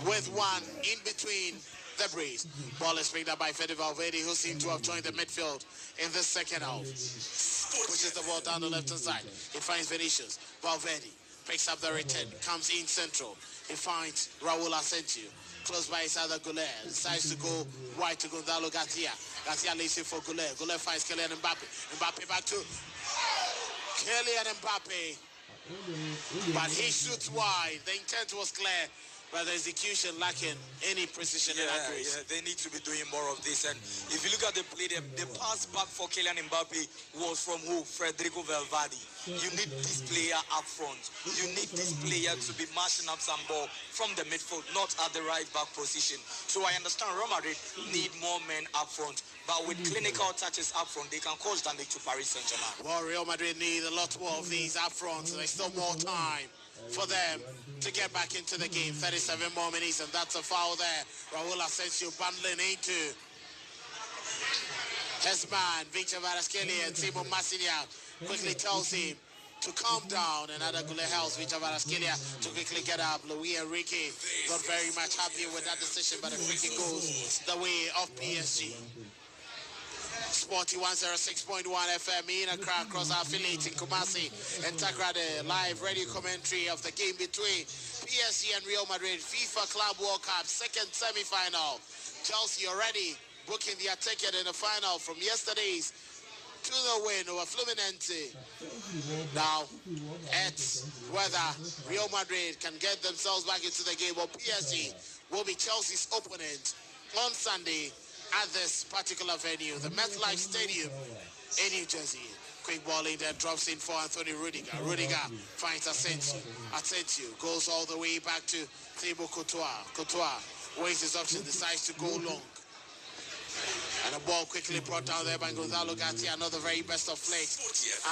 G: with one in between the brace. Ball is picked up by Fede Valverde, who seemed to have joined the midfield in the second half. Pushes the ball down the left-hand side. He finds Vinicius. Valverde picks up the return, comes in central. He finds Raul Asensio. Close by his other Goulet. Decides to go wide to Gonzalo Garcia. Garcia lays it for Goulet. Goulet finds Kylian Mbappe. Mbappe back to Kylian Mbappe. But he shoots wide. The intent was clear, but the execution lacking any precision and accuracy.
E: Yeah, they need to be doing more of this. And if you look at the play, the pass back for Kylian Mbappe was from who? Federico Valverde. You need this player up front. You need this player to be mashing up some ball from the midfield, not at the right back position. So I understand Real Madrid need more men up front, but with clinical touches up front, they can cause damage to Paris Saint-Germain.
G: Well, Real Madrid need a lot more of these up front. There's still more time for them to get back into the game. 37 more minutes, and that's a foul there. Raul Asensio bundling into his man, Victor Varaskelia, and Timo Masiniago quickly tells him to calm down. Another Goulet helps Victor Varaskelia to quickly get up. Luis Enrique not very much happy with that decision, but the free kick goes the way of PSG. Sporty 106.1 FM in Accra, across our affiliates in Kumasi and Takrade. Live radio commentary of the game between PSG and Real Madrid, FIFA Club World Cup second semi-final. Chelsea already booking their ticket in the final from yesterday's 2-0 win over Fluminense. Now, it's whether Real Madrid can get themselves back into the game, or PSG will be Chelsea's opponent on Sunday at this particular venue, the MetLife Stadium in New Jersey. Quick ball in there, drops in for Anthony Rudiger. Rudiger finds Asensio. Asensio goes all the way back to Thibaut Courtois. Courtois weighs his option, decides to go long. And the ball quickly brought down there by Gonzalo Garcia. Another very best of plays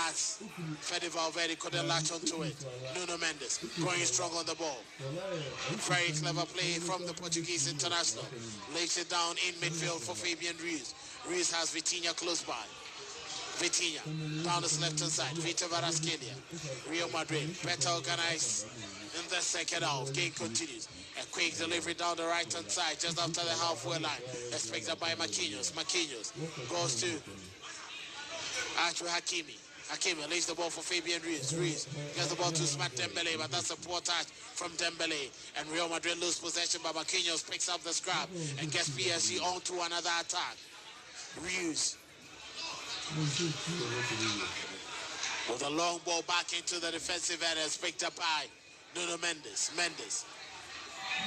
G: as Fede Valverde couldn't latch onto it. Nuno Mendes going strong on the ball. Very clever play from the Portuguese international. Lays it down in midfield for Fabian Ruiz. Ruiz has Vitinha close by. Vitinha down his left-hand side. Victor Varaskelia. Real Madrid better organized in the second half. Game continues. A quick delivery down the right-hand side, just after the halfway line. It's picked up by Marquinhos. Marquinhos goes to Achraf Hakimi. Hakimi lays the ball for Fabian Ruiz. Ruiz gets the ball to Ousmane Dembele, but that's a poor touch from Dembele. And Real Madrid lose possession, but Marquinhos picks up the scrap and gets PSG on to another attack. Ruiz with a long ball back into the defensive end, is picked up by Nuno Mendes. Mendes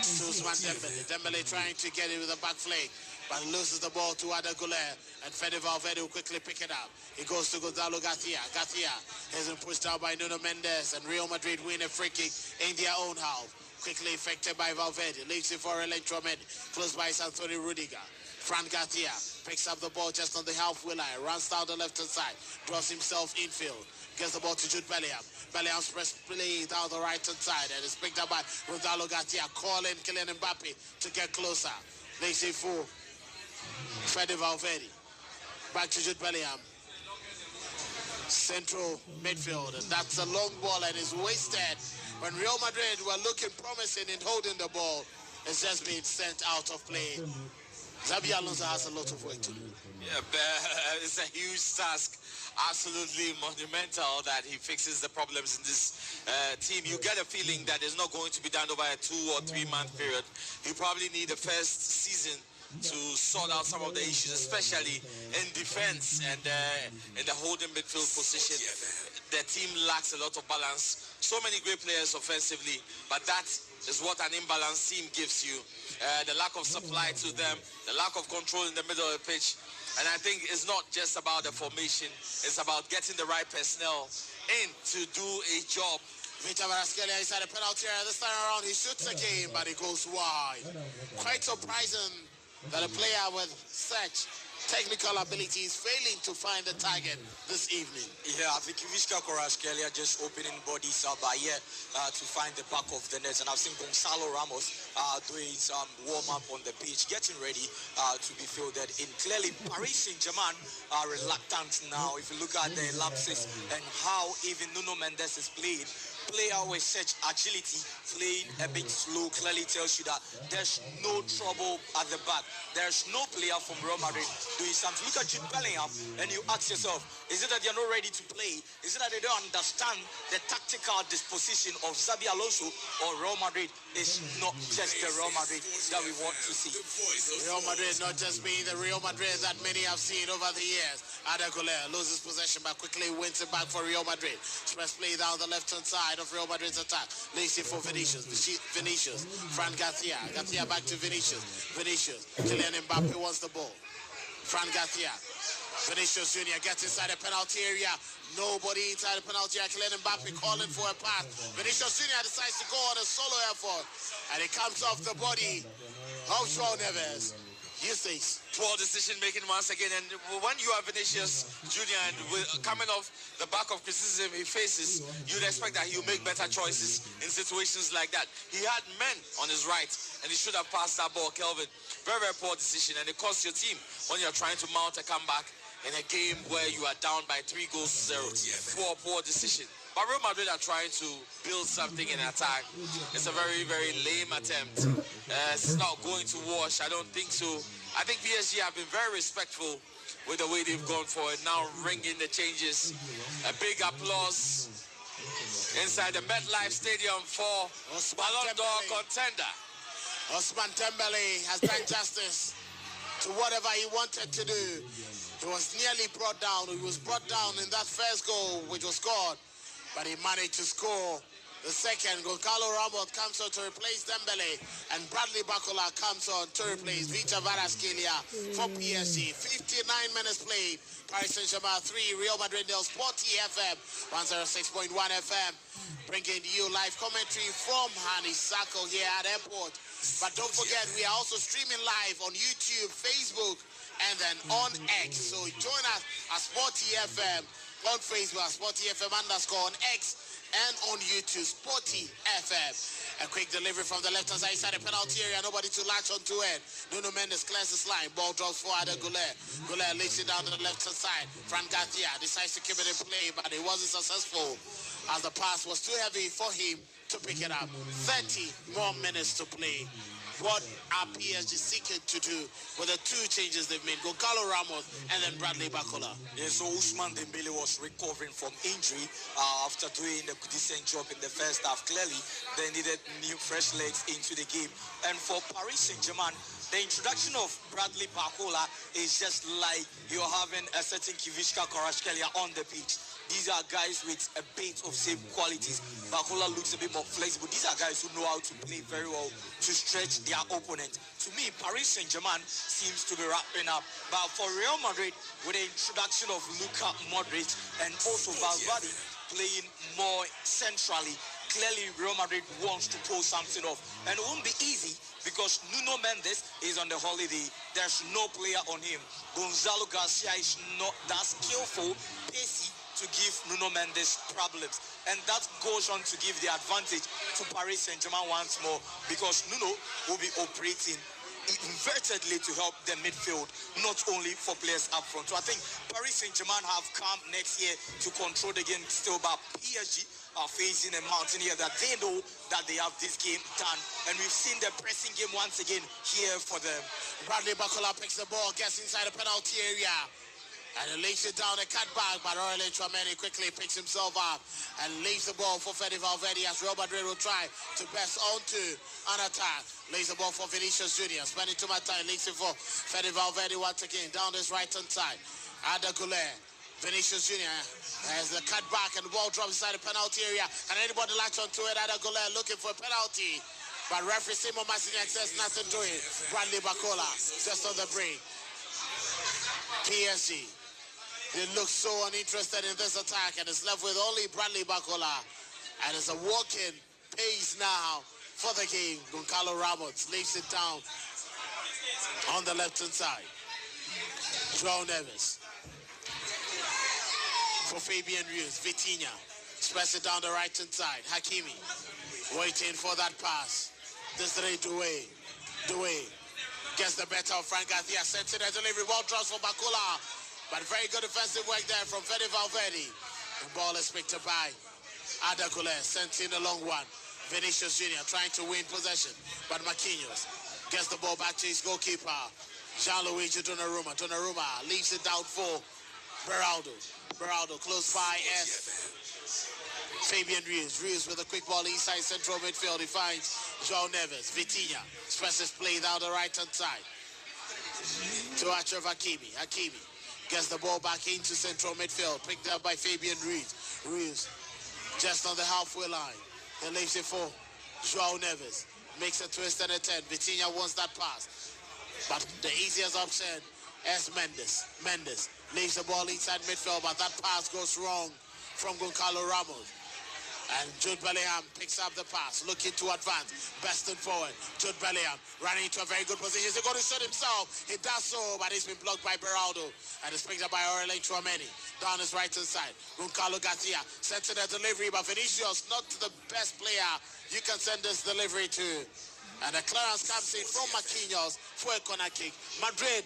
G: to Ousmane Dembele. Dembele trying to get it with a back flank, but loses the ball to Ada Goulet, and Fede Valverde will quickly pick it up. He goes to Gonzalo Garcia. Garcia has been pushed out by Nuno Mendes, and Real Madrid win a free kick in their own half. Quickly effected by Valverde. Leaves it for Electromed. Close by Anthony Rudiger. Fran Garcia picks up the ball just on the halfway line. Runs down the left-hand side. Draws himself infield. Gets the ball to Jude Bellingham. Bellingham's press play down the right-hand side, and it's picked up by Gonzalo Garcia, calling Kylian Mbappe to get closer. Lays it for Fede Valverde. Back to Jude Bellingham. Central midfield, and that's a long ball, and is wasted when Real Madrid were looking promising in holding the ball. It's just been sent out of play. Xabi Alonso has a lot of work to do.
H: Yeah, it's a huge task. Absolutely monumental that he fixes the problems in this team. You get a feeling that it's not going to be done over a 2 or 3 month period. You probably need the first season to sort out some of the issues, especially in defense and in the holding midfield position. The team lacks a lot of balance. So many great players offensively, but that is what an imbalanced team gives you. The lack of supply to them, the lack of control in the middle of the pitch. And I think it's not just about the formation, it's about getting the right personnel in to do a job
G: Victor Varaskelia inside the penalty area. This time around, he shoots again, but it goes wide. Quite surprising that a player with such technical abilities failing to find the target this evening.
E: Yeah, I think Vishka Korashkelia just opening bodies up to find the back of the net. And I've seen Gonzalo Ramos doing some warm-up on the pitch, getting ready to be fielded in. Clearly, Paris Saint-Germain are reluctant now. If you look at the lapses and how even Nuno Mendes is playing, player with such agility, playing a bit slow, clearly tells you that there's no trouble at the back. There's no player from Real Madrid doing something. Look at Jude Bellingham and you ask yourself, is it that they're not ready to play? Is it that they don't understand the tactical disposition of Xabi Alonso, or Real Madrid is not just the Real Madrid that we want to see?
G: Real Madrid not just being the Real Madrid that many have seen over the years. Ada Güler loses possession but quickly wins it back for Real Madrid. Press play down the left-hand side of Real Madrid's attack. Lacy for Vinicius. Fran Garcia. Garcia back to Vinicius. Kylian Mbappe wants the ball. Fran Garcia. Vinicius Jr. gets inside the penalty area. Nobody inside the penalty area. Kylian Mbappe calling for a pass. Vinicius Jr. decides to go on a solo effort. And it comes off the body of João Neves. Eustace.
H: Poor decision making once again, and when you are Vinicius Jr. and coming off the back of criticism he faces, you'd expect that he'll make better choices in situations like that. He had men on his right and he should have passed that ball. Kelvin, very, very poor decision, and it costs your team when you're trying to mount a comeback in a game where you are down by 3 goals to 0. Poor decision. But Real Madrid are trying to build something in attack. It's a very, very lame attempt. It's not going to wash. I don't think so. I think PSG have been very respectful with the way they've gone for it. Now ringing the changes. A big applause inside the MetLife Stadium for Ballon d'Or contender.
G: Ousmane Dembele has done justice to whatever he wanted to do. He was nearly brought down. He was brought down in that first goal, which was scored. But he managed to score the second. Gonzalo Ramos comes on to replace Dembele, and Bradley Barcola comes on to replace Victor Varaskelia for PSG. 59 minutes played. Paris Saint-Germain 3, Real Madrid 0. Sporty FM 106.1 FM, bringing you live commentary from Hanisako here at airport. But don't forget, we are also streaming live on YouTube, Facebook, and then on X. So join us at Sporty FM on Facebook, Sporty FM _ on X, and on YouTube, Sporty FM. A quick delivery from the left-hand side the penalty area. Nobody to latch onto it. Nuno Mendes clears this line. Ball drops for Ada Güler. Güler lays it down to the left-hand side. Fran Garcia decides to keep it in play, but it wasn't successful as the pass was too heavy for him to pick it up. 30 more minutes to play. What are PSG seeking to do with the 2 changes they've made? Gonzalo Ramos and then Bradley Barcola.
E: Yeah, so Ousmane Dembele was recovering from injury after doing a decent job in the first half. Clearly, they needed new fresh legs into the game. And for Paris Saint-Germain, the introduction of Bradley Barcola is just like you're having a certain Kivishka Korashkelia on the pitch. These are guys with a bit of same qualities. Barcola looks a bit more flexible. These are guys who know how to play very well to stretch their opponent. To me, Paris Saint-Germain seems to be wrapping up. But for Real Madrid, with the introduction of Luka Modric and also Valverde playing more centrally, clearly Real Madrid wants to pull something off. And it won't be easy because Nuno Mendes is on the holiday. There's no player on him. Gonzalo Garcia is not that skillful, pacey, to give Nuno Mendes problems. And that goes on to give the advantage to Paris Saint-Germain once more, because Nuno will be operating invertedly to help the midfield, not only for players up front. So I think Paris Saint-Germain have come next year to control the game still, but PSG are facing a mountain here that they know that they have this game done. And we've seen the pressing game once again here for them.
G: Bradley Barcola picks the ball, gets inside the penalty area, and he lays it down the cutback, but Aurelien Tchouameni quickly picks himself up and leaves the ball for Fede Valverde as Real Madrid will try to press onto an attack. Lays the ball for Vinicius Jr. Spending too much time, leaves it for Fede Valverde once again down this right-hand side. Ada Güler. Vinicius Jr. has the cutback and the ball drops inside the penalty area. And anybody latch onto it? Ada Güler looking for a penalty. But referee Simon Massignac says nothing to it. Bradley Barcola just on the break. PSG. They look so uninterested in this attack and it's left with only Bradley Barcola And it's a walking pace now for the game. Goncalo Ramos lays it down on the left-hand side. João Neves for Fabian Ruiz. Vitinha spreads it down the right-hand side. Hakimi waiting for that pass. Desiree Doué gets the better of Frank Garcia. Sends it a delivery. Ball drops for Bakula. But very good defensive work there from Fede Valverde. The ball is picked up by Ada Gule. Sent in a long one. Vinicius Jr. trying to win possession. But Marquinhos gets the ball back to his goalkeeper. Gianluigi Donnarumma. Donnarumma leaves it down for Beraldo. Beraldo close by as Fabian Ruiz. Ruiz with a quick ball inside central midfield. He finds João Neves. Vitinha expresses play down the right-hand side to Achraf Hakimi. Hakimi gets the ball back into central midfield. Picked up by Fabian Ruiz. Ruiz just on the halfway line. He leaves it for João Neves. Makes a twist and a turn. Vitinha wants that pass. But the easiest option is Mendes. Mendes leaves the ball inside midfield, but that pass goes wrong from Goncalo Ramos. And Jude Bellingham picks up the pass, looking to advance, besting forward. Jude Bellingham running into a very good position. He's going to shoot himself. He does so, but he's been blocked by Beraldo. And it's picked up by Aurelien Tchouameni down his right-hand side. Goncalo Garcia sends it a delivery, but Vinicius, not the best player you can send this delivery to. And the clearance comes in from Marquinhos for a corner kick. Madrid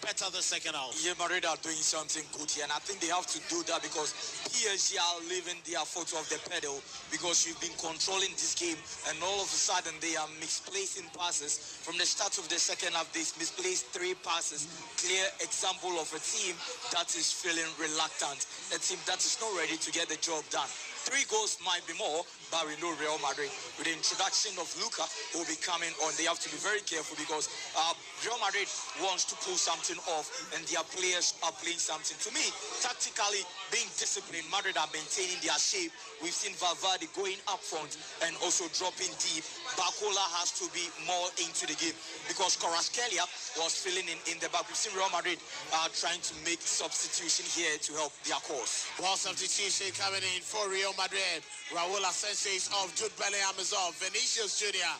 G: better the second half.
E: Yeah, Madrid are doing something good here, and I think they have to do that because PSG are leaving their foot off the pedal because you've been controlling this game, and all of a sudden they are misplacing passes. From the start of the second half, they misplaced 3 passes. Clear example of a team that is feeling reluctant, a team that is not ready to get the job done. 3 goals might be more, but we know Real Madrid, with the introduction of Luka, will be coming on. They have to be very careful because Real Madrid wants to pull something off, and their players are playing something. To me, tactically, being disciplined, Madrid are maintaining their shape. We've seen Valverde going up front and also dropping deep. Bacola has to be more into the game because Kvaratskhelia was filling in the back. We've seen Real Madrid trying to make substitution here to help their cause.
G: Ball substitution coming in for Real Madrid. Raul Asensio is off. Jude Bellingham is off. Vinicius Jr.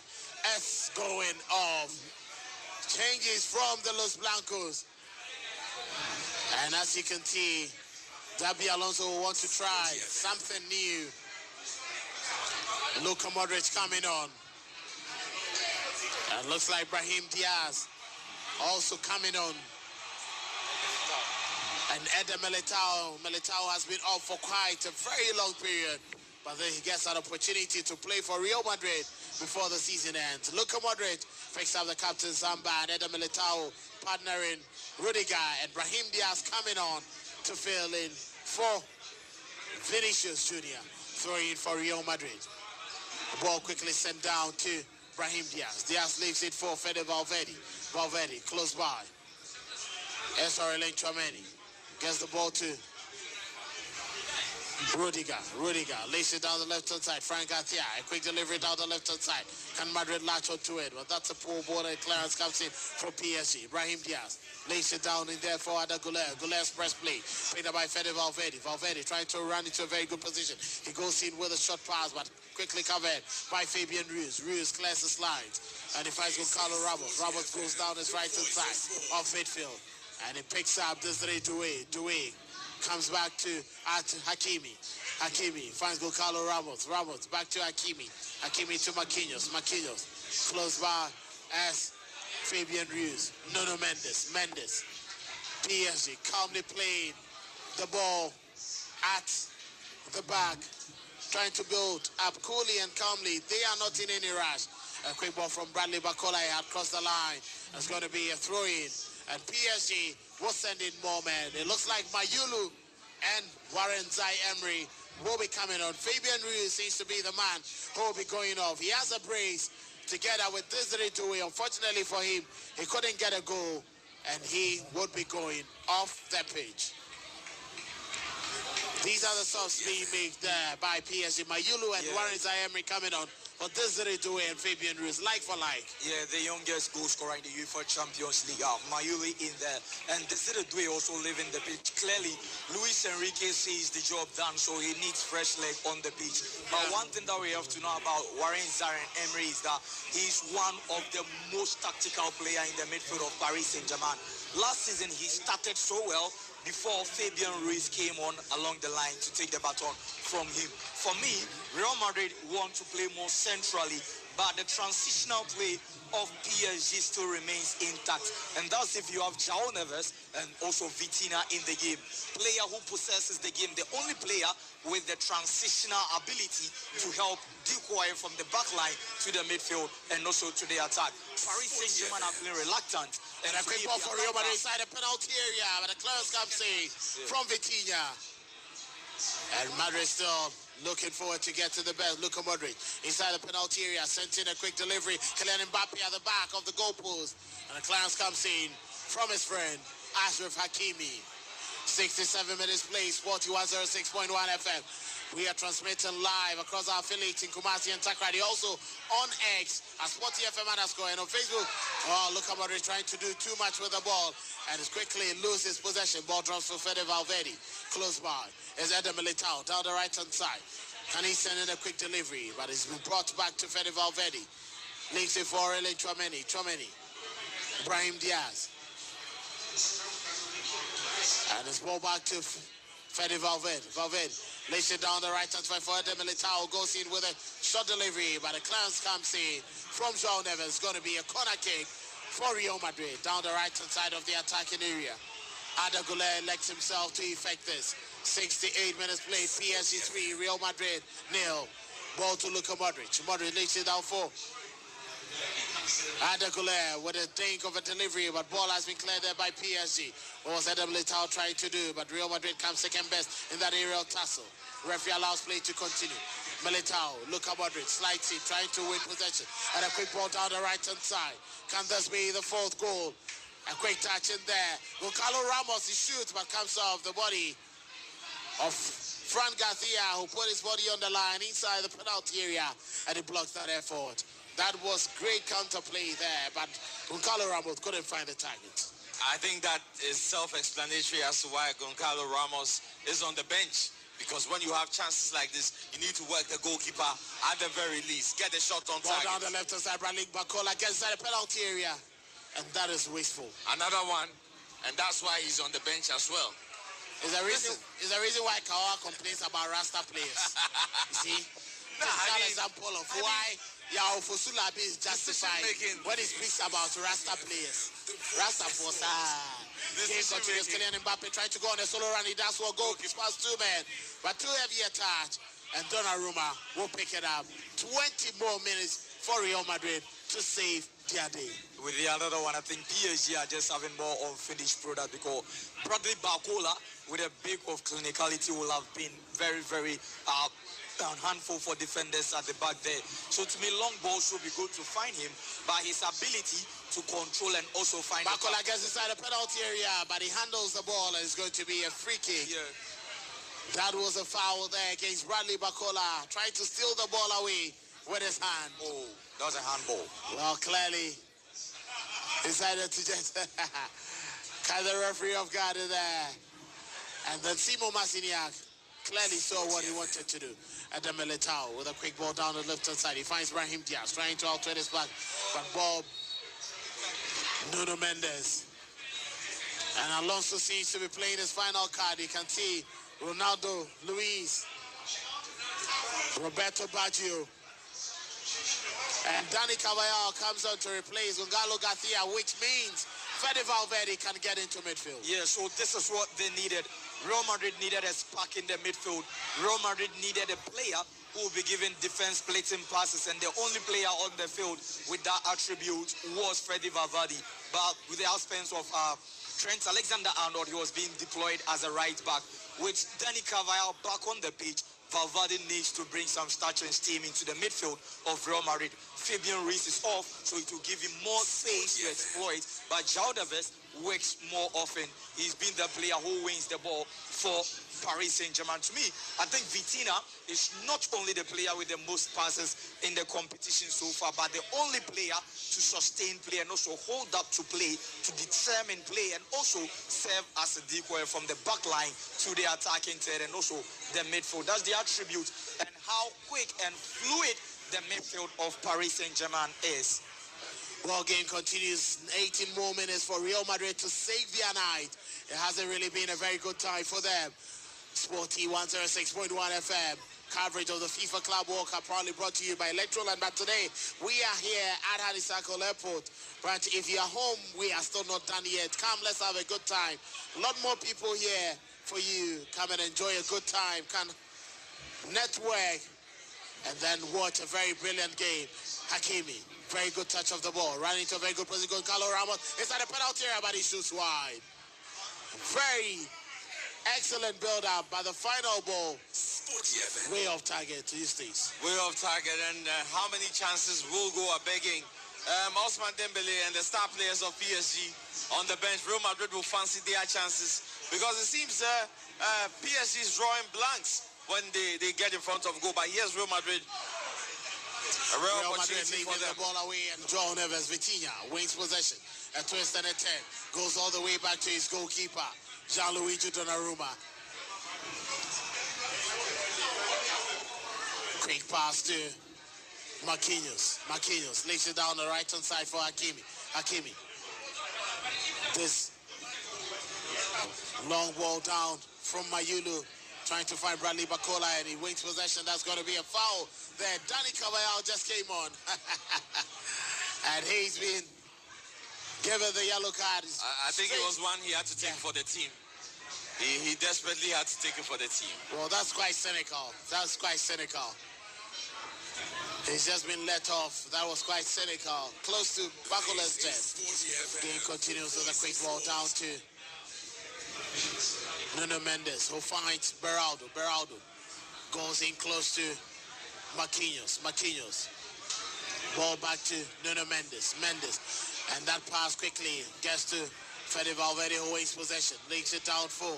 G: is going off. Changes from the Los Blancos. And as you can see, Xabi Alonso will want to try something new. Luka Modric coming on. And looks like Brahim Diaz also coming on. And Eder Militao has been off for quite a very long period. But then he gets an opportunity to play for Real Madrid before the season ends. Luka Modric picks up the captain's armband. Eder Militao partnering Rudiger, and Brahim Diaz coming on to fill in for Vinicius Jr. throwing in for Real Madrid. The ball quickly sent down to Brahim Diaz. Diaz leaves it for Fede Valverde. Valverde close by. Aurelien Tchouameni gets the ball to Rudiger lays it down the left-hand side. Frank Garcia, a quick delivery down the left-hand side. Can Madrid latch onto it? But that's a poor ball, and clearance comes in from PSG. Brahim Diaz lays it down in there for Ada Gule. Gule's press play. Picked up by Fede Valverde. Valverde trying to run into a very good position. He goes in with a short pass, but quickly covered by Fabian Ruiz. Ruiz clears his lines, and he fights with Goncalo Ramos. Ramos goes down his right-hand side of midfield, and he picks up Desiree Doué. Doué comes back to Hakimi. Hakimi finds Goncalo Ramos. Ramos back to Hakimi. Hakimi to Marquinhos. Marquinhos close by as Fabian Ruiz. Nuno Mendes. Mendes. PSG calmly playing the ball at the back, trying to build up coolly and calmly. They are not in any rush. A quick ball from Bradley Bacola had crossed the line. It's going to be a throw-in. And PSG will send in more men. It looks like Mayulu and Warren Zaïre-Emery will be coming on. Fabian Ruiz seems to be the man who will be going off. He has a brace together with Desiree Doué. Unfortunately for him, he couldn't get a goal, and he would be going off the pitch. These are the subs being made there by PSG. Mayulu and Warren Zaïre-Emery coming on But Desiree Doué and Fabian Ruiz, like for like.
E: Yeah, the youngest goal scorer in the UEFA Champions League, Mayuli in there. And Desiree Doué also leaving the pitch. Clearly, Luis Enrique sees the job done, so he needs fresh leg on the pitch. But one thing that we have to know about Warren Zaïre-Emery is that he's one of the most tactical players in the midfield of Paris Saint-Germain. Last season, he started so well before Fabian Ruiz came on along the line to take the baton from him. For me, Real Madrid want to play more centrally, but the transitional play of PSG still remains intact. And that's if you have João Neves and also Vitinha in the game. Player who possesses the game, the only player with the transitional ability to help decoy from the back line to the midfield and also to the attack. Paris Saint-Germain are feeling reluctant.
G: And a quick ball for Real Madrid inside the penalty area, but the clearance comes in from Vitinha. And Madrid still looking forward to get to the best. Luka Modric inside the penalty area, sent in a quick delivery. Kylian Mbappe at the back of the goalpost. And the clearance comes in from his friend, Ashraf Hakimi. 67 minutes play, Sport 106.1 FM. We are transmitting live across our affiliates in Kumasi and Takrady. Also on X at Sporty FM _ and on Facebook. Oh, Luka Modric trying to do too much with the ball and is quickly loses possession. Ball drops for Fede Valverde. Close by is Eder Militao down the right hand side. Can he send in a quick delivery? But it's been brought back to Fede Valverde. Links it for Aurelien Tchouameni. Brahim Diaz. And it's ball back to Fede Valverde. Valverde lays it down the right hand side for Eder Militao. Goes in with a short delivery, but the clearance comes in from João Neves. It's going to be a corner kick for Real Madrid down the right hand side of the attacking area. Arda Güler elects himself to effect this. 68 minutes played. PSG 3, Real Madrid 0. Ball to Luka Modric. Modric lays it down for Arda Güler with a think of a delivery, but ball has been cleared there by PSG. What was Eder Militao trying to do? But Real Madrid comes second best in that aerial tussle. Referee allows play to continue. Militao, Luka Modric slides it, trying to win possession. And a quick ball down the right hand side. Can this be the fourth goal? A quick touch in there. Goncalo Ramos, he shoots, but comes off the body of Fran Garcia, who put his body on the line inside the penalty area, and he blocks that effort. That was great counterplay there, but Goncalo Ramos couldn't find the target.
H: I think that is self-explanatory as to why Goncalo Ramos is on the bench. Because when you have chances like this, you need to work the goalkeeper at the very least. Get the shot on target.
G: Ball down the left-hand side, Bradley Bacola gets inside the penalty area. And that is wasteful.
K: Another one, and that's why he's on the bench as well.
G: Is the reason why Kawa complains about Rasta players. You see? An example of why Yao Fosulabi is justified when he speaks about Rasta players. Rasta Fosa. Game continues. Kylian Mbappe trying to go on a solo run. He does well. Goal. He past two men. But too heavy a touch. And Donnarumma will pick it up. 20 more minutes for Real Madrid to save their day.
E: With the other one, I think PSG are just having more unfinished product because Bradley Bacola, with a bit of clinicality, will have been very, very handful for defenders at the back there. So to me, long balls should be good to find him, but his ability to control and also find
G: Bacola gets inside the penalty area, but he handles the ball and it's going to be a free kick. Yeah. That was a foul there against Bradley Bacola, trying to steal the ball away with his hand.
E: Oh, that was a handball.
G: Well, clearly decided to just kind of referee off guard there. And then Simo Massignac clearly saw what he wanted to do. Eder Militao with a quick ball down the left-hand side. He finds Brahim Diaz trying to outwit his back. But Bob Nuno Mendes. And Alonso seems to be playing his final card. You can see Ronaldo, Luis, Roberto Baggio. And Dani Carvajal comes out to replace Goncalo Garcia, which means Fede Valverde can get into midfield.
E: Yeah, so this is what they needed. Real Madrid needed a spark in the midfield. Real Madrid needed a player who will be giving defense splitting passes, and the only player on the field with that attribute was Fede Valverde. But with the absence of Trent Alexander-Arnold, he was being deployed as a right back. With Dani Carvajal back on the pitch, Valverde needs to bring some starch and steam into the midfield of Real Madrid. Fabian Ruiz is off, so it will give him more space to exploit. But João Neves works more often. He's been the player who wins the ball for Paris Saint-Germain. To me, I think Vitinha is not only the player with the most passes in the competition so far, but the only player to sustain play and also hold up to play, to determine play, and also serve as a decoy from the back line to the attacking third and also the midfield. That's the attribute and how quick and fluid the midfield of Paris Saint-Germain is.
G: Ball game continues. 18 more minutes for Real Madrid to save their night. It hasn't really been a very good time for them. Sporty 106.1 FM. Coverage of the FIFA Club World Cup proudly brought to you by Electroland. But today, we are here at Hadisakol Airport. But if you're home, we are still not done yet. Come, let's have a good time. A lot more people here for you. Come and enjoy a good time. Come network and then watch a very brilliant game. Hakimi, very good touch of the ball. Running to a very good position. Carlo Ramos inside the penalty area, but he shoots wide. Very excellent build-up, by the final ball way off target to his face.
H: Way off target, and how many chances will go are begging. Ousmane Dembele and the star players of PSG on the bench. Real Madrid will fancy their chances because it seems PSG is drawing blanks when they get in front of goal. But here's Real Madrid. A real opportunity for them.
G: The ball away, and João Neves, Vitinha wins possession. A twist and a turn. Goes all the way back to his goalkeeper, Gianluigi Donnarumma. Quick pass to Marquinhos. Marquinhos lays it down the right-hand side for Hakimi. Hakimi. This long ball down from Mayulu, trying to find Bradley Bacola, and he wins possession. That's going to be a foul there. Dani Carvajal just came on. And he's been given the yellow card.
H: I think it was one he had to take for the team. He desperately had to take it for the team.
G: Well, that's quite cynical. That's quite cynical. He's just been let off. That was quite cynical. Close to Bacola's chest. Game continues with a quick ball down to Nuno Mendes, who finds Beraldo. Beraldo goes in close to Marquinhos. Marquinhos. Ball back to Nuno Mendes. Mendes. And that pass quickly gets to Fede Valverde, who waits possession. Leaks it down for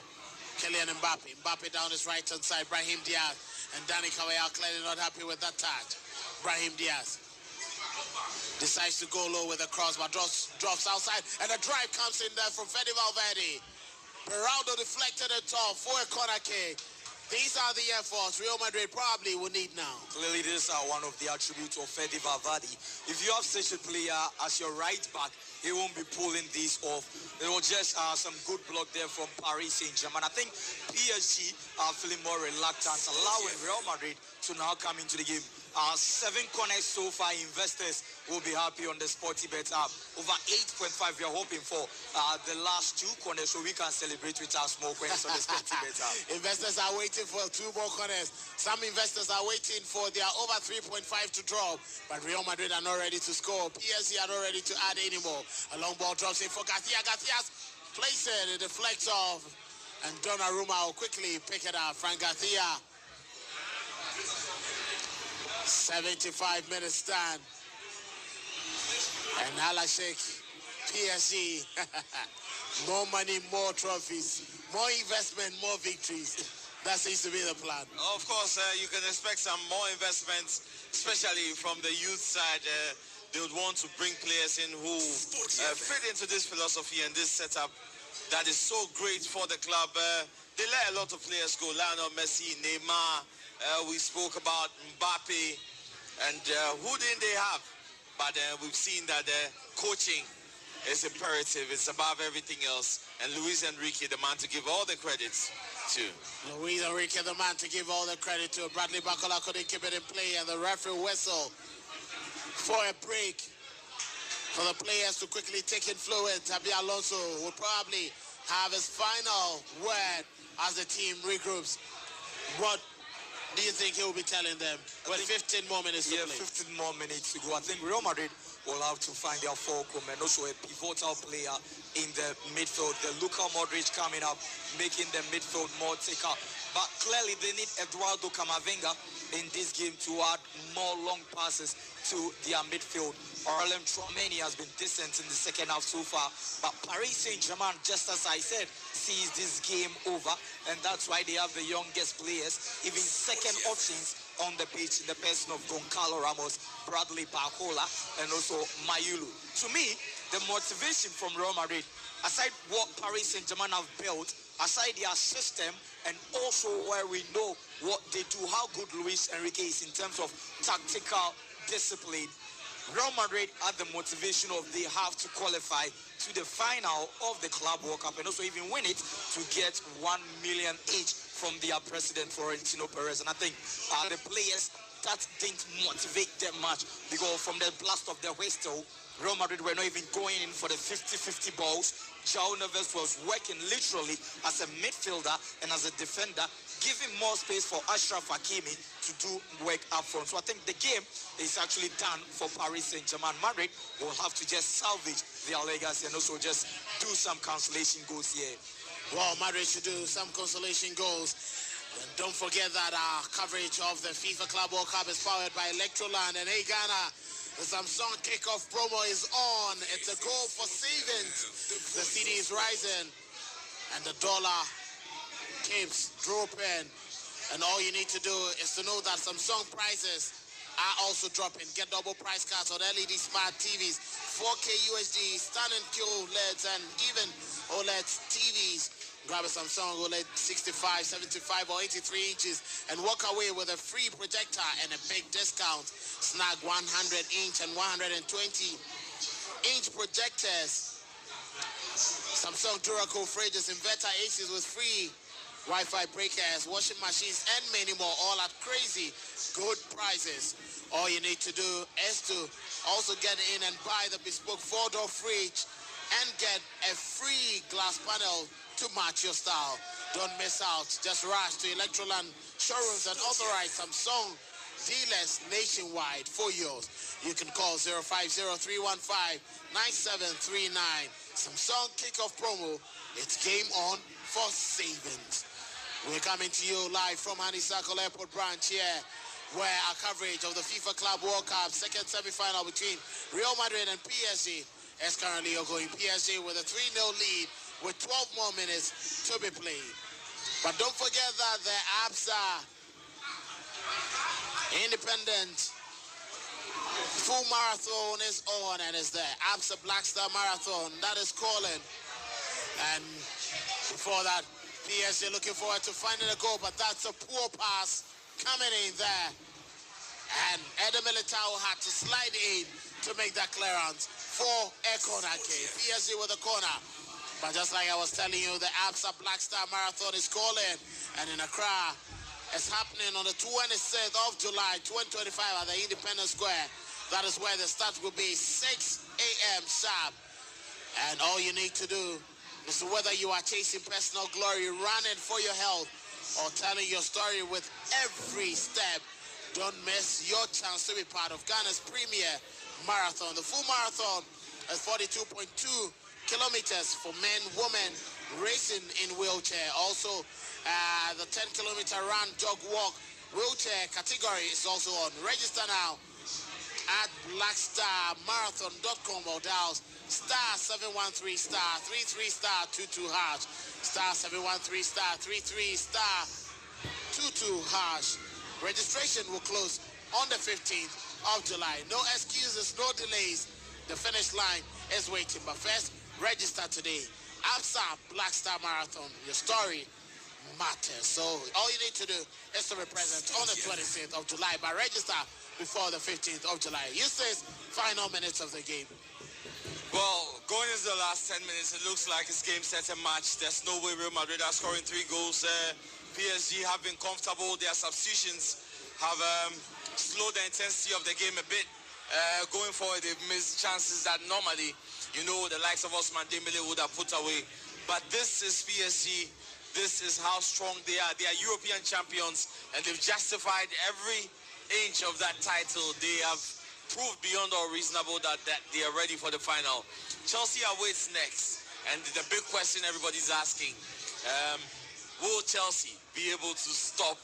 G: Kylian Mbappe. Mbappe down his right-hand side. Brahim Diaz. And Dani Carvajal clearly not happy with that touch. Brahim Diaz decides to go low with a cross, but drops outside. And a drive comes in there from Fede Valverde. Beraldo deflected it off for a corner kick. These are the efforts Real Madrid probably will need now.
E: Clearly, these are one of the attributes of Fede Valverde. If you have such a player as your right back, he won't be pulling these off. There was just some good block there from Paris Saint-Germain. I think PSG are feeling more reluctant, allowing Real Madrid to now come into the game. 7 corners so far. Investors will be happy on the Sporty Bet app. Over 8.5 we are hoping for the last 2 corners, so we can celebrate with our small coins on the Sporty Bet app.
G: Investors are waiting for 2 more corners. Some investors are waiting for their over 3.5 to drop, but Real Madrid are not ready to score. PSG are not ready to add anymore. A long ball drops in for Garcia. Garcia's place it deflects off, and Donnarumma will quickly pick it up. Frank Garcia. 75 minutes stand. And Alashek, PSG, more money, more trophies, more investment, more victories. That seems to be the plan.
H: Of course, you can expect some more investments, especially from the youth side. They would want to bring players in who fit into this philosophy and this setup that is so great for the club. They let a lot of players go. Lionel Messi, Neymar. We spoke about Mbappe, and who didn't they have? But we've seen that coaching is imperative. It's above everything else. And Luis Enrique, the man to give all the credits to.
G: Luis Enrique, the man to give all the credit to. Bradley Bacola couldn't keep it in play, and the referee whistle for a break for the players to quickly take in fluid. Xabi Alonso will probably have his final word as the team regroups. What do you think he will be telling them? With 15 more minutes to play.
E: 15 more minutes to go. I think Real Madrid will have to find their fulcrum and also a pivotal player in the midfield. The Luka Modric coming up, making the midfield more thicker. But clearly they need Eduardo Camavinga in this game to add more long passes to their midfield. Orlem Tchouameni has been decent in the second half so far, but Paris Saint-Germain, just as I said, sees this game over, and that's why they have the youngest players, even second options on the pitch in the person of Goncalo Ramos, Bradley Barcola, and also Mayulu. To me, the motivation from Real Madrid, aside what Paris Saint-Germain have built, aside their system, and also where we know what they do, how good Luis Enrique is in terms of tactical discipline, Real Madrid had the motivation of they have to qualify to the final of the Club World Cup and also even win it to get 1 million each from their president Florentino Perez. And I think the players, that didn't motivate them much because from the blast of the whistle, Real Madrid were not even going in for the 50-50 balls. João Neves was working literally as a midfielder and as a defender, giving more space for Achraf Hakimi to do work up front. So I think the game is actually done for Paris Saint-Germain. Madrid will have to just salvage their legacy and also just do some consolation goals here.
G: Well, Madrid should do some consolation goals. And don't forget that our coverage of the FIFA Club World Cup is powered by Electroland. And hey, Ghana, the Samsung kickoff promo is on. It's a goal for savings. The CD is rising and the dollar keeps dropping. And all you need to do is to know that Samsung prices are also dropping. Get double price cards on LED smart TVs, 4K UHD, stunning QLEDs, and even OLED TVs. Grab a Samsung OLED 65, 75, or 83 inches and walk away with a free projector and a big discount. Snag 100-inch and 120-inch projectors. Samsung Duracool fridges, inverter ACs with free Wi-Fi breakers, washing machines, and many more, all at crazy good prices. All you need to do is to also get in and buy the bespoke 4-door fridge and get a free glass panel to match your style. Don't miss out. Just rush to Electroland showrooms and authorized Samsung dealers nationwide for yours. You can call 050-315-9739. Samsung kickoff promo. It's game on for savings. We're coming to you live from Honeysuckle Airport branch here, where our coverage of the FIFA Club World Cup second semi-final between Real Madrid and PSG is currently ongoing. PSG with a 3-0 lead with 12 more minutes to be played. But don't forget that the ABSA Independent Full Marathon is on and is there. ABSA Black Star Marathon, that is calling. And before that, PSG looking forward to finding a goal, but that's a poor pass coming in there. And Eder Militao had to slide in to make that clearance for a corner kick. PSG with a corner. But just like I was telling you, the ABSA Black Star Marathon is calling. And in Accra, it's happening on the 26th of July, 2025 at the Independence Square. That is where the start will be 6 a.m. sharp. And all you need to do is whether you are chasing personal glory, running for your health, or telling your story with every step, don't miss your chance to be part of Ghana's premier marathon. The full marathon is 42.2 kilometers for men, women, racing in wheelchair. Also, the 10-kilometer run, jog, walk, wheelchair category is also on. Register now at blackstarmarathon.com or dial *713 *33 *22 hash, *713 *33 *22 hash. Registration will close on the 15th of July. No excuses, no delays. The finish line is waiting. But first, register today. ABSA Black Star Marathon. Your story matters. So all you need to do is to be present on the 26th of July, but register before the 15th of July. Eustace, final minutes of the game.
H: Well, going into the last 10 minutes, it looks like it's game, set, and match. There's no way Real Madrid are scoring 3 goals. PSG have been comfortable. Their substitutions have slowed the intensity of the game a bit. Going forward, they've missed chances that normally, the likes of Ousmane Dembele would have put away. But this is PSG. This is how strong they are. They are European champions, and they've justified every inch of that title. They have proved beyond all reasonable that they are ready for the final. Chelsea awaits next, and the big question everybody's asking, will Chelsea be able to stop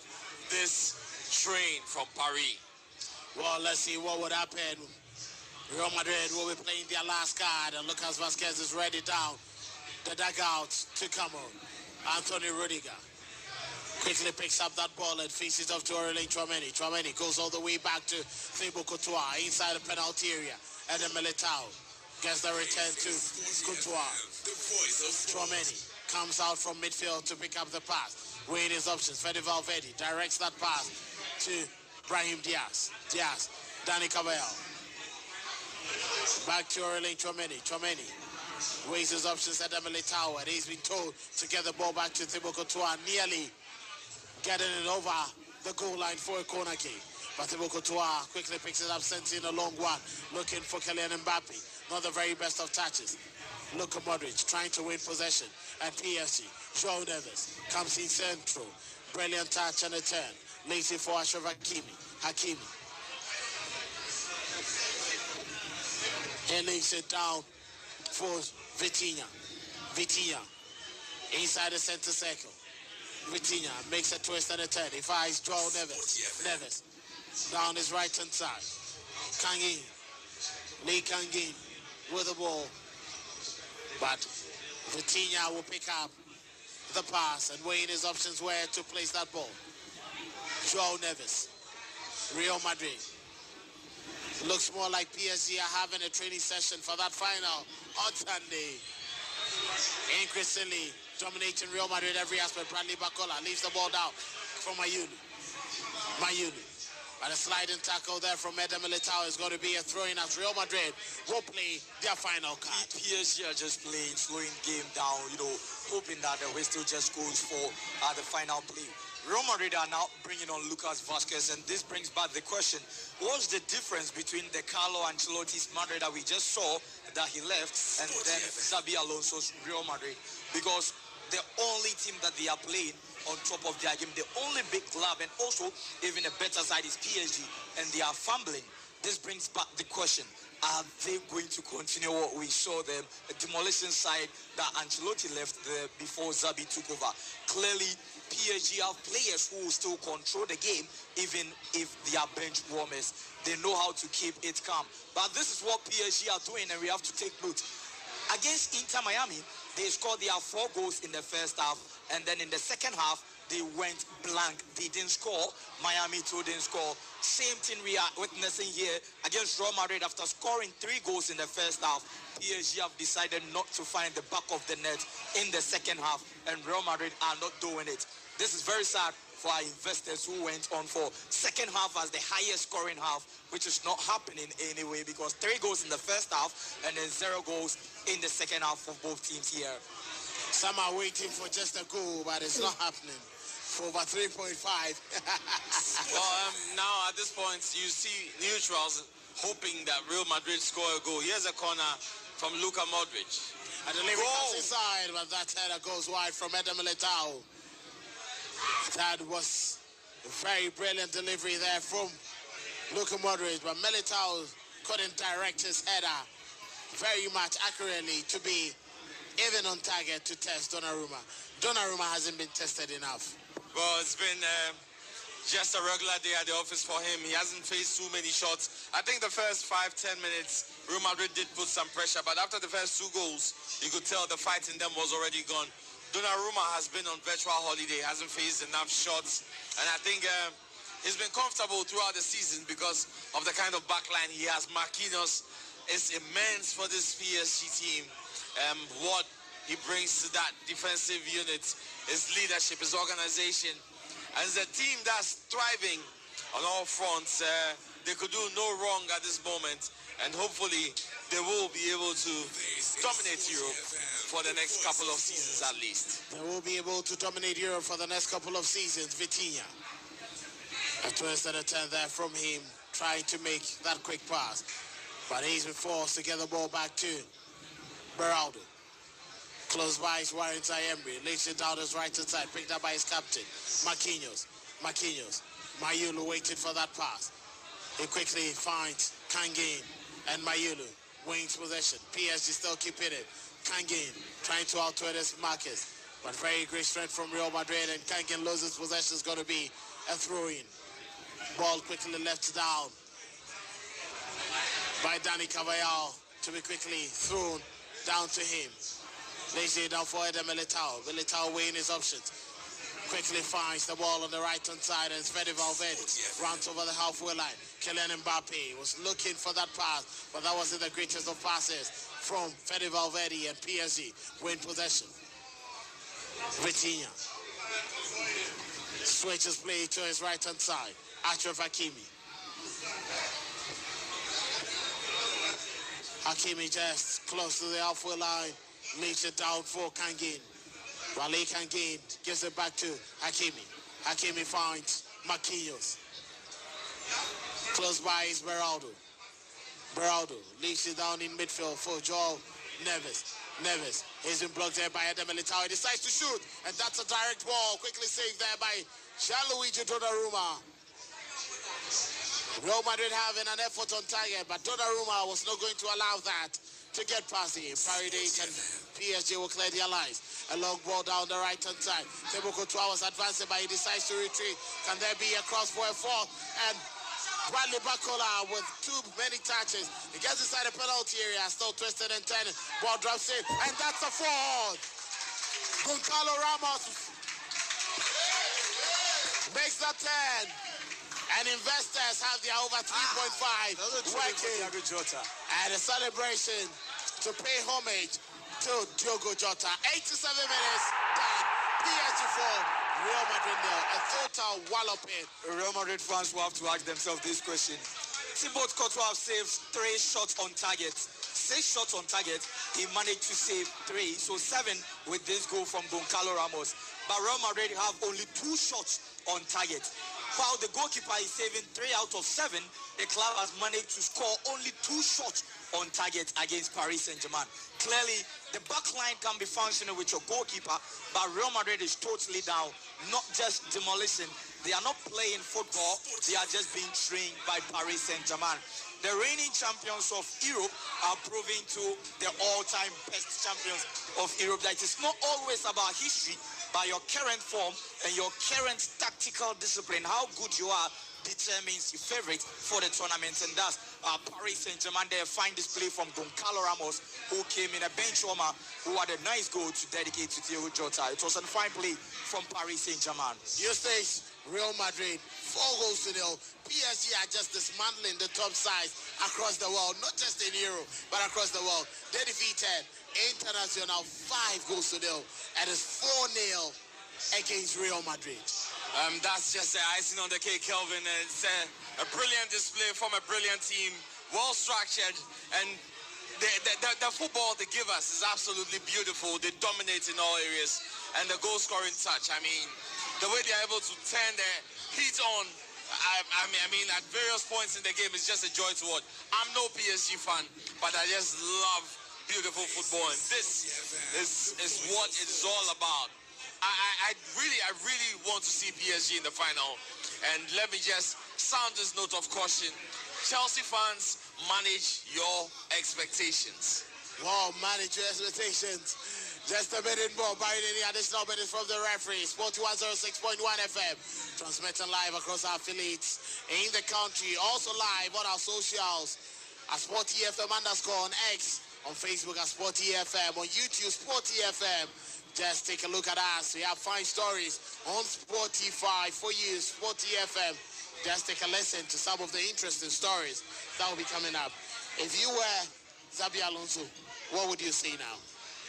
H: this train from Paris?
G: Well, let's see what would happen Real Madrid will be playing their last card, and Lucas Vasquez is ready down the dugout to come on. Anthony Rudiger quickly picks up that ball and faces off to Aurelien Tchouameni. Tchouameni goes all the way back to Thibaut Courtois inside the penalty area. And then Militao gets the return to Courtois. Tchouameni comes out from midfield to pick up the pass. Weighing his options. Fede Valverde directs that pass to Brahim Diaz. Danny Caballero. Back to Aurelien Tchouameni. Tchouameni weighs his options at Militao, and he's been told to get the ball back to Thibaut Courtois, nearly getting it over the goal line for a corner kick. But Thibaut Courtois quickly picks it up, sends in a long one, looking for Kylian Mbappe. Not the very best of touches. Luka Modric trying to win possession at PSG. João Neves comes in central. Brilliant touch and a turn. Lazy for Achraf Hakimi. He lays it down for Vitinha. Inside the center circle. Vitinha makes a twist and a turn. He finds João Neves. Down his right hand side. Lee Kangin with the ball. But Vitinha will pick up the pass and weighing his options where to place that ball. João Neves. Real Madrid. Looks more like PSG are having a training session for that final on Sunday. Increasingly dominating Real Madrid every aspect. Bradley Barcola leaves the ball down for Mayulu. And a sliding tackle there from Eder Militao is going to be a throw-in as Real Madrid will play their final card.
E: PSG are just playing, slowing game down, hoping that the whistle just goes for the final play. Real Madrid are now bringing on Lucas Vasquez, and this brings back the question, what's the difference between the Carlo Ancelotti's Madrid that we just saw that he left and then Xabi Alonso's Real Madrid? Because the only team that they are playing on top of their game, the only big club, and also even a better side is PSG, and they are fumbling. This brings back the question, are they going to continue what we saw them, a demolition side that Ancelotti left there before Xabi took over? Clearly, PSG have players who will still control the game, even if they are bench warmers. They know how to keep it calm. But this is what PSG are doing, and we have to take note. Against Inter Miami, they scored their 4 goals in the first half, and then in the second half, they went blank. They didn't score. Miami too didn't score. Same thing we are witnessing here against Real Madrid. After scoring 3 goals in the first half, PSG have decided not to find the back of the net in the second half, and Real Madrid are not doing it. This is very sad for our investors who went on for second half as the highest scoring half, which is not happening anyway, because 3 goals in the first half and then 0 goals in the second half for both teams here.
G: Some are waiting for just a goal, but it's not happening. For over 3.5.
H: Well, now at this point, you see neutrals hoping that Real Madrid score a goal. Here's a corner from Luka Modric.
G: And the delivery comes inside, but that header goes wide from Eder Militao. That was a very brilliant delivery there from Luka Modric, but Militao couldn't direct his header very much accurately to be even on target to test Donnarumma. Donnarumma hasn't been tested enough.
H: Well, it's been just a regular day at the office for him. He hasn't faced too many shots. I think the first 5-10 minutes, Real Madrid did put some pressure, but after the first 2 goals, you could tell the fight in them was already gone. Donnarumma has been on virtual holiday, hasn't faced enough shots, and I think he's been comfortable throughout the season because of the kind of backline he has. Marquinhos is immense for this PSG team. What he brings to that defensive unit, his leadership, his organization, and it's a team that's thriving on all fronts. They could do no wrong at this moment, and hopefully they will be able to dominate Europe for the next couple of seasons at least.
G: They will be able to dominate Europe for the next couple of seasons. Vitinha. A twist and a turn there from him, trying to make that quick pass. But he's been forced to get the ball back to Beraldo. Close by is Warren Zaembe. Lays it down his right side, picked up by his captain, Marquinhos. Mayulu waited for that pass. He quickly finds Kangin and Mayulu. Wings possession. PSG still keeping it. Kangin trying to outwit his Marcus. But very great strength from Real Madrid, and Kangin loses possession. Is going to be a throw-in. Ball quickly left down by Danny Cavallal to be quickly thrown down to him. Lays it down for Eder Militao. Militao weighing his options. Quickly finds the ball on the right-hand side, and it's Fede Valverde. Runs over the halfway line. Kylian Mbappe was looking for that pass, but that wasn't the greatest of passes from Fede Valverde, and PSG win possession. Vitinha switches play to his right-hand side. Achraf Hakimi. Hakimi just close to the halfway line. Lays it down for Kangin. Raleigh Kangin gives it back to Hakimi. Hakimi finds Marquinhos. Close by is Beraldo. Beraldo lays it down in midfield for Joao Neves. Neves is been blocked there by Eder Militao. He decides to shoot, and that's a direct ball. Quickly saved there by Gianluigi Donnarumma. Real Madrid having an effort on target, but Donnarumma was not going to allow that to get past him. Paredes and PSG will clear their lines. A long ball down the right-hand side. Thibaut Courtois was advancing, but he decides to retreat. Can there be a cross for a fourth? And Bradley Barcola with too many touches. He gets inside the penalty area, still twisted and turning. Ball drops in, and that's a fourth. Goncalo Ramos makes that 10. And investors have their over 3.5 working. And a celebration to pay homage to Diogo Jota. 87 minutes done. PSG 4, Real Madrid 0. A total walloping.
E: Real Madrid fans will have to ask themselves this question. Thibaut Courtois saves 3 shots on target. 6 shots on target. He managed to save 3. So 7 with this goal from Goncalo Ramos. But Real Madrid have only 2 shots on target. While the goalkeeper is saving 3 out of 7, the club has managed to score only 2 shots on target against Paris Saint-Germain. Clearly, the back line can be functioning with your goalkeeper, but Real Madrid is totally down, not just demolition. They are not playing football, they are just being trained by Paris Saint-Germain. The reigning champions of Europe are proving to the all-time best champions of Europe that it's not always about history, but your current form and your current tactical discipline, how good you are, determines your favorite for the tournament. And that's Paris Saint-Germain. There, fine display from Goncalo Ramos, who came in a bench warmer, who had a nice goal to dedicate to Diogo Jota. It was a fine play from Paris Saint-Germain.
G: Eustace, Real Madrid, 4 goals to 0. PSG are just dismantling the top sides across the world, not just in Europe, but across the world. They defeated Internacional 5 goals to 0, and it's 4-0 against Real Madrid.
H: That's just the icing on the cake, Kelvin. It's a brilliant display from a brilliant team, well structured, and the football they give us is absolutely beautiful. They dominate in all areas, and the goal scoring touch. I mean, the way they're able to turn the heat on. I mean, at various points in the game, it's just a joy to watch. I'm no PSG fan, but I just love beautiful football, and this is what it's all about. I really want to see PSG in the final. And let me just sound this note of caution. Chelsea fans, manage your expectations.
G: Wow, manage your expectations. Just a minute more, barring any additional minutes from the referee. Sport 106.1 FM. Transmitting live across our affiliates in the country. Also live on our socials at Sport EFM _ on X. On Facebook at Sport EFM. On YouTube, Sport EFM. Just take a look at us. We have fine stories on Spotify for you, Sport EFM. Just take a listen to some of the interesting stories that will be coming up. If you were Xabi Alonso, what would you say now?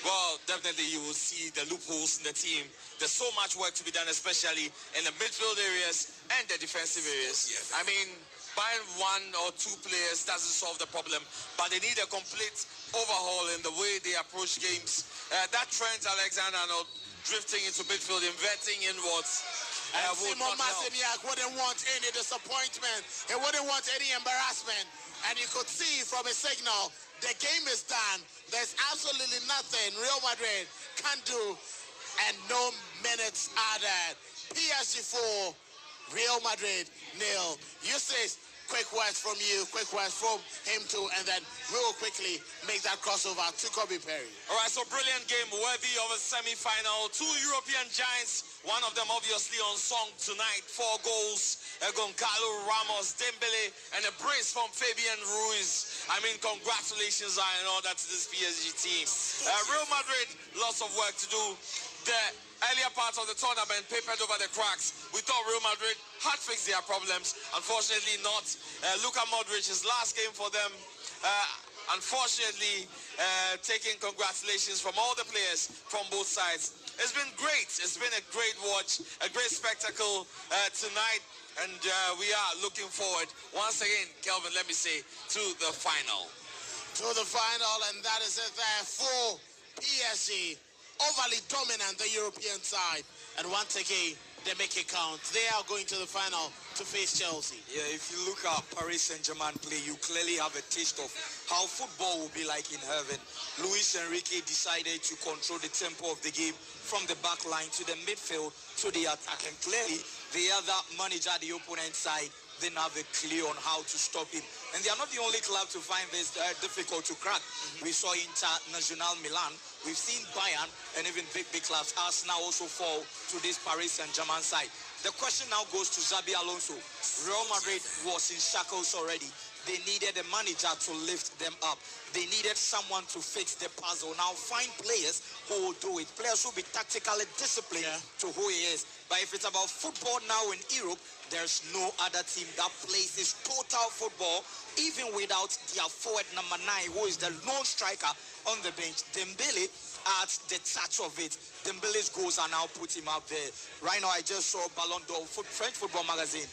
H: Well, definitely you will see the loopholes in the team. There's so much work to be done, especially in the midfield areas and the defensive areas. I mean, buying 1 or 2 players doesn't solve the problem, but they need a complete overhaul in the way they approach games. That Trent Alexander-Arnold drifting into midfield, inverting inwards.
G: And Simon Maseniak wouldn't want any disappointment. He wouldn't want any embarrassment. And you could see from a signal, the game is done. There's absolutely nothing Real Madrid can do. And no minutes added. PSG 4, Real Madrid 0. You say quick words from you, quick words from him too, and then we will quickly make that crossover to Kobe Perry.
H: All right, so brilliant game, worthy of a semi-final. Two European giants, one of them obviously unsung tonight. 4 goals, Goncalo Ramos, Dembele, and a brace from Fabian Ruiz. I mean, congratulations and all that to this PSG team. Real Madrid, lots of work to do. The earlier part of the tournament papered over the cracks. We thought Real Madrid had fixed their problems. Unfortunately not. Luka Modric, his last game for them, unfortunately taking congratulations from all the players from both sides. It's been great. It's been a great watch, a great spectacle tonight. And we are looking forward, once again, Kelvin, let me say, to the final.
G: To the final, and that is it there for PSG. Overly dominant, the European side. And once again, they make it count. They are going to the final to face Chelsea.
E: Yeah, if you look at Paris Saint-Germain play, you clearly have a taste of how football will be like in heaven. Luis Enrique decided to control the tempo of the game from the back line to the midfield to the attack. And clearly, the other manager, the opponent side, didn't have a clue on how to stop him. And they are not the only club to find this difficult to crack. We saw International Milan. We've seen Bayern and even big clubs. Arsenal also fall to this Paris Saint-Germain side. The question now goes to Xabi Alonso. Real Madrid was in shackles already. They needed a manager to lift them up. They needed someone to fix the puzzle. Now find players who will do it. Players who will be tactically disciplined to who he is. But if it's about football now in Europe, there's no other team that plays this total football, even without their forward number 9, who is the lone striker on the bench. Dembele adds the touch of it. Dembele's goals are now put him up there. Right now, I just saw Ballon d'Or, French Football Magazine,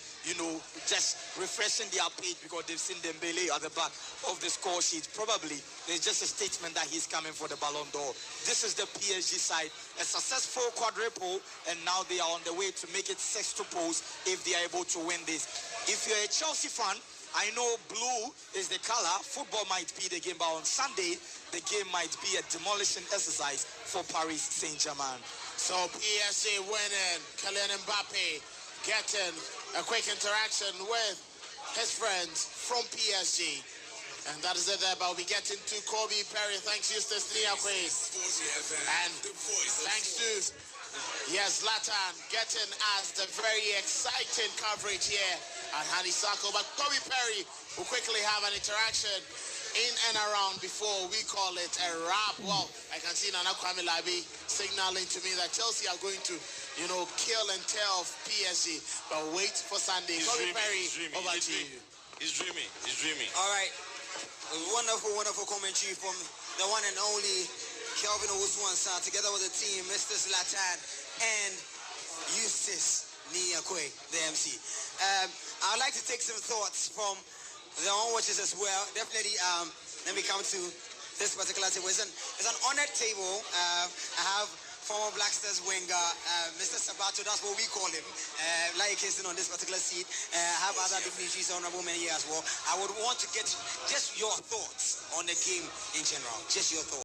E: just refreshing their page because they've seen Dembele at the back of the score sheet. Probably there's just a statement that he's coming for the Ballon d'Or. This is the PSG side, a successful quadruple, and now they are on the way to make it sextuples if they are able to win this. If you're a Chelsea fan, I know blue is the color. Football might be the game, but on Sunday, the game might be a demolition exercise for Paris Saint-Germain.
G: So PSG winning, Kylian Mbappe getting a quick interaction with his friends from PSG. And that is it there, but we'll be getting to Kobe Perry. Thanks, Eustace Niakwe. And thanks to Zlatan getting us the very exciting coverage here at Hani Sako. But Kobe Perry will quickly have an interaction in and around before we call it a wrap. Well, I can see Nana Kwame Labi signaling to me that Chelsea are going to, kill and tell PSG. But wait for Sunday. Kobe Perry, over to you.
H: He's dreaming.
I: All right. Wonderful commentary from the one and only Kelvin Owusu-Ansah, together with the team, Mr. Zlatan and Eustace Niakwe, the MC. I'd like to take some thoughts from the on-watchers as well. Definitely, let me come to this particular table. It's an honored table. I have former Black Stars winger, Mr. Sabato, that's what we call him, like sitting on this particular seat. I have other dignitaries, honorable men here as well. I would want to get just your thoughts on the game in general, just your thoughts.